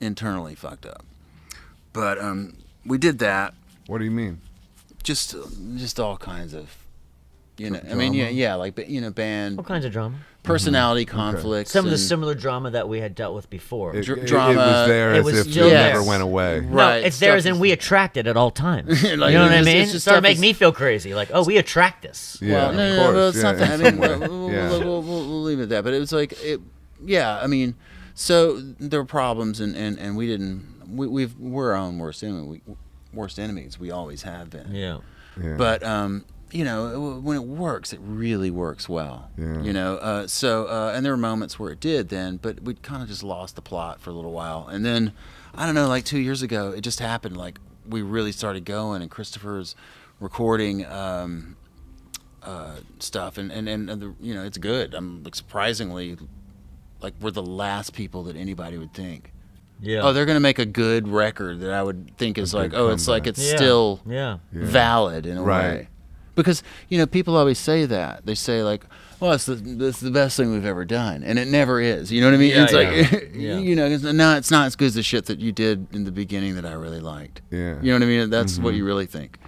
internally fucked up. But we did that. What do you mean? Just all kinds of, you know. I Drama? mean, yeah, like, you know, band All kinds of drama. personality conflicts. Some of the and- similar drama that we had dealt with before. It drama, was there it as was if still it there. never went away. No, Right, it's there as stuff in is- we attract it at all times. Like, You know what I it's mean? just It started stuff making is- me feel crazy. Like, oh, we attract this. Yeah, Well, of no, course. well, it's yeah, not that. I in mean, some way. we'll Yeah. we'll leave it at that. But it was like, yeah. I mean, so there were problems, and we didn't. We're our own worst enemy. Worst enemies. We always have been. Yeah. Yeah. But you know, when it works, it really works well. Yeah. You know, and there were moments where it did then, but we kind of just lost the plot for a little while, and then I don't know, like 2 years ago, it just happened. Like we really started going, and Christopher's recording stuff, and the, you know, it's good. I'm like, surprisingly, like, we're the last people that anybody would think. Yeah. Oh, they're gonna make a good record that I would think is like, good oh, it's like comeback. it's Yeah. still Yeah. valid in a Right. way. Because, you know, people always say that. They say like, well, it's the best thing we've ever done, and it never is. You know what I mean? Yeah, It's like, yeah. you know, it's not as good as the shit that you did in the beginning that I really liked. Yeah. You know what I mean? That's what you really think.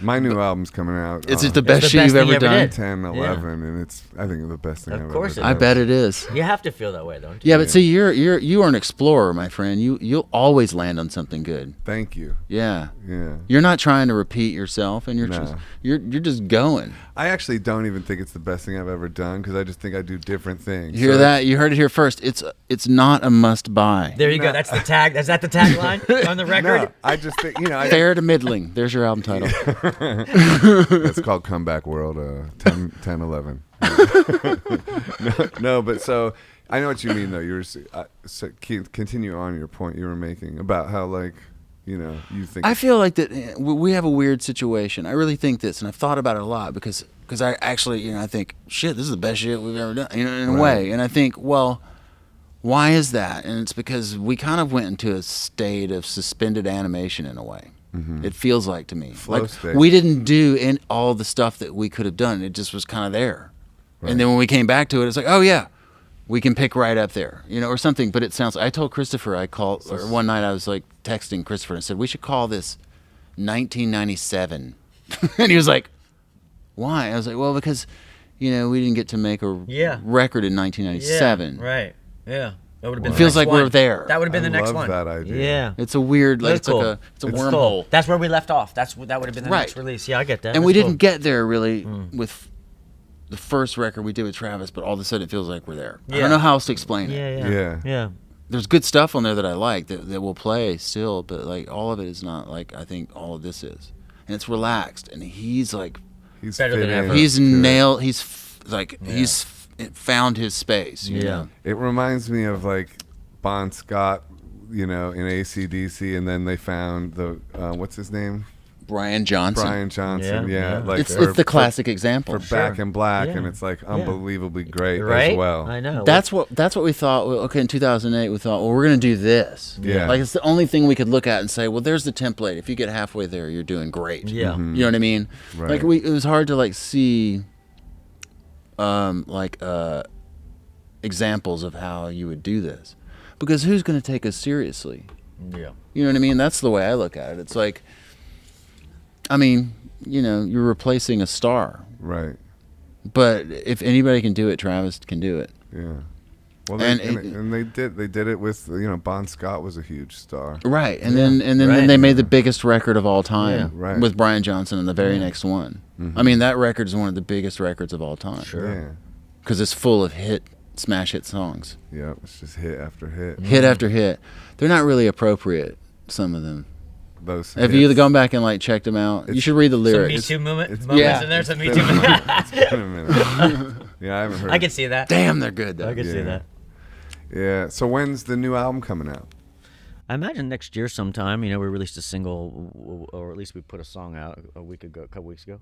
My new album's coming out. It's on the best shit you've thing ever you ever done. did. 10, 11, and it's, I think, the best thing Of I've course ever it done. I bet it is. You have to feel that way, don't you? Yeah, but see, you are an explorer, my friend. You'll always land on something good. Thank you. Yeah. Yeah. You're not trying to repeat yourself, and No. you're just going. I actually don't even think it's the best thing I've ever done because I just think I do different things. You hear So that? You heard it here first. It's not a must buy. There you go. That's the tag. Is that the tagline on the record? No, I just think, you know, Fair to middling. There's your album title. it's called Comeback World 10, 11. no, but so I know what you mean, though. You were continue on your point you were making about how, like, you know, you think. I feel like that we have a weird situation. I really think this, and I've thought about it a lot because I actually, you know, I think, shit, this is the best shit we've ever done, you know, in a Right. way. And I think, well, why is that? And it's because we kind of went into a state of suspended animation in a way. It feels like to me. Flow Like state. we didn't do all the stuff that we could have done. It just was kind of there. Right. And then when we came back to it, it's like, oh yeah, we can pick right up there, you know, or something. But it sounds. I told Christopher, or one night I was like texting Christopher and I said we should call this 1997, and he was like, why? I was like, well, because, you know, we didn't get to make a Yeah. record in 1997. Yeah, right. Yeah. That would have been. It the feels next like one. we're there. That would have been I the next love one. that idea. Yeah. It's a weird, like, That's it's cool. like it's a It's wormhole. cool. That's where we left off. That would have been the Right. next release. Yeah, I get that. And we That's didn't cool. get there really with the first record we did with Travis, but all of a sudden it feels like we're there. I Yeah. don't know how else to explain it. Yeah. Yeah. Yeah. There's good stuff on there that I like that we'll play still, but like all of it is not like I think all of this is. And it's relaxed, and he's like, He's Better than fit in ever. he's to it. nailed, he's found his space. You Yeah. know? It reminds me of like Bon Scott, you know, in AC/DC, and then they found the what's his name, Brian Johnson. Brian Johnson. Yeah, Yeah, yeah. like It's the classic for example. Back in Black, Yeah. and it's like unbelievably great Right. as well. I know. That's what we thought. Well, okay, in 2008, we thought, well, we're gonna do this. Yeah. Like it's the only thing we could look at and say, well, there's the template. If you get halfway there, you're doing great. Yeah. Mm-hmm. You know what I mean? Right. Like it was hard to like see, examples of how you would do this, because who's gonna take us seriously? Yeah. You know what I mean? That's the way I look at it. It's like, I mean, you know, you're replacing a star, Right. but if anybody can do it, Travis can do it. Yeah. Well, And and they did it with, you know, Bon Scott was a huge star. Right, and then Right. they made the biggest record of all time Yeah, right. with Brian Johnson on the very next one. I mean, that record is one of the biggest records of all time. Sure. Yeah. Because it's full of smash hit songs, Yeah. It's just hit after hit. hit after hit. They're not really appropriate, some of them. those. Have you gone back and like checked them out? You should read the Some lyrics. Me Too moments yeah. in there. Some Me Too moments. It's been a minute. Yeah, I haven't heard. I can see that. Damn, they're good though. I can see that. Yeah. So when's the new album coming out? I imagine next year sometime. We released a single, or at least we put a song out a couple weeks ago.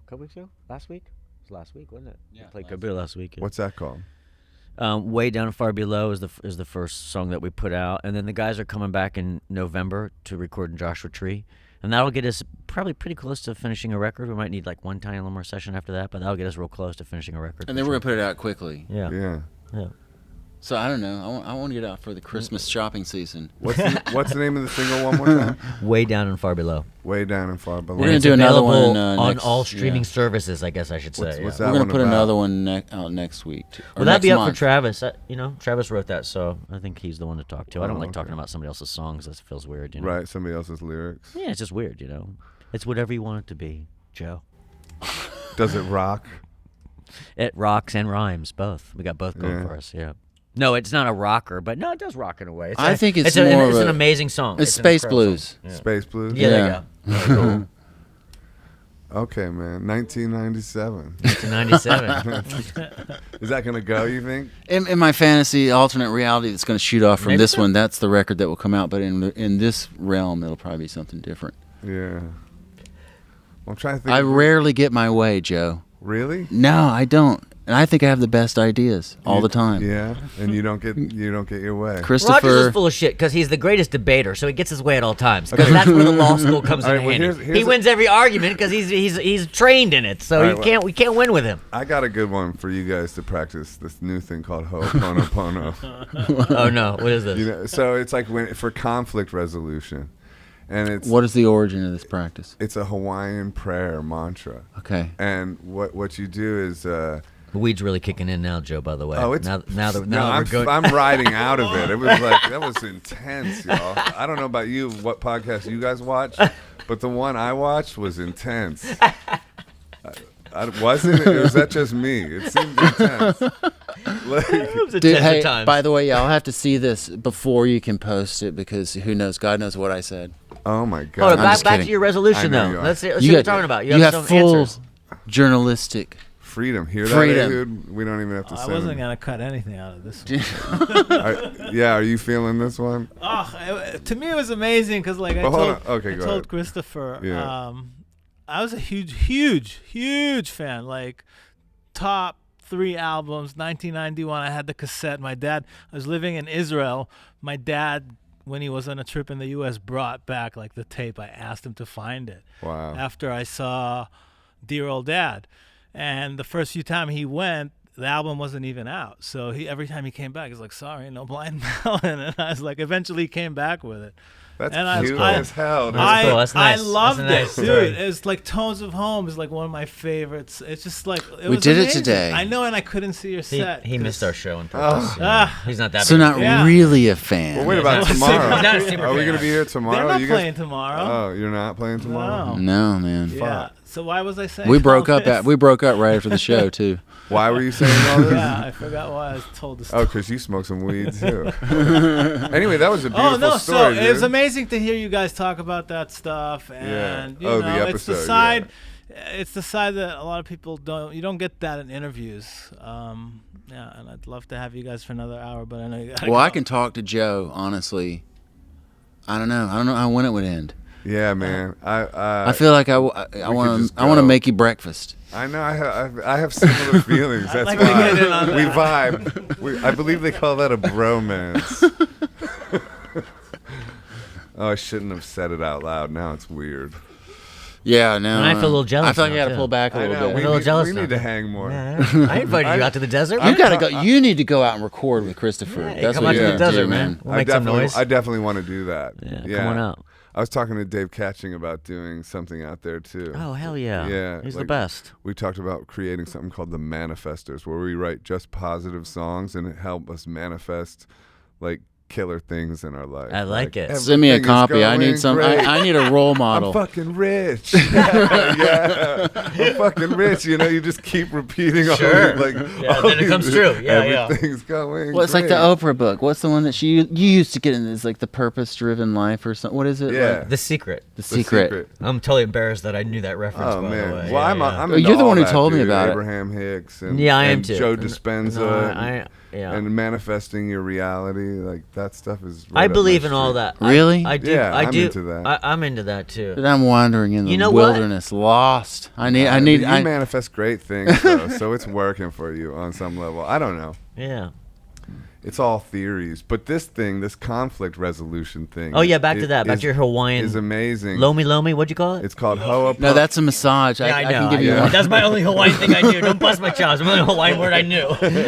Last week? It was last week, wasn't it? Yeah, We played Kabir last week. What's that called? Way Down and Far Below is the first song that we put out, and then the guys are coming back in November to record in Joshua Tree, and that'll get us probably pretty close to finishing a record. We might need like one tiny little more session after that, but that'll get us real close to finishing a record. And then we're gonna put it out quickly. Yeah. Yeah. So I don't know. I want to get out for the Christmas shopping season. What's the name of the single one more time? Way Down and Far Below. Way Down and Far Below. We're gonna It's do another available one on next- all streaming yeah. services, I guess I should say. What's yeah. that We're gonna one put about? another one out next week. Well, that'd be up for Travis. Travis wrote that, so I think he's the one to talk to. I don't like okay. talking about somebody else's songs. That feels weird, Right, somebody else's lyrics. Yeah, it's just weird, It's whatever you want it to be, Joe. Does it rock? It rocks and rhymes, both. We got both going Yeah. for us, yeah. No, it's not a rocker, but no, it does rock in a way. I think it's an more of an amazing song. It's an space incredible blues. song. Yeah. Space Blues? Yeah, there you go. Okay, man. 1997. 1997. Is that going to go, you think? In my fantasy alternate reality that's going to shoot off from Maybe this so. one, that's the record that will come out. But in this realm, it'll probably be something different. Yeah. I'm trying to think. I rarely get my way, Joe. Really? No, I don't. And I think I have the best ideas all the time. Yeah, and you don't get your way. Christopher. Rogers is full of shit because he's the greatest debater, so he gets his way at all times. Because that's where the law school comes All in right, well, handy. here's He wins every argument because he's trained in it, so All right, we can't win with him. I got a good one for you guys to practice this new thing called Ho'oponopono. Oh no, what is this? So it's like for conflict resolution, and it's What is the origin of this practice? it's a Hawaiian prayer mantra, Okay. and what you do is. The weed's really kicking in now, Joe. By the way. Oh, it's now that no, we're going. I'm riding out of it. It was like that was intense, y'all. I don't know about you, what podcast you guys watch, but the one I watched was intense. Wasn't it? Or was that just me? It seemed intense. Dude, hey, by the way, y'all have to see this before you can post it because who knows? God knows what I said. Oh my Hold god! on, back to kidding. your resolution I know though. you are. Let's see what you're talking about. You have some full answers. journalistic. Freedom. Hear that, Freedom. dude? We don't even have to I say wasn't it. gonna cut anything out of this one. Yeah, are you feeling this one? To me, it was amazing because, like, I Well, hold told, on. Okay, I go told ahead. Christopher, Yeah. I was a huge fan. Like, top 3 albums. 1991, I had the cassette. My dad, I was living in Israel. My dad, when he was on a trip in the U.S., brought back like the tape. I asked him to find it. Wow. After I saw Dear Old Dad. And the first few times he went, the album wasn't even out. So every time he came back, he's like, sorry, no Blind Melon. And I was like, eventually he came back with it. That's And cute I- as hell. dude. That's cool. That's nice. I loved That's a nice it, story. dude. It's like Tones of Home is like one of my favorites. It's just like it We was did it amazing. today. I know, and I couldn't see your set. He missed 'cause- our show on purpose. He's not that. So big. not Yeah. really a fan. Well, wait about He's tomorrow. not a super Are we fan. going to be here tomorrow? They're not You guys- playing tomorrow. Oh, you're not playing tomorrow? No. No, man. Yeah. So why was I saying We all broke up. this? We broke up right after the show too. Why were you saying all this? Yeah, I forgot why I was told this. Oh, because you smoke some weed too. Anyway, that was a beautiful Oh no! story, So it was dude. amazing to hear you guys talk about that stuff, and Oh, you the know, it's the episode, side. It's the side that a lot of people don't. You don't get that in interviews. Yeah, and I'd love to have you guys for another hour, but I know you gotta Well, go. I can talk to Joe honestly. I don't know how when it would end. Yeah, man. I feel like I want just to go. make you breakfast. I know. I have similar feelings. That's like to get in why on we that. vibe. I believe they call that a bromance. Oh, I shouldn't have said it out loud. Now it's weird. Yeah, no. And I feel a little jealous I feel like now, I got to too. pull back a I little know. bit. a little jealous we now. need to hang more. I invited you out to the desert. You gotta go. You need to go out and record with Christopher. Yeah, That's come what out you to need the to desert, do, man. We'll I make some definitely, noise. I definitely want to do that. Yeah, come on out. I was talking to Dave Catching about doing something out there too. Oh hell yeah! Yeah, he's the like- best. We talked about creating something called the Manifestors, where we write just positive songs and it help us manifest, like killer things in our life. I like it. Send me a everything is copy. I need going some. great. I need a role model. I'm fucking rich. Yeah, I'm fucking rich. You know, you just keep repeating all Sure. these, like, Yeah, all then it these- comes true. Yeah, yeah. everything's going. Well, it's like the great. Oprah book. What's the one that you used to get in? It's like the purpose-driven life or something. What is it? Yeah. Like, The Secret. the secret. I'm totally embarrassed that I knew that reference. Oh by man! the way. Well, Yeah, I'm Oh, into you're the all one who that, told me dude. about it. Abraham Hicks and Yeah, I am and too. Joe No, Dispenza yeah. and manifesting your reality. Like that stuff is. I right up believe my in all street. that. Really? I do. Yeah, I I'm do. into that. I'm into that too. But I'm wandering in the You know what? wilderness, lost. I need. You manifest great things, though, so it's working for you on some level. I don't know. Yeah. It's all theories, but this conflict resolution thing. Oh yeah, back to that. Back to your Hawaiian. Is amazing. Lomi. What'd you call it? It's called Ho'oponopono. No, that's a massage. Yeah, I know. I can give you know. one. That's my only Hawaiian thing I knew. Don't bust my chops. I'm the only Hawaiian word I knew.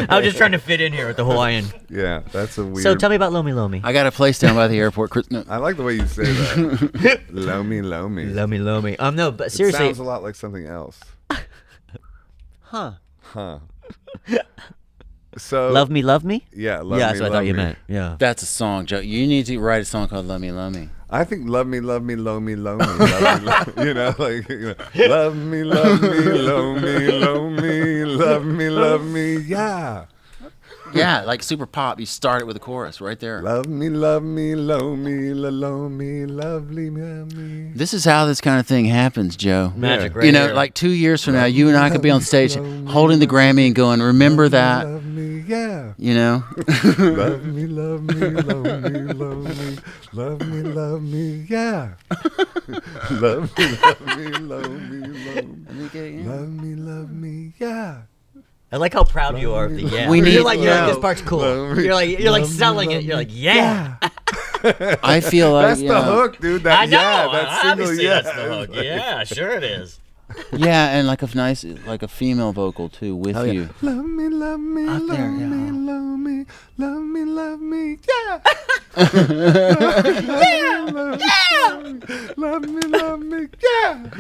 I was just trying to fit in here with the Hawaiian. Yeah, that's a weird. So tell me about Lomi. I got a place down by the airport. Chris, no. I like the way you say that. Lomi. Lomi. No, but It seriously. sounds a lot like something else. Huh. So Love me. Yeah, love Yeah, me, that's what I love thought you me. meant. Yeah. That's a song, Joe. You need to write a song called "Love Me, Love Me." I think love me, love me, love me, love me, love me, love me. You know, like love me, love me, love me, love me, love me, love me, yeah. Yeah, like super pop. You start it with a chorus right there. Love me, love me, love me, love me, lovely, love me. This is how this kind of thing happens, Joe. Magic, Yeah. right You know, here. like 2 years from now, you and I could be on stage holding the Grammy and going, "Remember that?" Love me, yeah. You know. Love me, love me, love me, love me, love me, love me, yeah. Love me, love me, love me, love me, love me, yeah. I like how proud you are of the yeah. We need- you're like no. this part's cool. Love me, You're like love me, selling love it. You're me, like yeah. I feel like That's the hook, dude. That I know. yeah, that single Obviously yeah. that's the hook. Yeah, sure it is. Yeah, and like a female vocal too with yeah. you. Love me, love me, Out love there, me, yeah. love me, love me, love me, yeah. Love me, love me, yeah.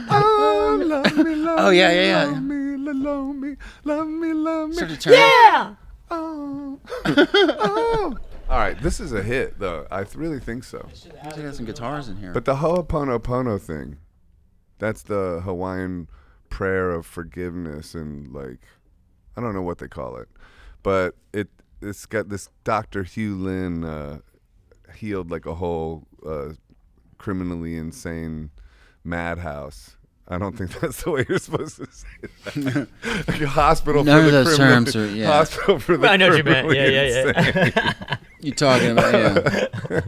Oh, love me, love Oh, yeah, me, yeah, yeah. love me, love me, love me, love me. Sort of turn. Yeah. Oh, oh. All right, this is a hit, though. I really think so. I got some guitars in here. But the Ho'oponopono thing, that's the Hawaiian prayer of forgiveness, and like, I don't know what they call it, but it's got this Dr. Hugh Lin healed like a whole criminally insane madhouse. I don't think that's the way you're supposed to say that. Like a hospital None for of the those criminally- terms are- yeah. Hospital for the I know what you meant. criminally Yeah. insane. You talking about yeah.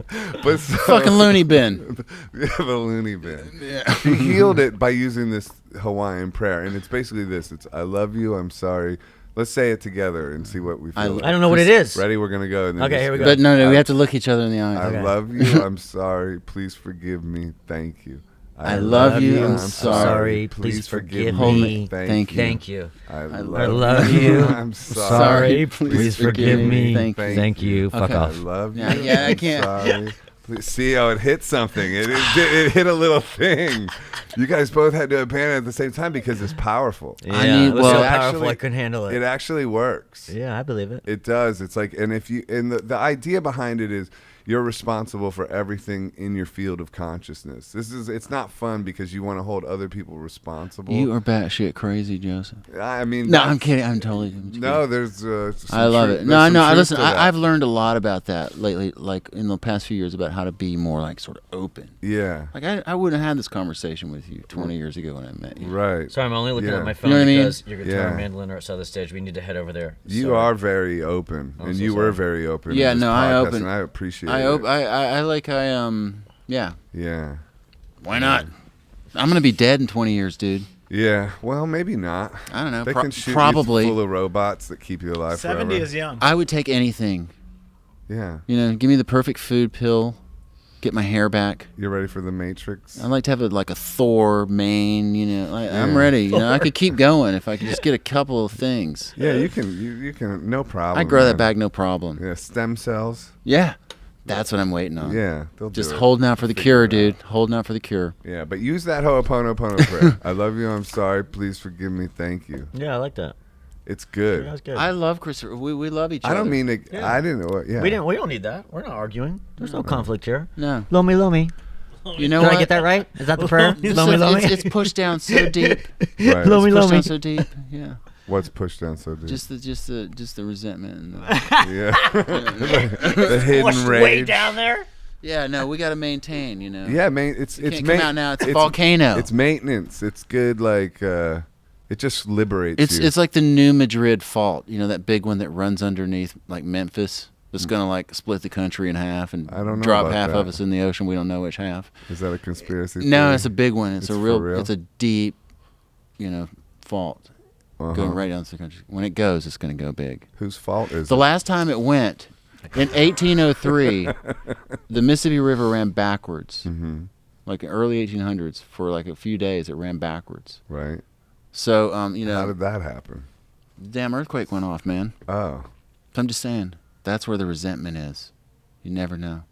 But so, Fucking loony bin. Yeah, the loony bin. Yeah. He healed it by using this Hawaiian prayer, and it's basically this. It's I love you, I'm sorry. Let's say it together and see what we feel. I don't know what it is. Ready? We're gonna go. And then Okay, just here we go. But no, we have to look each other in the eyes. I Okay. love you. I'm sorry. Please forgive me. Thank you. I love you. I'm sorry. Please forgive Hold me. me. Thank you. Thank you. I love you. I'm sorry. Sorry. Please forgive me. Thank you. Fuck Okay. I off. love you. Yeah, I I'm can't. Sorry. Please, see how it hit something. It hit a little thing. You guys both had to abandon it at the same time because it's powerful. Yeah, I need- it was well, so actually- powerful I couldn't handle it. It actually works. Yeah, I believe it. It does. It's like, and the idea behind it is you're responsible for everything in your field of consciousness. It's not fun because you want to hold other people responsible. You are batshit crazy, Joseph. I mean, No, I'm kidding. I'm totally. No, there's. I love it. No, listen, I've learned a lot about that lately, like in the past few years, about how to be more like sort of open. Yeah. Like I wouldn't have had this conversation with you 20 years ago when I met you. Right. Sorry, I'm only looking Yeah. at my phone You know what I mean? because your guitar Yeah. and mandolin are outside the stage. We need to head over there. You Sorry. are very open, I'm and so you sorry. were very open. in Yeah, this no, I podcast, open- and I appreciate I it. hope yeah. Yeah. Why not? I'm gonna be dead in 20 years, dude. Yeah. Well, maybe not. I don't know. They can shoot probably. you full of robots that keep you alive 70 forever. is young. I would take anything. Yeah. You know, give me the perfect food pill, get my hair back. You're ready for the Matrix? I'd like to have like a Thor mane. You know, I'm Yeah. ready. You know, I could keep going if I could just get a couple of things. Yeah, you can. You can. No problem. I'd grow that man. back, no problem. Yeah, stem cells. Yeah, that's what I'm waiting on. Yeah, they'll Just do it. holding out for the Figure cure, it out. dude. Holding out for the cure. Yeah, but use that Ho'oponopono prayer. I love you. I'm sorry. Please forgive me. Thank you. Yeah, I like that. It's good. That was good. I love Christopher. We love each other. I don't mean to, I didn't know. Yeah. We don't need that. We're not arguing. There's no conflict here. No. Lomi. You know Did what? I get that right? Is that the prayer? It's, Lomi. it's pushed down so deep. Right. Lomi. It's pushed down so deep. Yeah. What's pushed down so deep? Just the resentment. And yeah. The hidden Washed rage. way down there. yeah. No, we got to maintain. You know. Yeah, man. It's Can't come out now. It's a volcano. It's maintenance. It's good. Like it just liberates you. It's like the New Madrid fault. You know, that big one that runs underneath like Memphis. It's gonna like split the country in half and I don't know drop about half that. of us in the ocean. We don't know which half. Is that a conspiracy? No, theory? it's a big one. It's a for real. It's a deep, fault going right down to the country. When it goes, it's gonna go big. Whose fault is The it? last time it went, in 1803, the Mississippi River ran backwards. Mm-hmm. Like in early 1800s, for like a few days, it ran backwards. Right. So, How did that happen? damn earthquake went off, man. Oh, So I'm just saying, that's where the resentment is. You never know.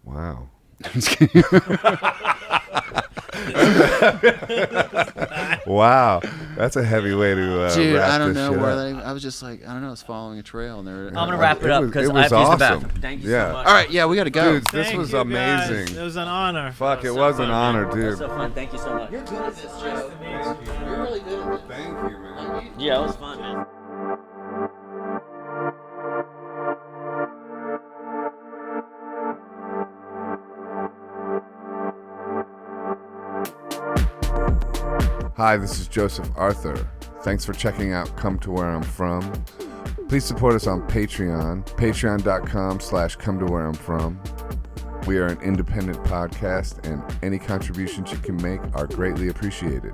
wow. Wow, that's a heavy way to Dude, wrap I don't this know shit where up. I was just like, I don't know, I was following a trail and there. I'm gonna wrap it It up was- because it I have was to use the awesome. bathroom. Thank you Yeah. so much. All right, yeah, we gotta go. Dude, this Thank was you, guys. amazing. It was an honor. Fuck, it so was an fun, honor, man. dude. That's so fun. Thank you so much. You're good at this, Joe. You're really good at this. Thank you, man. Yeah, it was fun, man. Hi, this is Joseph Arthur. Thanks for checking out Come to Where I'm From. Please support us on Patreon, patreon.com/come to where I'm from. We are an independent podcast, and any contributions you can make are greatly appreciated.